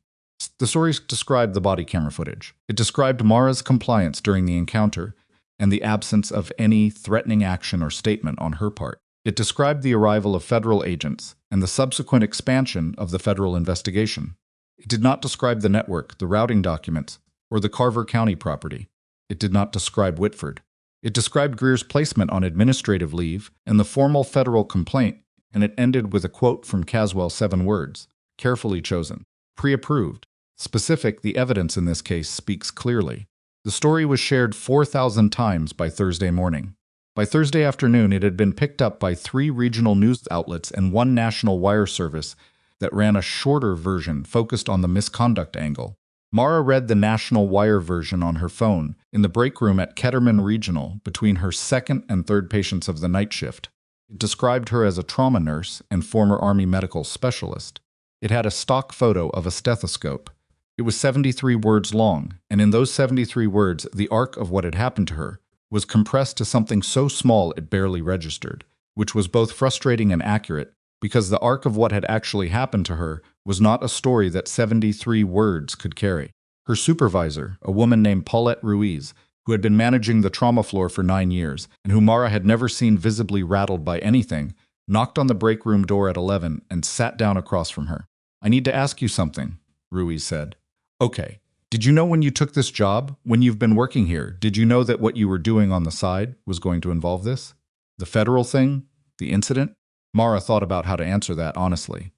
The story described the body camera footage. It described Mara's compliance during the encounter and the absence of any threatening action or statement on her part. It described the arrival of federal agents and the subsequent expansion of the federal investigation. It did not describe the network, the routing documents, or the Carver County property. It did not describe Whitford. It described Greer's placement on administrative leave and the formal federal complaint, and it ended with a quote from Caswell, 7 words, carefully chosen, pre-approved. Specific, the evidence in this case speaks clearly. The story was shared 4,000 times by Thursday morning. By Thursday afternoon, it had been picked up by 3 regional news outlets and 1 national wire service that ran a shorter version focused on the misconduct angle. Mara read the national wire version on her phone in the break room at Ketterman Regional between her second and third patients of the night shift. It described her as a trauma nurse and former Army medical specialist. It had a stock photo of a stethoscope. It was 73 words long, and in those 73 words, the arc of what had happened to her was compressed to something so small it barely registered, which was both frustrating and accurate, because the arc of what had actually happened to her was not a story that 73 words could carry. Her supervisor, a woman named Paulette Ruiz, who had been managing the trauma floor for 9 years, and whom Mara had never seen visibly rattled by anything, knocked on the break room door at 11 and sat down across from her. "I need to ask you something," Ruiz said. "Okay. Did you know when you took this job, when you've been working here, did you know that what you were doing on the side was going to involve this? The federal thing? The incident?" Mara thought about how to answer that honestly.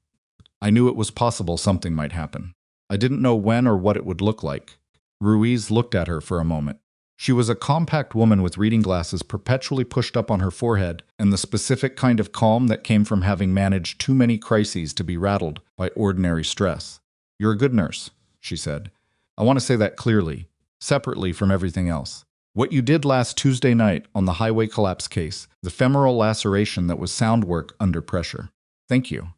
"I knew it was possible something might happen. I didn't know when or what it would look like." Ruiz looked at her for a moment. She was a compact woman with reading glasses perpetually pushed up on her forehead and the specific kind of calm that came from having managed too many crises to be rattled by ordinary stress. "You're a good nurse," she said. "I want to say that clearly, separately from everything else. What you did last Tuesday night on the highway collapse case, the femoral laceration that was sound work under pressure. Thank you.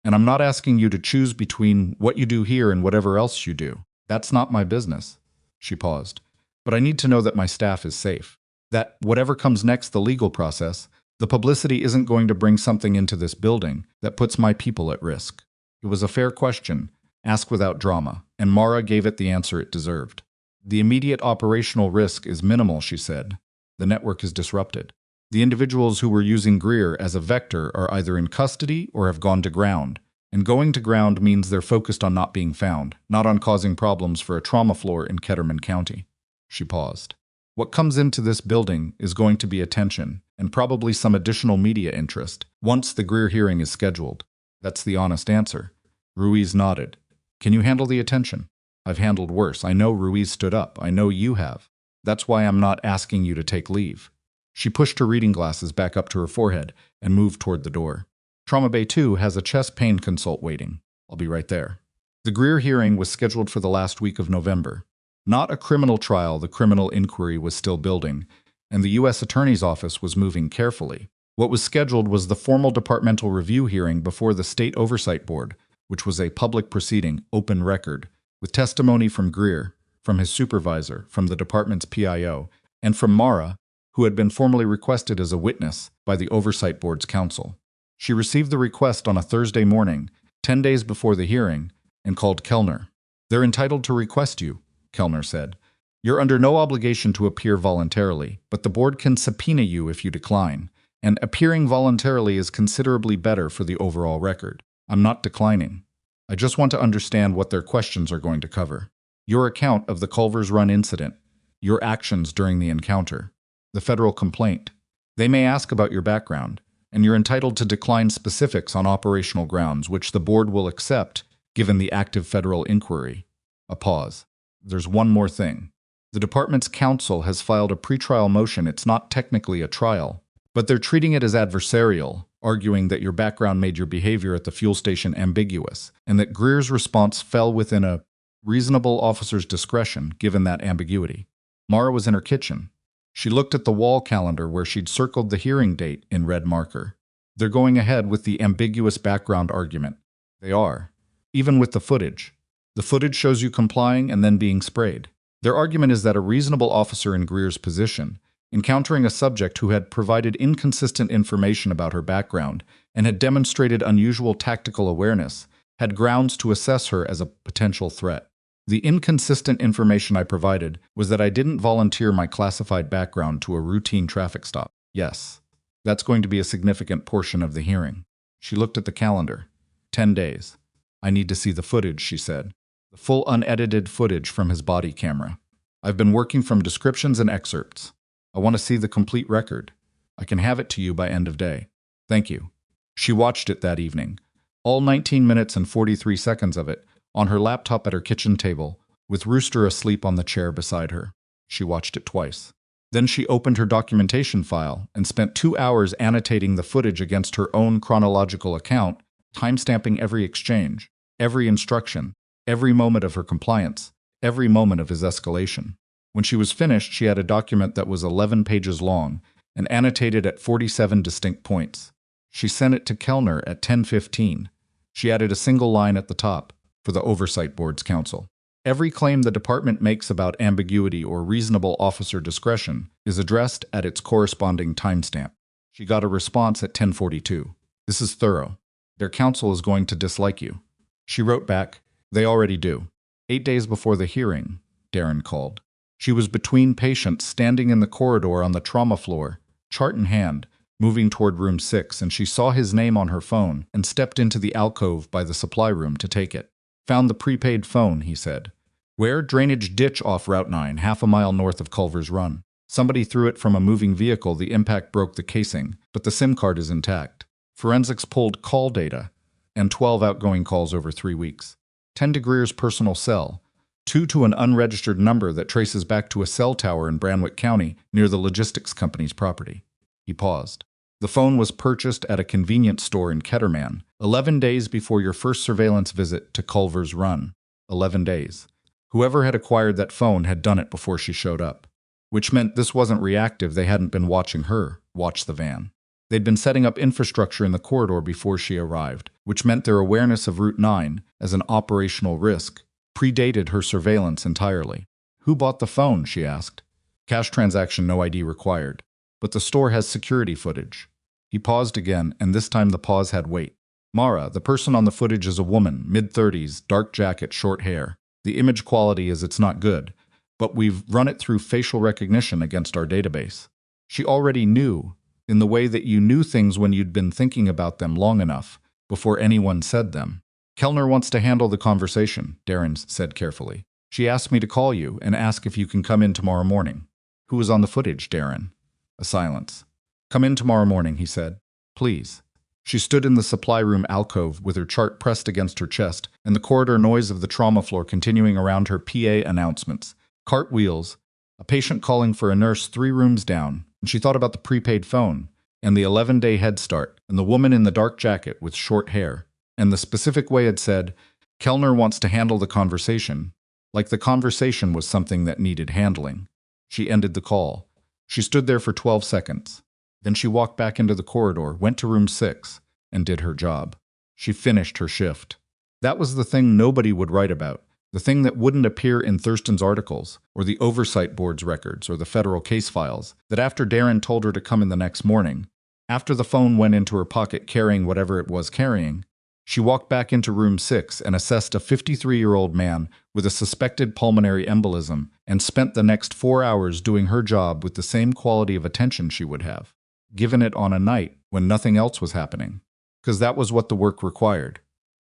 And I'm not asking you to choose between what you do here and whatever else you do. That's not my business." She paused. "But I need to know that my staff is safe. That whatever comes next, the legal process, the publicity isn't going to bring something into this building that puts my people at risk." It was a fair question, asked without drama, and Mara gave it the answer it deserved. "The immediate operational risk is minimal," she said. "The network is disrupted. The individuals who were using Greer as a vector are either in custody or have gone to ground, and going to ground means they're focused on not being found, not on causing problems for a trauma floor in Ketterman County." She paused. "What comes into this building is going to be attention, and probably some additional media interest, once the Greer hearing is scheduled. That's the honest answer." Ruiz nodded. "Can you handle the attention?" "I've handled worse." "I know." Ruiz stood up. "I know you have. That's why I'm not asking you to take leave." She pushed her reading glasses back up to her forehead and moved toward the door. "Trauma Bay 2 has a chest pain consult waiting. I'll be right there." The Greer hearing was scheduled for the last week of November. Not a criminal trial, the criminal inquiry was still building, and the U.S. Attorney's Office was moving carefully. What was scheduled was the formal departmental review hearing before the State Oversight Board, which was a public proceeding, open record, with testimony from Greer, from his supervisor, from the department's PIO, and from Mara, who had been formally requested as a witness by the Oversight Board's counsel. She received the request on a Thursday morning, 10 days before the hearing, and called Kellner. "They're entitled to request you," Kellner said. "You're under no obligation to appear voluntarily, but the board can subpoena you if you decline, and appearing voluntarily is considerably better for the overall record. I'm not declining. I just want to understand what their questions are going to cover. Your account of the Culver's Run incident, your actions during the encounter, the federal complaint, They may ask about your background, and you're entitled to decline specifics on operational grounds, which the board will accept given the active federal inquiry. A pause. There's one more thing. The department's counsel has filed a pretrial motion. It's not technically a trial, but they're treating it as adversarial, arguing that your background made your behavior at the fuel station ambiguous, and that Greer's response fell within a reasonable officer's discretion given that ambiguity. Mara was in her kitchen. She looked at the wall calendar where she'd circled the hearing date in red marker. They're going ahead with the ambiguous background argument. They are. Even with the footage. The footage shows you complying and then being sprayed. Their argument is that a reasonable officer in Greer's position, encountering a subject who had provided inconsistent information about her background and had demonstrated unusual tactical awareness, had grounds to assess her as a potential threat. The inconsistent information I provided was that I didn't volunteer my classified background to a routine traffic stop. Yes, that's going to be a significant portion of the hearing. She looked at the calendar. 10 days. I need to see the footage, she said. The full unedited footage from his body camera. I've been working from descriptions and excerpts. I want to see the complete record. I can have it to you by end of day. Thank you. She watched it that evening, all 19 minutes and 43 seconds of it, on her laptop at her kitchen table, with Rooster asleep on the chair beside her. She watched it twice. Then she opened her documentation file and spent 2 hours annotating the footage against her own chronological account, timestamping every exchange, every instruction, every moment of her compliance, every moment of his escalation. When she was finished, she had a document that was 11 pages long and annotated at 47 distinct points. She sent it to Kellner at 10:15. She added a single line at the top for the Oversight Board's counsel. Every claim the department makes about ambiguity or reasonable officer discretion is addressed at its corresponding timestamp. She got a response at 10:42. This is thorough. Their counsel is going to dislike you. She wrote back, they already do. 8 days before the hearing, Darren called. She was between patients standing in the corridor on the trauma floor, chart in hand, moving toward room 6, and she saw his name on her phone and stepped into the alcove by the supply room to take it. Found the prepaid phone, he said. Where? Drainage ditch off Route 9, half a mile north of Culver's Run. Somebody threw it from a moving vehicle. The impact broke the casing, but the SIM card is intact. Forensics pulled call data and 12 outgoing calls over 3 weeks. 10 to Greer's personal cell, 2 to an unregistered number that traces back to a cell tower in Brandwick County near the logistics company's property. He paused. The phone was purchased at a convenience store in Ketterman, 11 days before your first surveillance visit to Culver's Run. 11 days. Whoever had acquired that phone had done it before she showed up. Which meant this wasn't reactive. They hadn't been watching her watch the van. They'd been setting up infrastructure in the corridor before she arrived, which meant their awareness of Route 9 as an operational risk predated her surveillance entirely. Who bought the phone? She asked. Cash transaction, no ID required. But the store has security footage. He paused again, and this time the pause had weight. Mara, the person on the footage, is a woman, mid-30s, dark jacket, short hair. The image quality is it's not good, but we've run it through facial recognition against our database. She already knew, in the way that you knew things when you'd been thinking about them long enough, before anyone said them. Kellner wants to handle the conversation, Darren said carefully. She asked me to call you and ask if you can come in tomorrow morning. Who was on the footage, Darren? A silence. Come in tomorrow morning, he said. Please. She stood in the supply room alcove with her chart pressed against her chest and the corridor noise of the trauma floor continuing around her. PA announcements. Cartwheels. A patient calling for a nurse 3 rooms down, and she thought about the prepaid phone and the 11-day head start and the woman in the dark jacket with short hair, and the specific way it said, Kellner wants to handle the conversation, like the conversation was something that needed handling. She ended the call. She stood there for 12 seconds. Then she walked back into the corridor, went to room 6, and did her job. She finished her shift. That was the thing nobody would write about, the thing that wouldn't appear in Thurston's articles, or the Oversight Board's records, or the federal case files, that after Darren told her to come in the next morning, after the phone went into her pocket carrying whatever it was carrying, she walked back into room 6 and assessed a 53-year-old man with a suspected pulmonary embolism and spent the next 4 hours doing her job with the same quality of attention she would have, given it on a night when nothing else was happening, because that was what the work required.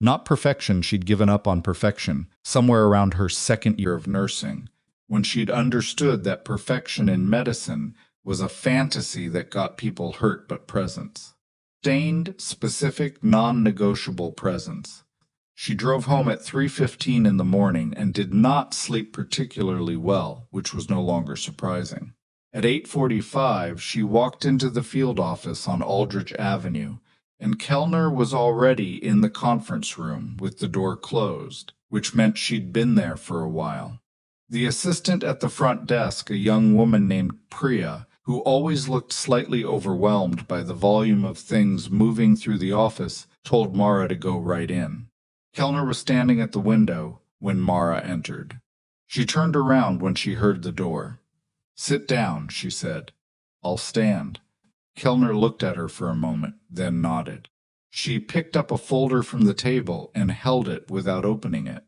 Not perfection. She'd given up on perfection somewhere around her 2nd year of nursing, when she'd understood that perfection in medicine was a fantasy that got people hurt but presence. Sustained, specific, non-negotiable presence. She drove home at 3:15 in the morning and did not sleep particularly well, which was no longer surprising. At 8:45, she walked into the field office on Aldrich Avenue, and Kellner was already in the conference room with the door closed, which meant she'd been there for a while. The assistant at the front desk, a young woman named Priya, who always looked slightly overwhelmed by the volume of things moving through the office, told Mara to go right in. Kellner was standing at the window when Mara entered. She turned around when she heard the door. "Sit down," she said. "I'll stand." Kellner looked at her for a moment, then nodded. She picked up a folder from the table and held it without opening it.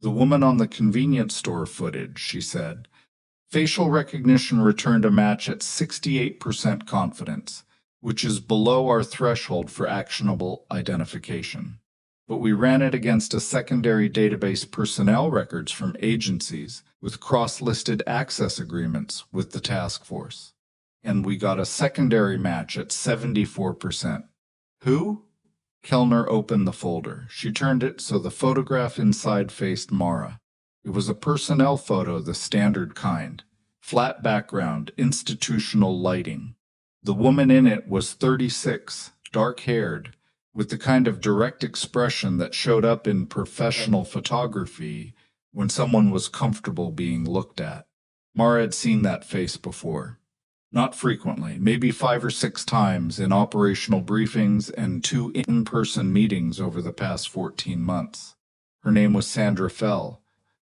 "The woman on the convenience store footage," she said. "Facial recognition returned a match at 68% confidence, which is below our threshold for actionable identification. But we ran it against a secondary database personnel records from agencies with cross-listed access agreements with the task force. And we got a secondary match at 74%. Who?" Kellner opened the folder. She turned it so the photograph inside faced Mara. It was a personnel photo, the standard kind. Flat background, institutional lighting. The woman in it was 36, dark-haired, with the kind of direct expression that showed up in professional photography when someone was comfortable being looked at. Mara had seen that face before. Not frequently, maybe 5 or 6 times in operational briefings and 2 in-person meetings over the past 14 months. Her name was Sandra Fell.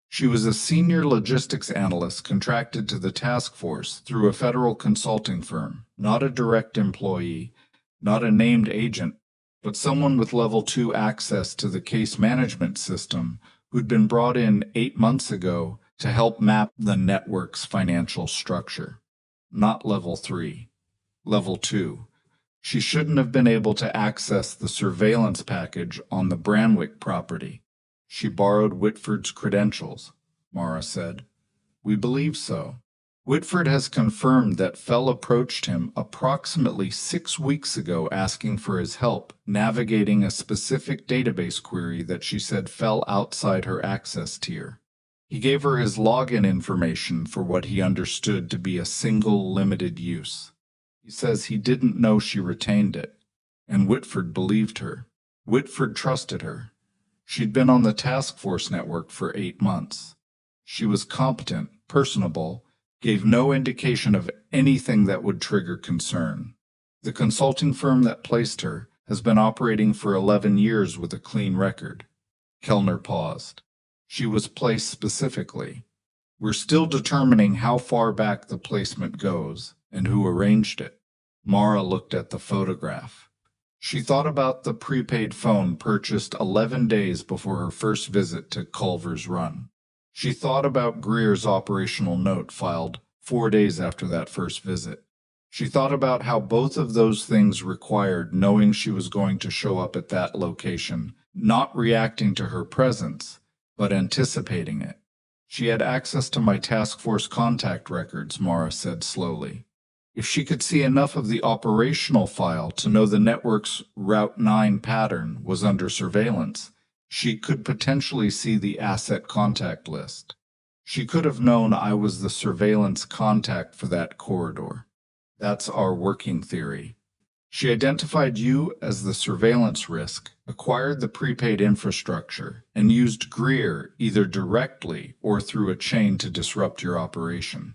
She was a senior logistics analyst contracted to the task force through a federal consulting firm, not a direct employee, not a named agent, but someone with level 2 access to the case management system who'd been brought in 8 months ago to help map the network's financial structure. Not level 3. Level 2. She shouldn't have been able to access the surveillance package on the Branwick property. She borrowed Whitford's credentials, Mara said. "We believe so. Whitford has confirmed that Fell approached him approximately 6 weeks ago asking for his help navigating a specific database query that she said fell outside her access tier. He gave her his login information for what he understood to be a single limited use. He says he didn't know she retained it, and Whitford believed her. Whitford trusted her. She'd been on the task force network for 8 months. She was competent, personable, gave no indication of anything that would trigger concern. The consulting firm that placed her has been operating for 11 years with a clean record." Kellner paused. "She was placed specifically. We're still determining how far back the placement goes and who arranged it." Mara looked at the photograph. She thought about the prepaid phone purchased 11 days before her first visit to Culver's Run. She thought about Greer's operational note filed 4 days after that first visit. She thought about how both of those things required knowing she was going to show up at that location, not reacting to her presence, but anticipating it. "She had access to my task force contact records," Mara said slowly. "If she could see enough of the operational file to know the network's Route 9 pattern was under surveillance, she could potentially see the asset contact list. She could have known I was the surveillance contact for that corridor. That's our working theory. She identified you as the surveillance risk, acquired the prepaid infrastructure, and used Greer either directly or through a chain to disrupt your operation."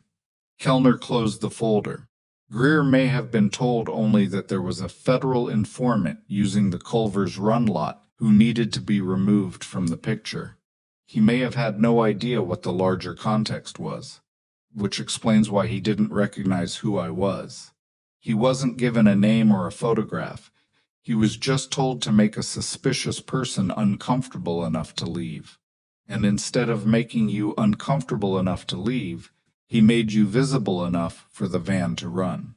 Kellner closed the folder. Greer may have been told only that there was a federal informant using the Culver's Run lot who needed to be removed from the picture. He may have had no idea what the larger context was, which explains why he didn't recognize who I was. He wasn't given a name or a photograph. He was just told to make a suspicious person uncomfortable enough to leave. And instead of making you uncomfortable enough to leave, he made you visible enough for the van to run.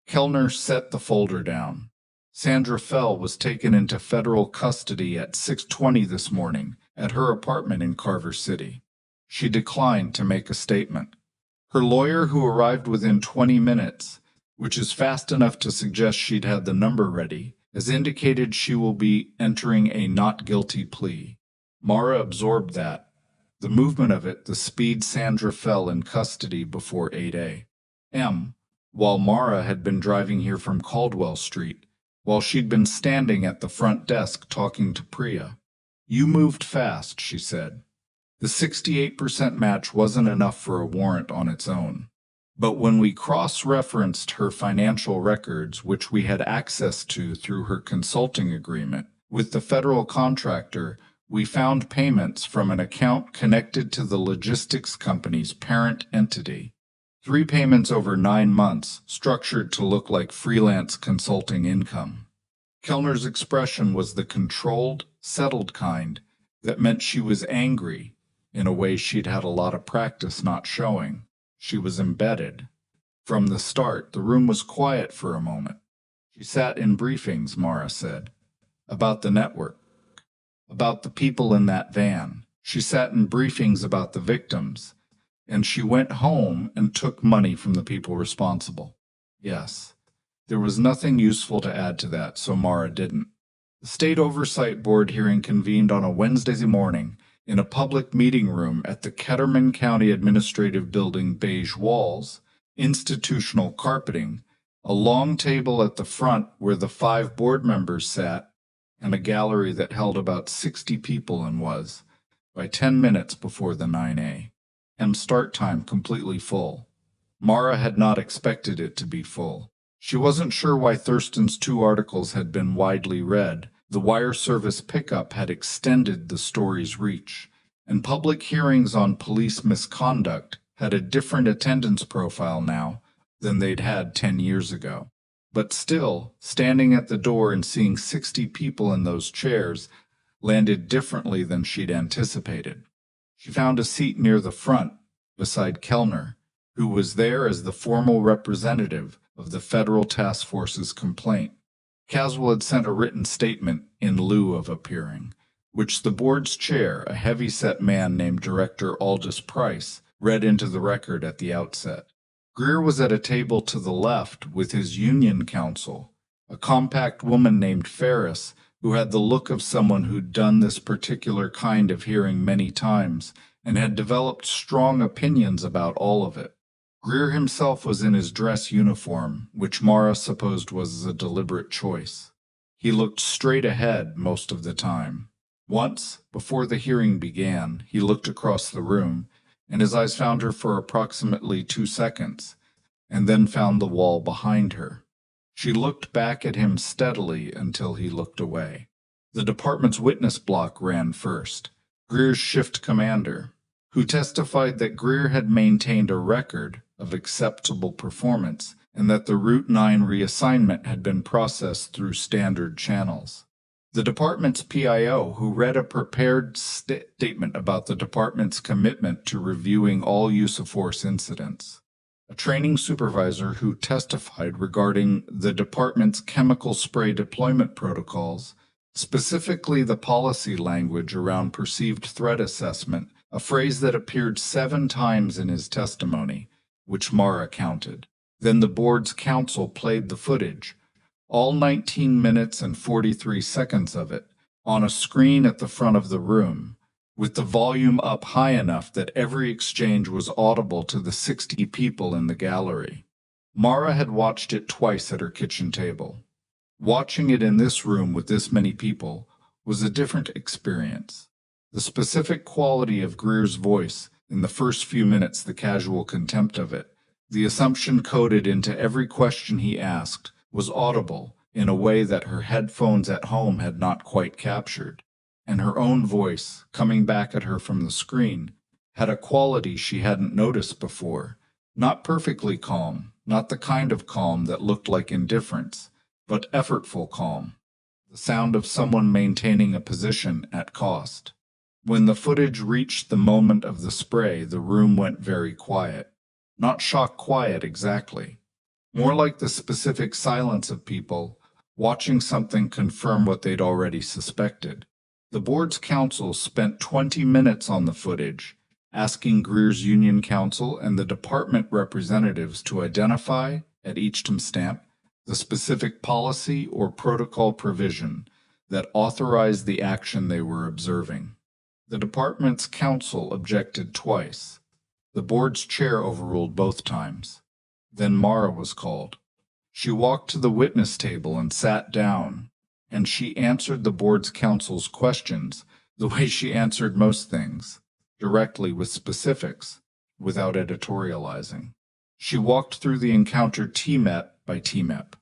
Kellner set the folder down. Sandra Fell was taken into federal custody at 6:20 this morning at her apartment in Carver City. She declined to make a statement. Her lawyer, who arrived within 20 minutes, which is fast enough to suggest she'd had the number ready, as indicated she will be entering a not guilty plea. Mara absorbed that. The movement of it, the speed Sandra fell in custody before 8 a.m., while Mara had been driving here from Caldwell Street, while she'd been standing at the front desk talking to Priya. "You moved fast," she said. The 68% match wasn't enough for a warrant on its own. But when we cross-referenced her financial records, which we had access to through her consulting agreement with the federal contractor, we found payments from an account connected to the logistics company's parent entity. 3 payments over 9 months, structured to look like freelance consulting income. Kellner's expression was the controlled, settled kind that meant she was angry, in a way she'd had a lot of practice not showing. She was embedded. From the start, the room was quiet for a moment. She sat in briefings, Mara said, about the network, about the people in that van. She sat in briefings about the victims, and she went home and took money from the people responsible. Yes, there was nothing useful to add to that, so Mara didn't. The State Oversight Board hearing convened on a Wednesday morning in a public meeting room at the Ketterman County Administrative Building, beige walls, institutional carpeting, a long table at the front where the 5 board members sat, and a gallery that held about 60 people and was, by 10 minutes before the 9 a.m. start time, completely full. Mara had not expected it to be full. She wasn't sure why Thurston's 2 articles had been widely read. The wire service pickup had extended the story's reach, and public hearings on police misconduct had a different attendance profile now than they'd had 10 years ago. But still, standing at the door and seeing 60 people in those chairs landed differently than she'd anticipated. She found a seat near the front, beside Kellner, who was there as the formal representative of the Federal Task Force's complaint. Caswell had sent a written statement in lieu of appearing, which the board's chair, a heavy-set man named Director Aldous Price, read into the record at the outset. Greer was at a table to the left with his union counsel, a compact woman named Ferris, who had the look of someone who'd done this particular kind of hearing many times and had developed strong opinions about all of it. Greer himself was in his dress uniform, which Mara supposed was a deliberate choice. He looked straight ahead most of the time. Once, before the hearing began, he looked across the room, and his eyes found her for approximately 2 seconds, and then found the wall behind her. She looked back at him steadily until he looked away. The department's witness block ran first. Greer's shift commander, who testified that Greer had maintained a record of acceptable performance and that the Route 9 reassignment had been processed through standard channels. The department's PIO, who read a prepared statement about the department's commitment to reviewing all use-of-force incidents. A training supervisor who testified regarding the department's chemical spray deployment protocols, specifically the policy language around perceived threat assessment, a phrase that appeared 7 times in his testimony, which Mara counted. Then the board's counsel played the footage, all 19 minutes and 43 seconds of it, on a screen at the front of the room, with the volume up high enough that every exchange was audible to the 60 people in the gallery. Mara had watched it twice at her kitchen table. Watching it in this room with this many people was a different experience. The specific quality of Greer's voice in the first few minutes, the casual contempt of it, the assumption coded into every question he asked, was audible in a way that her headphones at home had not quite captured, and her own voice, coming back at her from the screen, had a quality she hadn't noticed before. Not perfectly calm, not the kind of calm that looked like indifference, but effortful calm, the sound of someone maintaining a position at cost. When the footage reached the moment of the spray, the room went very quiet. Not shock quiet exactly, more like the specific silence of people watching something confirm what they'd already suspected. The board's counsel spent 20 minutes on the footage, asking Greer's union counsel and the department representatives to identify, at each timestamp the specific policy or protocol provision that authorized the action they were observing. The department's counsel objected twice. The board's chair overruled both times. Then Mara was called. She walked to the witness table and sat down, and she answered the board's counsel's questions the way she answered most things, directly with specifics, without editorializing. She walked through the encounter TMEP by TMEP.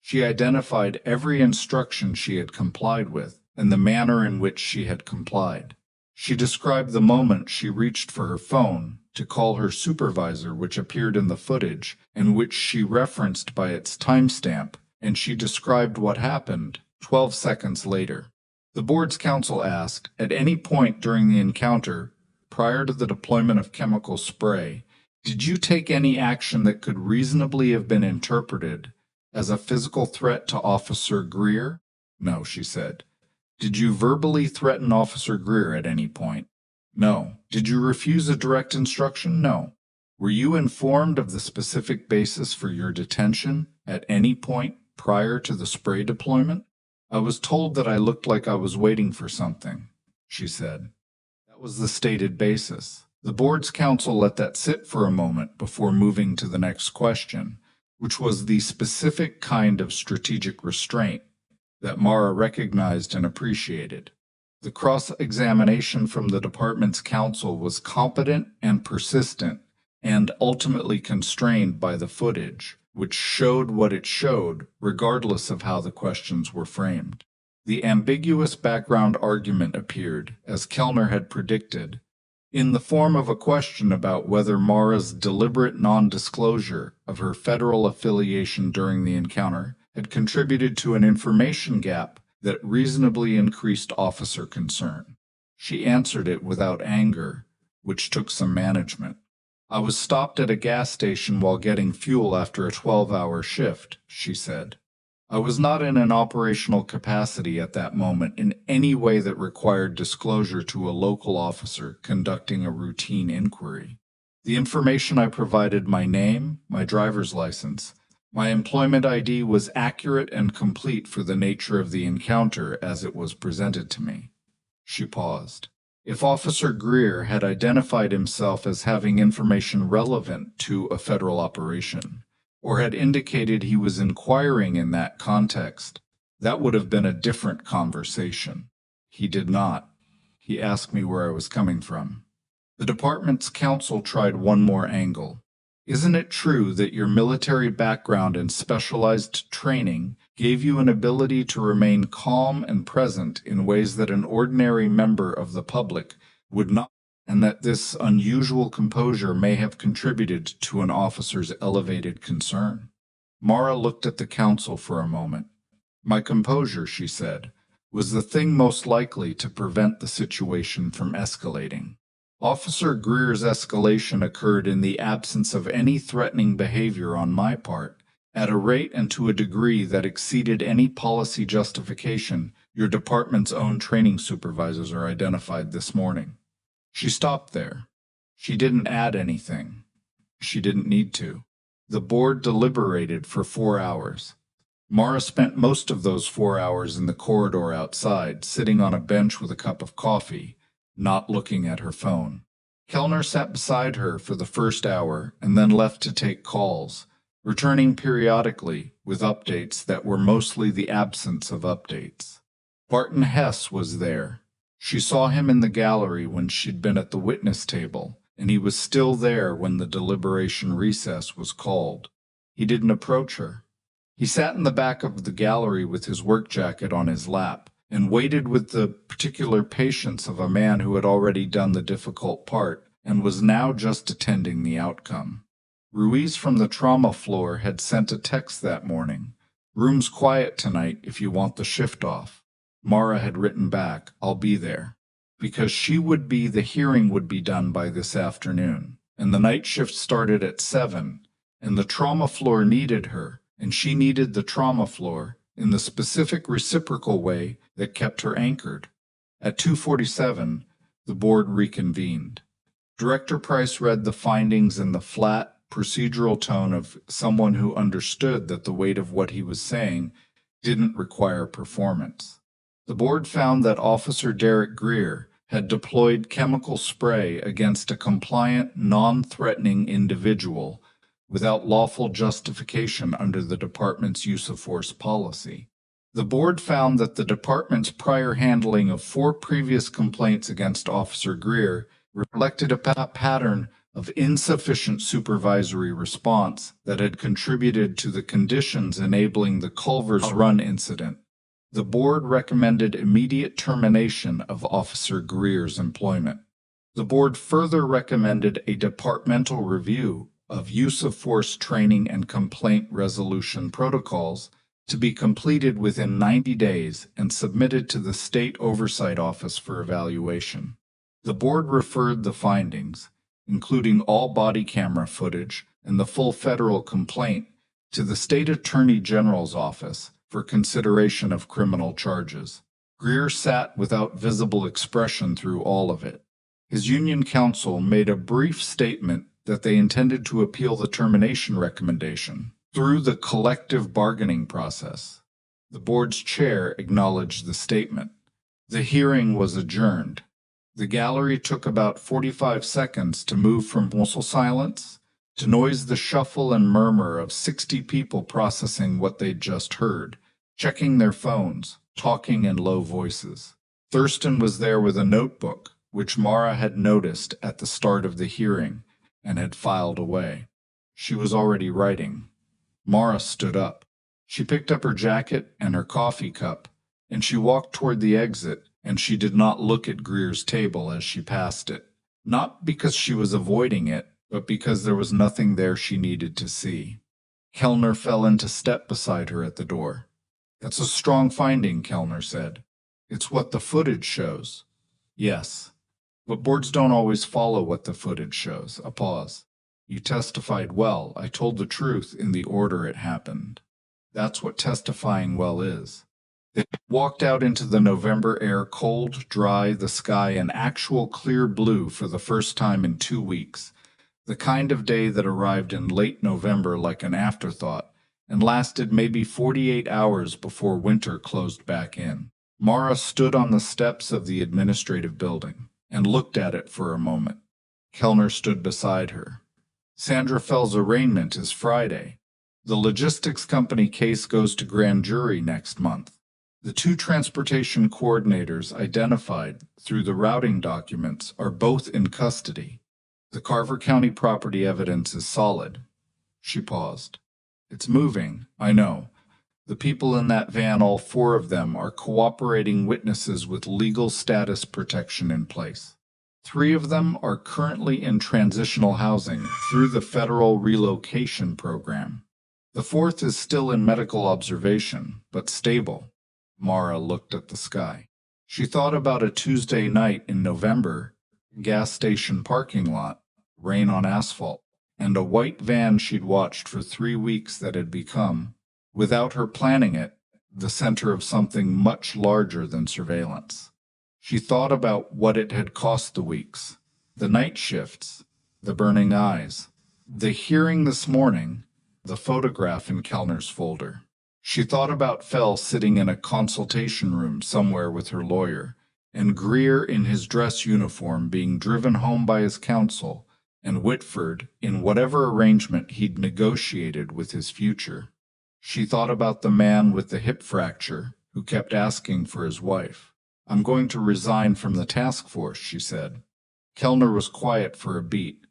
She identified every instruction she had complied with and the manner in which she had complied. She described the moment she reached for her phone to call her supervisor, which appeared in the footage and which she referenced by its timestamp, and she described what happened 12 seconds later. The board's counsel asked, at any point during the encounter, prior to the deployment of chemical spray, did you take any action that could reasonably have been interpreted as a physical threat to Officer Greer? No, she said. Did you verbally threaten Officer Greer at any point? No. Did you refuse a direct instruction? No. Were you informed of the specific basis for your detention at any point prior to the spray deployment? I was told that I looked like I was waiting for something, she said. That was the stated basis. The board's counsel let that sit for a moment before moving to the next question, which was the specific kind of strategic restraint that Mara recognized and appreciated. The cross-examination from the department's counsel was competent and persistent, and ultimately constrained by the footage, which showed what it showed, regardless of how the questions were framed. The ambiguous background argument appeared, as Kellner had predicted, in the form of a question about whether Mara's deliberate non-disclosure of her federal affiliation during the encounter had contributed to an information gap that reasonably increased officer concern. She answered it without anger, which took some management. I was stopped at a gas station while getting fuel after a 12-hour shift, she said. I was not in an operational capacity at that moment in any way that required disclosure to a local officer conducting a routine inquiry. The information I provided, my name, my driver's license, my employment ID, was accurate and complete for the nature of the encounter as it was presented to me. She paused. If Officer Greer had identified himself as having information relevant to a federal operation, or had indicated he was inquiring in that context, that would have been a different conversation. He did not. He asked me where I was coming from. The department's counsel tried one more angle. Isn't it true that your military background and specialized training gave you an ability to remain calm and present in ways that an ordinary member of the public would not, and that this unusual composure may have contributed to an officer's elevated concern? Mara looked at the counsel for a moment. My composure, she said, was the thing most likely to prevent the situation from escalating. Officer Greer's escalation occurred in the absence of any threatening behavior on my part, at a rate and to a degree that exceeded any policy justification your department's own training supervisors are identified this morning. She stopped there. She didn't add anything. She didn't need to. The board deliberated for 4 hours. Mara spent most of those 4 hours in the corridor outside, sitting on a bench with a cup of coffee, not looking at her phone. Kellner sat beside her for the first hour and then left to take calls, returning periodically with updates that were mostly the absence of updates. Barton Hess was there. She saw him in the gallery when she'd been at the witness table, and he was still there when the deliberation recess was called. He didn't approach her. He sat in the back of the gallery with his work jacket on his lap, and waited with the particular patience of a man who had already done the difficult part and was now just attending the outcome. Ruiz from the trauma floor had sent a text that morning. Room's quiet tonight if you want the shift off. Mara had written back, I'll be there. Because the hearing would be done by this afternoon, and the night shift started at 7, and the trauma floor needed her, and she needed the trauma floor in the specific reciprocal way that kept her anchored. At 2:47, the board reconvened. Director Price read the findings in the flat, procedural tone of someone who understood that the weight of what he was saying didn't require performance. The board found that Officer Derek Greer had deployed chemical spray against a compliant, non-threatening individual without lawful justification under the department's use of force policy. The board found that the department's prior handling of 4 previous complaints against Officer Greer reflected a pattern of insufficient supervisory response that had contributed to the conditions enabling the Culver's Run incident. The board recommended immediate termination of Officer Greer's employment. The board further recommended a departmental review of use of force training and complaint resolution protocols to be completed within 90 days and submitted to the State Oversight Office for evaluation. The board referred the findings, including all body camera footage and the full federal complaint, to the State Attorney General's office for consideration of criminal charges. Greer sat without visible expression through all of it. His union counsel made a brief statement that they intended to appeal the termination recommendation through the collective bargaining process. The board's chair acknowledged the statement. The hearing was adjourned. The gallery took about 45 seconds to move from muscle silence to noise the shuffle and murmur of 60 people processing what they'd just heard, checking their phones, talking in low voices. Thurston was there with a notebook, which Mara had noticed at the start of the hearing and had filed away. She was already writing. Mara stood up. She picked up her jacket and her coffee cup, and she walked toward the exit, and she did not look at Greer's table as she passed it. Not because she was avoiding it, but because there was nothing there she needed to see. Kellner fell into step beside her at the door. "That's a strong finding," Kellner said. "It's what the footage shows." "Yes, but boards don't always follow what the footage shows." A pause. "You testified well. I told the truth in the order it happened." "That's what testifying well is." They walked out into the November air, cold, dry, the sky an actual clear blue for the first time in 2 weeks, the kind of day that arrived in late November like an afterthought and lasted maybe 48 hours before winter closed back in. Mara stood on the steps of the administrative building and looked at it for a moment. Kellner stood beside her. "Sandra Fell's arraignment is Friday. The logistics company case goes to grand jury next month. The 2 transportation coordinators identified through the routing documents are both in custody. The Carver County property evidence is solid." She paused. "It's moving, I know. The people in that van, all 4 of them, are cooperating witnesses with legal status protection in place. 3 of them are currently in transitional housing through the federal relocation program. The 4th is still in medical observation, but stable." Mara looked at the sky. She thought about a Tuesday night in November, gas station parking lot, rain on asphalt, and a white van she'd watched for 3 weeks that had become, without her planning it, the center of something much larger than surveillance. She thought about what it had cost the weeks, the night shifts, the burning eyes, the hearing this morning, the photograph in Kellner's folder. She thought about Fell sitting in a consultation room somewhere with her lawyer, and Greer in his dress uniform being driven home by his counsel, and Whitford in whatever arrangement he'd negotiated with his future. She thought about the man with the hip fracture who kept asking for his wife. "I'm going to resign from the task force," she said. Kellner was quiet for a beat.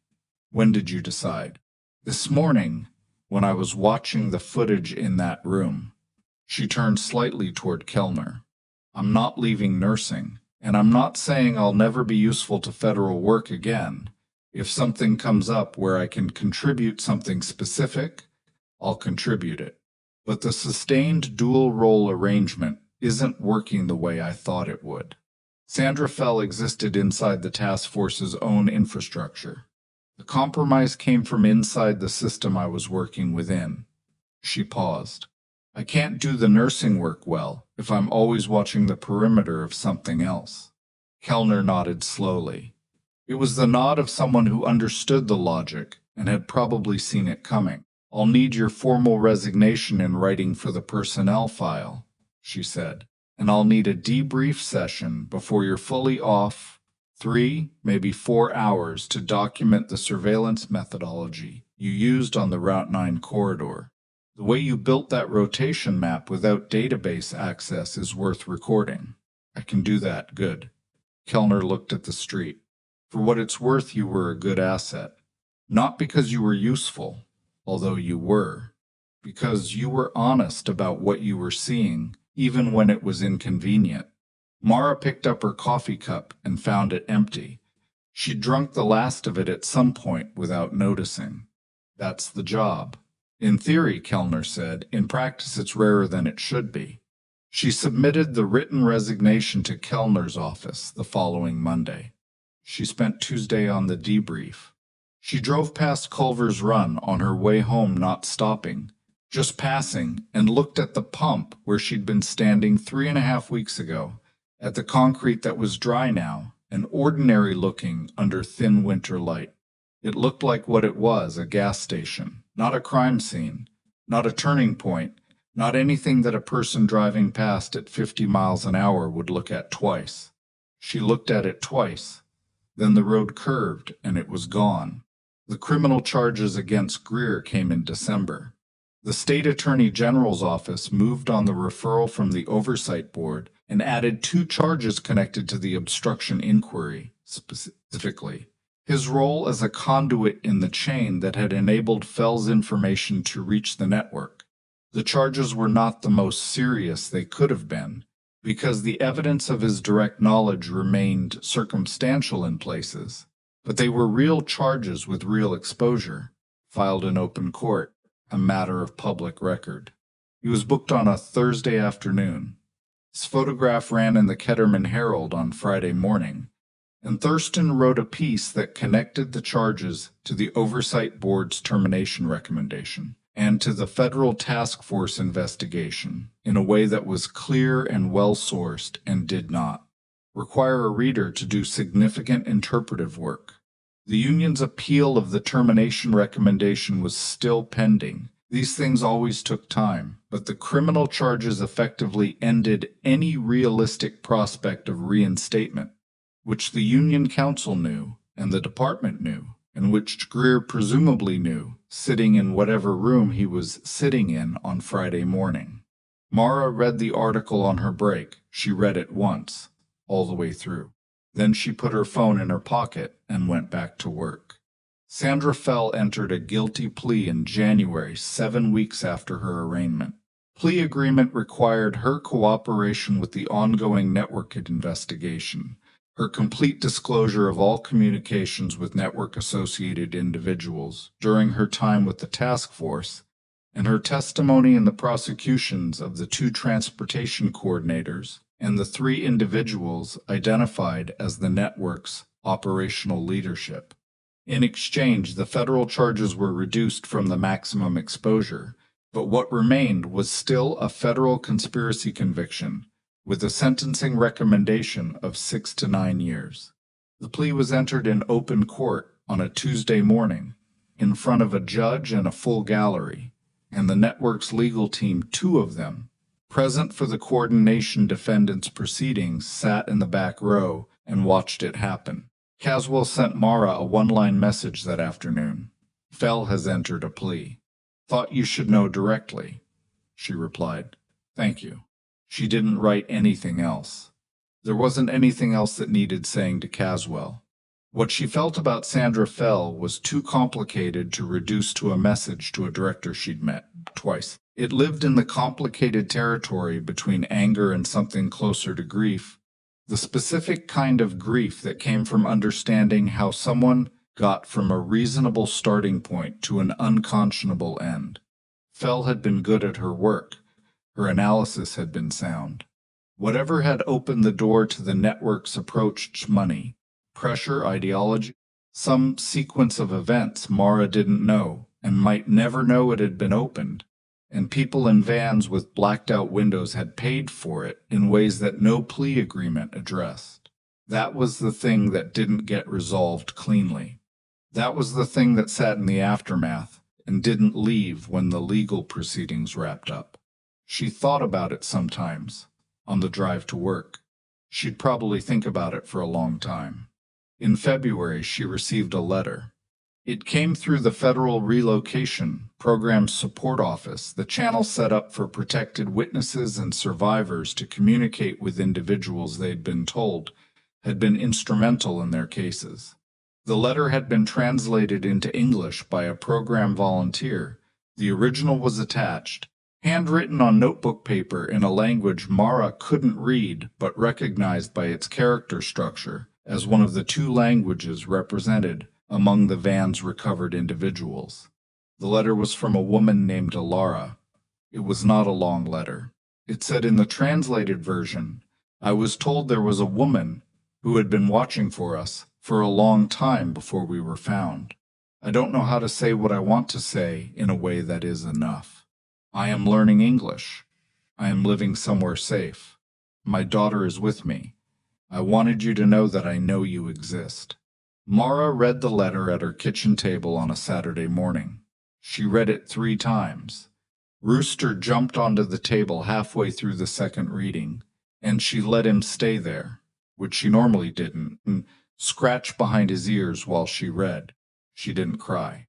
"When did you decide?" "This morning, when I was watching the footage in that room." She turned slightly toward Kellner. "I'm not leaving nursing, and I'm not saying I'll never be useful to federal work again. If something comes up where I can contribute something specific, I'll contribute it. But the sustained dual-role arrangement isn't working the way I thought it would." Sandra Fell existed inside the task force's own infrastructure. The compromise came from inside the system I was working within. She paused. "I can't do the nursing work well if I'm always watching the perimeter of something else." Kellner nodded slowly. It was the nod of someone who understood the logic and had probably seen it coming. "I'll need your formal resignation in writing for the personnel file," she said, "and I'll need a debrief session before you're fully off, 3, maybe 4 hours to document the surveillance methodology you used on the Route 9 corridor. The way you built that rotation map without database access is worth recording." "I can do that, good." Kellner looked at the street. "For what it's worth, you were a good asset. Not because you were useful, although you were, because you were honest about what you were seeing, even when it was inconvenient." Mara picked up her coffee cup and found it empty. She'd drunk the last of it at some point without noticing. "That's the job." "In theory," Kellner said. "In practice, it's rarer than it should be." She submitted the written resignation to Kellner's office the following Monday. She spent Tuesday on the debrief. She drove past Culver's Run on her way home, not stopping, just passing, and looked at the pump where she'd been standing 3.5 weeks ago, at the concrete that was dry now and ordinary looking under thin winter light. It looked like what it was, a gas station, not a crime scene, not a turning point, not anything that a person driving past at 50 miles an hour would look at twice. She looked at it twice. Then the road curved and it was gone. The criminal charges against Greer came in December. The state attorney general's office moved on the referral from the oversight board and added 2 charges connected to the obstruction inquiry, specifically his role as a conduit in the chain that had enabled Fell's information to reach the network. The charges were not the most serious they could have been, because the evidence of his direct knowledge remained circumstantial in places, but they were real charges with real exposure, filed in open court, a matter of public record. He was booked on a Thursday afternoon. His photograph ran in the Ketterman Herald on Friday morning, and Thurston wrote a piece that connected the charges to the Oversight Board's termination recommendation and to the federal task force investigation in a way that was clear and well-sourced and did not require a reader to do significant interpretive work. The union's appeal of the termination recommendation was still pending. These things always took time, but the criminal charges effectively ended any realistic prospect of reinstatement, which the union counsel knew and the department knew, and which Greer presumably knew, sitting in whatever room he was sitting in on Friday morning. Mara read the article on her break. She read it once, all the way through. Then she put her phone in her pocket and went back to work. Sandra Fell entered a guilty plea in January, 7 weeks after her arraignment. Plea agreement required her cooperation with the ongoing network investigation, her complete disclosure of all communications with network-associated individuals during her time with the task force, and her testimony in the prosecutions of the 2 transportation coordinators and the 3 individuals identified as the network's operational leadership. In exchange, the federal charges were reduced from the maximum exposure, but what remained was still a federal conspiracy conviction, with a sentencing recommendation of 6 to 9 years. The plea was entered in open court on a Tuesday morning, in front of a judge and a full gallery, and the network's legal team, 2 of them, present for the coordination defendants' proceedings, sat in the back row and watched it happen. Caswell sent Mara a 1-line message that afternoon. "Fell has entered a plea. Thought you should know directly," she replied. "Thank you." She didn't write anything else. There wasn't anything else that needed saying to Caswell. What she felt about Sandra Fell was too complicated to reduce to a message to a director she'd met twice. It lived in the complicated territory between anger and something closer to grief, the specific kind of grief that came from understanding how someone got from a reasonable starting point to an unconscionable end. Fell had been good at her work. Her analysis had been sound. Whatever had opened the door to the network's approach to money, pressure, ideology, some sequence of events Mara didn't know and might never know it had been opened, and people in vans with blacked-out windows had paid for it in ways that no plea agreement addressed. That was the thing that didn't get resolved cleanly. That was the thing that sat in the aftermath and didn't leave when the legal proceedings wrapped up. She thought about it sometimes, on the drive to work. She'd probably think about it for a long time. In February, she received a letter. It came through the Federal Relocation Program Support Office, the channel set up for protected witnesses and survivors to communicate with individuals they'd been told had been instrumental in their cases. The letter had been translated into English by a program volunteer. The original was attached, handwritten on notebook paper in a language Mara couldn't read but recognized by its character structure as one of the two languages represented among the van's recovered individuals. The letter was from a woman named Lara. It was not a long letter. It said in the translated version, "I was told there was a woman who had been watching for us for a long time before we were found. I don't know how to say what I want to say in a way that is enough. I am learning English. I am living somewhere safe. My daughter is with me. I wanted you to know that I know you exist." Mara read the letter at her kitchen table on a Saturday morning. She read it 3 times. Rooster jumped onto the table halfway through the second reading, and she let him stay there, which she normally didn't, and scratched behind his ears while she read. She didn't cry.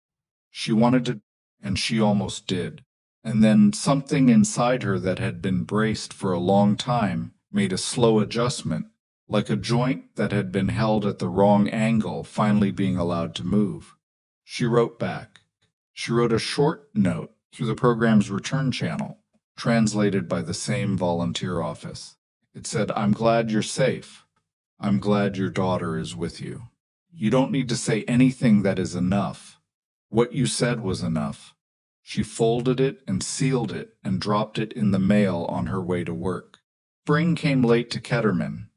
She wanted to, and she almost did. And then something inside her that had been braced for a long time made a slow adjustment, like a joint that had been held at the wrong angle finally being allowed to move. She wrote back. She wrote a short note through the program's return channel, translated by the same volunteer office. It said, "I'm glad you're safe. I'm glad your daughter is with you. You don't need to say anything that is enough. What you said was enough." She folded it and sealed it and dropped it in the mail on her way to work. Spring came late to Ketterman.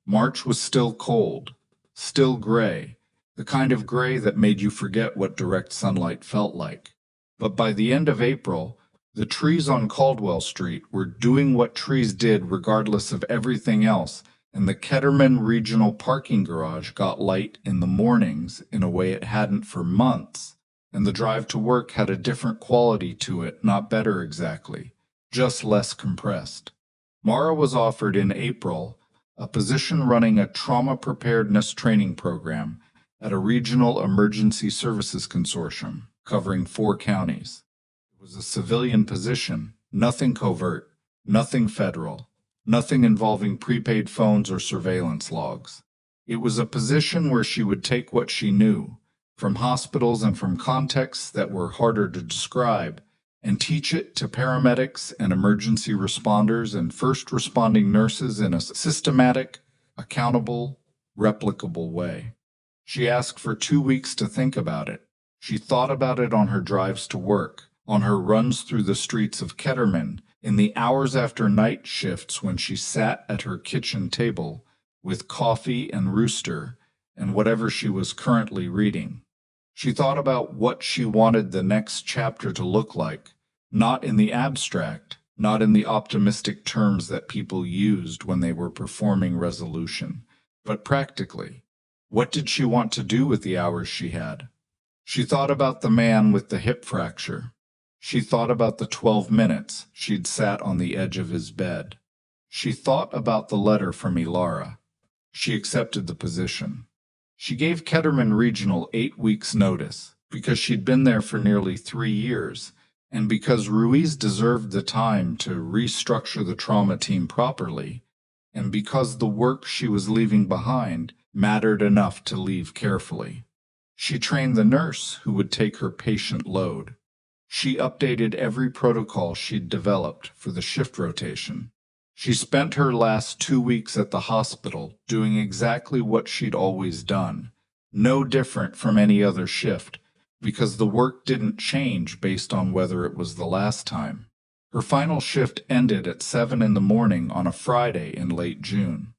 March was still cold, still gray, the kind of gray that made you forget what direct sunlight felt like. But by the end of April, the trees on Caldwell Street were doing what trees did regardless of everything else, and the Ketterman Regional Parking Garage got light in the mornings in a way it hadn't for months, and the drive to work had a different quality to it, not better exactly, just less compressed. Mara was offered in April a position running a trauma preparedness training program at a regional emergency services consortium covering 4 counties. It was a civilian position, nothing covert, nothing federal, nothing involving prepaid phones or surveillance logs. It was a position where she would take what she knew from hospitals and from contexts that were harder to describe and teach it to paramedics and emergency responders and first responding nurses in a systematic, accountable, replicable way. She asked for 2 weeks to think about it. She thought about it on her drives to work, on her runs through the streets of Ketterman, in the hours after night shifts when she sat at her kitchen table with coffee and Rooster and whatever she was currently reading. She thought about what she wanted the next chapter to look like, not in the abstract, not in the optimistic terms that people used when they were performing resolution, but practically. What did she want to do with the hours she had? She thought about the man with the hip fracture. She thought about the 12 minutes she'd sat on the edge of his bed. She thought about the letter from Ilara. She accepted the position. She gave Ketterman Regional 8 weeks' notice because she'd been there for nearly 3 years, and because Ruiz deserved the time to restructure the trauma team properly, and because the work she was leaving behind mattered enough to leave carefully. She trained the nurse who would take her patient load. She updated every protocol she'd developed for the shift rotation. She spent her last 2 weeks at the hospital doing exactly what she'd always done, no different from any other shift, because the work didn't change based on whether it was the last time. Her final shift ended at 7 in the morning on a Friday in late June.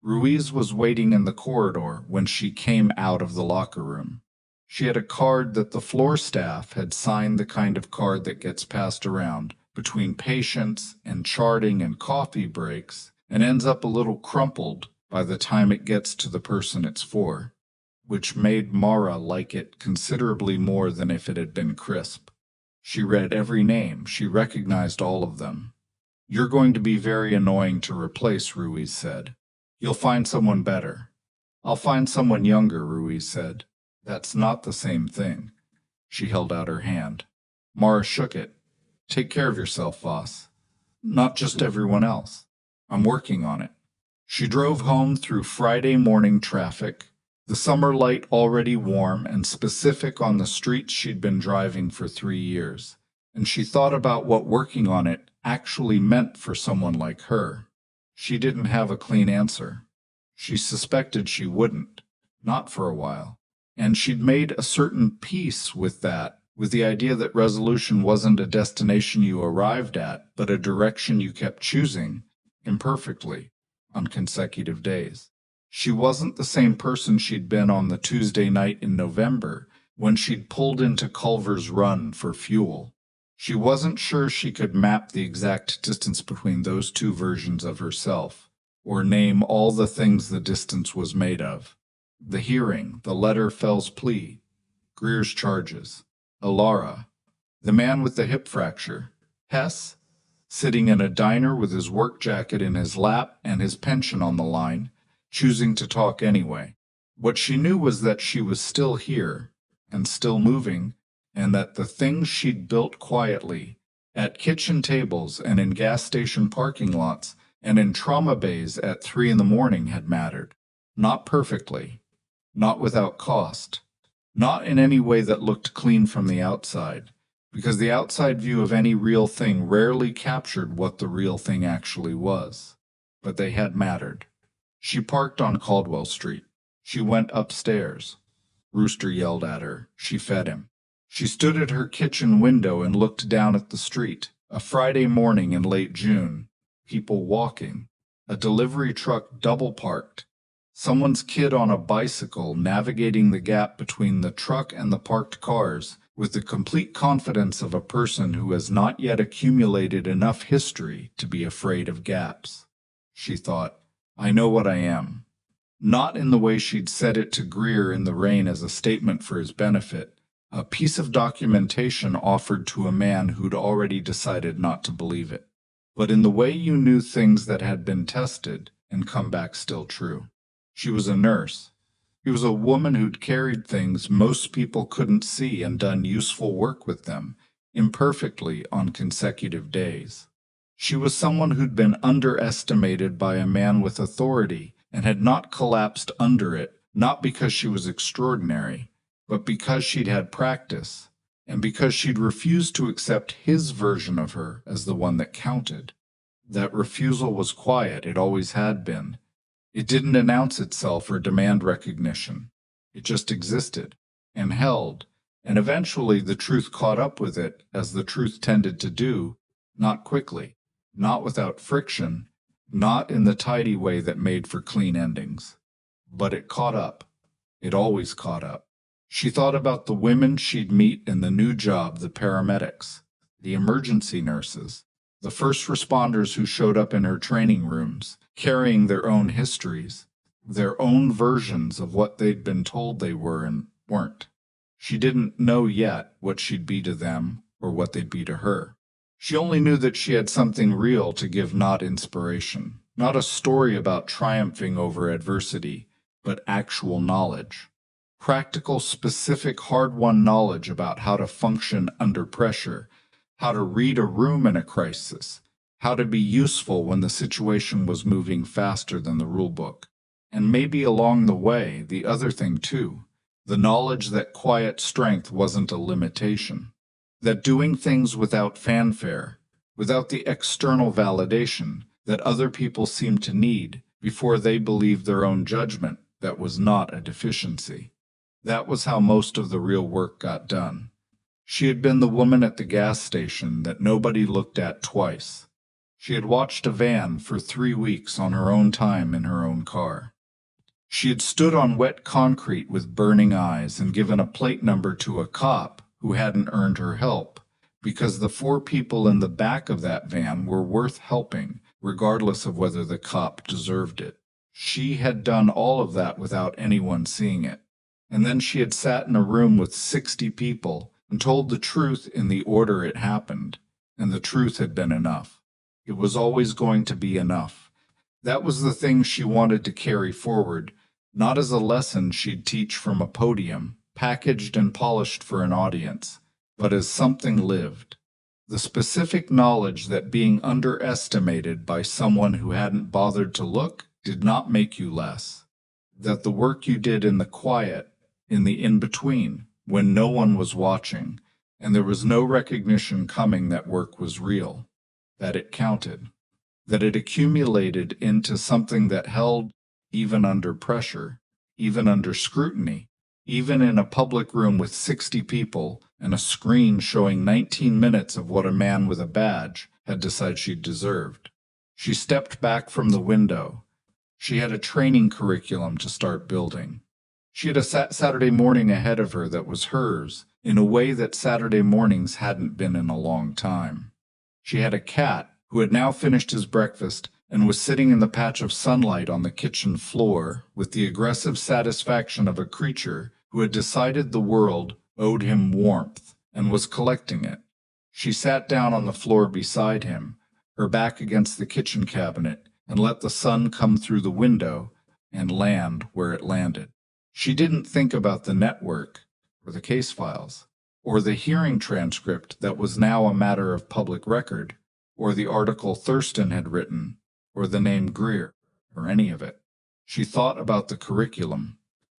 Ruiz was waiting in the corridor when she came out of the locker room. She had a card that the floor staff had signed, the kind of card that gets passed around between patients and charting and coffee breaks and ends up a little crumpled by the time it gets to the person it's for. which made Mara like it considerably more than if it had been crisp. She read every name. She recognized all of them. "You're going to be very annoying to replace," Ruiz said. "You'll find someone better." "I'll find someone younger," Ruiz said. "That's not the same thing." She held out her hand. Mara shook it. "Take care of yourself, Voss. Not just everyone else. I'm working on it." She drove home through Friday morning traffic, the summer light already warm and specific on the streets she'd been driving for 3 years, and she thought about what working on it actually meant for someone like her. She didn't have a clean answer. She suspected she wouldn't, not for a while, and she'd made a certain peace with that, with the idea that resolution wasn't a destination you arrived at, but a direction you kept choosing, imperfectly, on consecutive days. She wasn't the same person she'd been on the Tuesday night in November when she'd pulled into Culver's Run for fuel. She wasn't sure she could map the exact distance between those two versions of herself, or name all the things the distance was made of. The hearing, the letter Fell's plea, Greer's charges, Alara, the man with the hip fracture, Hess, sitting in a diner with his work jacket in his lap and his pension on the line, choosing to talk anyway. What she knew was that she was still here, and still moving, and that the things she'd built quietly, at kitchen tables and in gas station parking lots and in trauma bays at 3 in the morning had mattered. Not perfectly, not without cost, not in any way that looked clean from the outside, because the outside view of any real thing rarely captured what the real thing actually was. But they had mattered. She parked on Caldwell Street. She went upstairs. Rooster yelled at her. She fed him. She stood at her kitchen window and looked down at the street. A Friday morning in late June. People walking. A delivery truck double parked. Someone's kid on a bicycle navigating the gap between the truck and the parked cars with the complete confidence of a person who has not yet accumulated enough history to be afraid of gaps. She thought, "I know what I am." Not in the way she'd said it to Greer in the rain as a statement for his benefit, a piece of documentation offered to a man who'd already decided not to believe it, but in the way you knew things that had been tested and come back still true. She was a nurse. She was a woman who'd carried things most people couldn't see and done useful work with them, imperfectly on consecutive days. She was someone who'd been underestimated by a man with authority and had not collapsed under it, not because she was extraordinary, but because she'd had practice, and because she'd refused to accept his version of her as the one that counted. That refusal was quiet, it always had been. It didn't announce itself or demand recognition. It just existed, and held, and eventually the truth caught up with it, as the truth tended to do, not quickly, not without friction, not in the tidy way that made for clean endings. But it caught up. It always caught up. She thought about the women she'd meet in the new job, the paramedics, the emergency nurses, the first responders who showed up in her training rooms, carrying their own histories, their own versions of what they'd been told they were and weren't. She didn't know yet what she'd be to them or what they'd be to her. She only knew that she had something real to give, not inspiration, not a story about triumphing over adversity, but actual knowledge. Practical, specific, hard-won knowledge about how to function under pressure, how to read a room in a crisis, how to be useful when the situation was moving faster than the rulebook. And maybe along the way, the other thing too, the knowledge that quiet strength wasn't a limitation, that doing things without fanfare, without the external validation that other people seemed to need before they believed their own judgment, that was not a deficiency. That was how most of the real work got done. She had been the woman at the gas station that nobody looked at twice. She had watched a van for 3 weeks on her own time in her own car. She had stood on wet concrete with burning eyes and given a plate number to a cop who hadn't earned her help, because the 4 people in the back of that van were worth helping, regardless of whether the cop deserved it. She had done all of that without anyone seeing it. And then she had sat in a room with 60 people and told the truth in the order it happened, and the truth had been enough. It was always going to be enough. That was the thing she wanted to carry forward, not as a lesson she'd teach from a podium, packaged and polished for an audience, but as something lived. The specific knowledge that being underestimated by someone who hadn't bothered to look did not make you less. That the work you did in the quiet, in the in-between, when no one was watching, and there was no recognition coming that work was real, that it counted, that it accumulated into something that held even under pressure, even under scrutiny, even in a public room with 60 people and a screen showing 19 minutes of what a man with a badge had decided she deserved. She stepped back from the window. She had a training curriculum to start building. She had a Saturday morning ahead of her that was hers in a way that Saturday mornings hadn't been in a long time. She had a cat who had now finished his breakfast and was sitting in the patch of sunlight on the kitchen floor with the aggressive satisfaction of a creature who had decided the world owed him warmth and was collecting it. She sat down on the floor beside him, her back against the kitchen cabinet, and let the sun come through the window and land where it landed. She didn't think about the network, or the case files, or the hearing transcript that was now a matter of public record, or the article Thurston had written, or the name Greer, or any of it. She thought about the curriculum.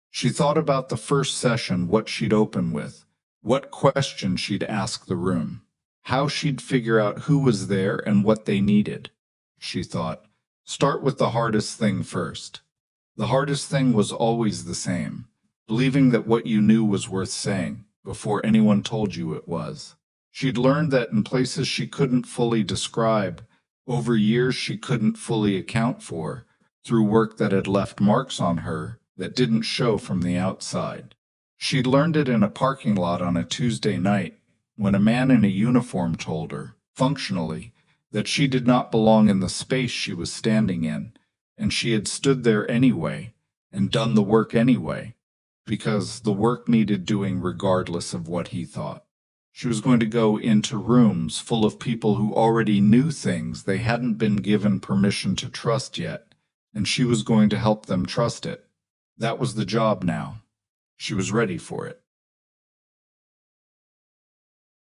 She thought about the first session, what she'd open with, what question she'd ask the room, how she'd figure out who was there and what they needed. She thought, start with the hardest thing first. The hardest thing was always the same, believing that what you knew was worth saying before anyone told you it was. She'd learned that in places she couldn't fully describe, over years she couldn't fully account for, through work that had left marks on her that didn't show from the outside. She'd learned it in a parking lot on a Tuesday night, when a man in a uniform told her, functionally, that she did not belong in the space she was standing in, and she had stood there anyway, and done the work anyway, because the work needed doing regardless of what he thought. She was going to go into rooms full of people who already knew things they hadn't been given permission to trust yet, and she was going to help them trust it. That was the job now. She was ready for it.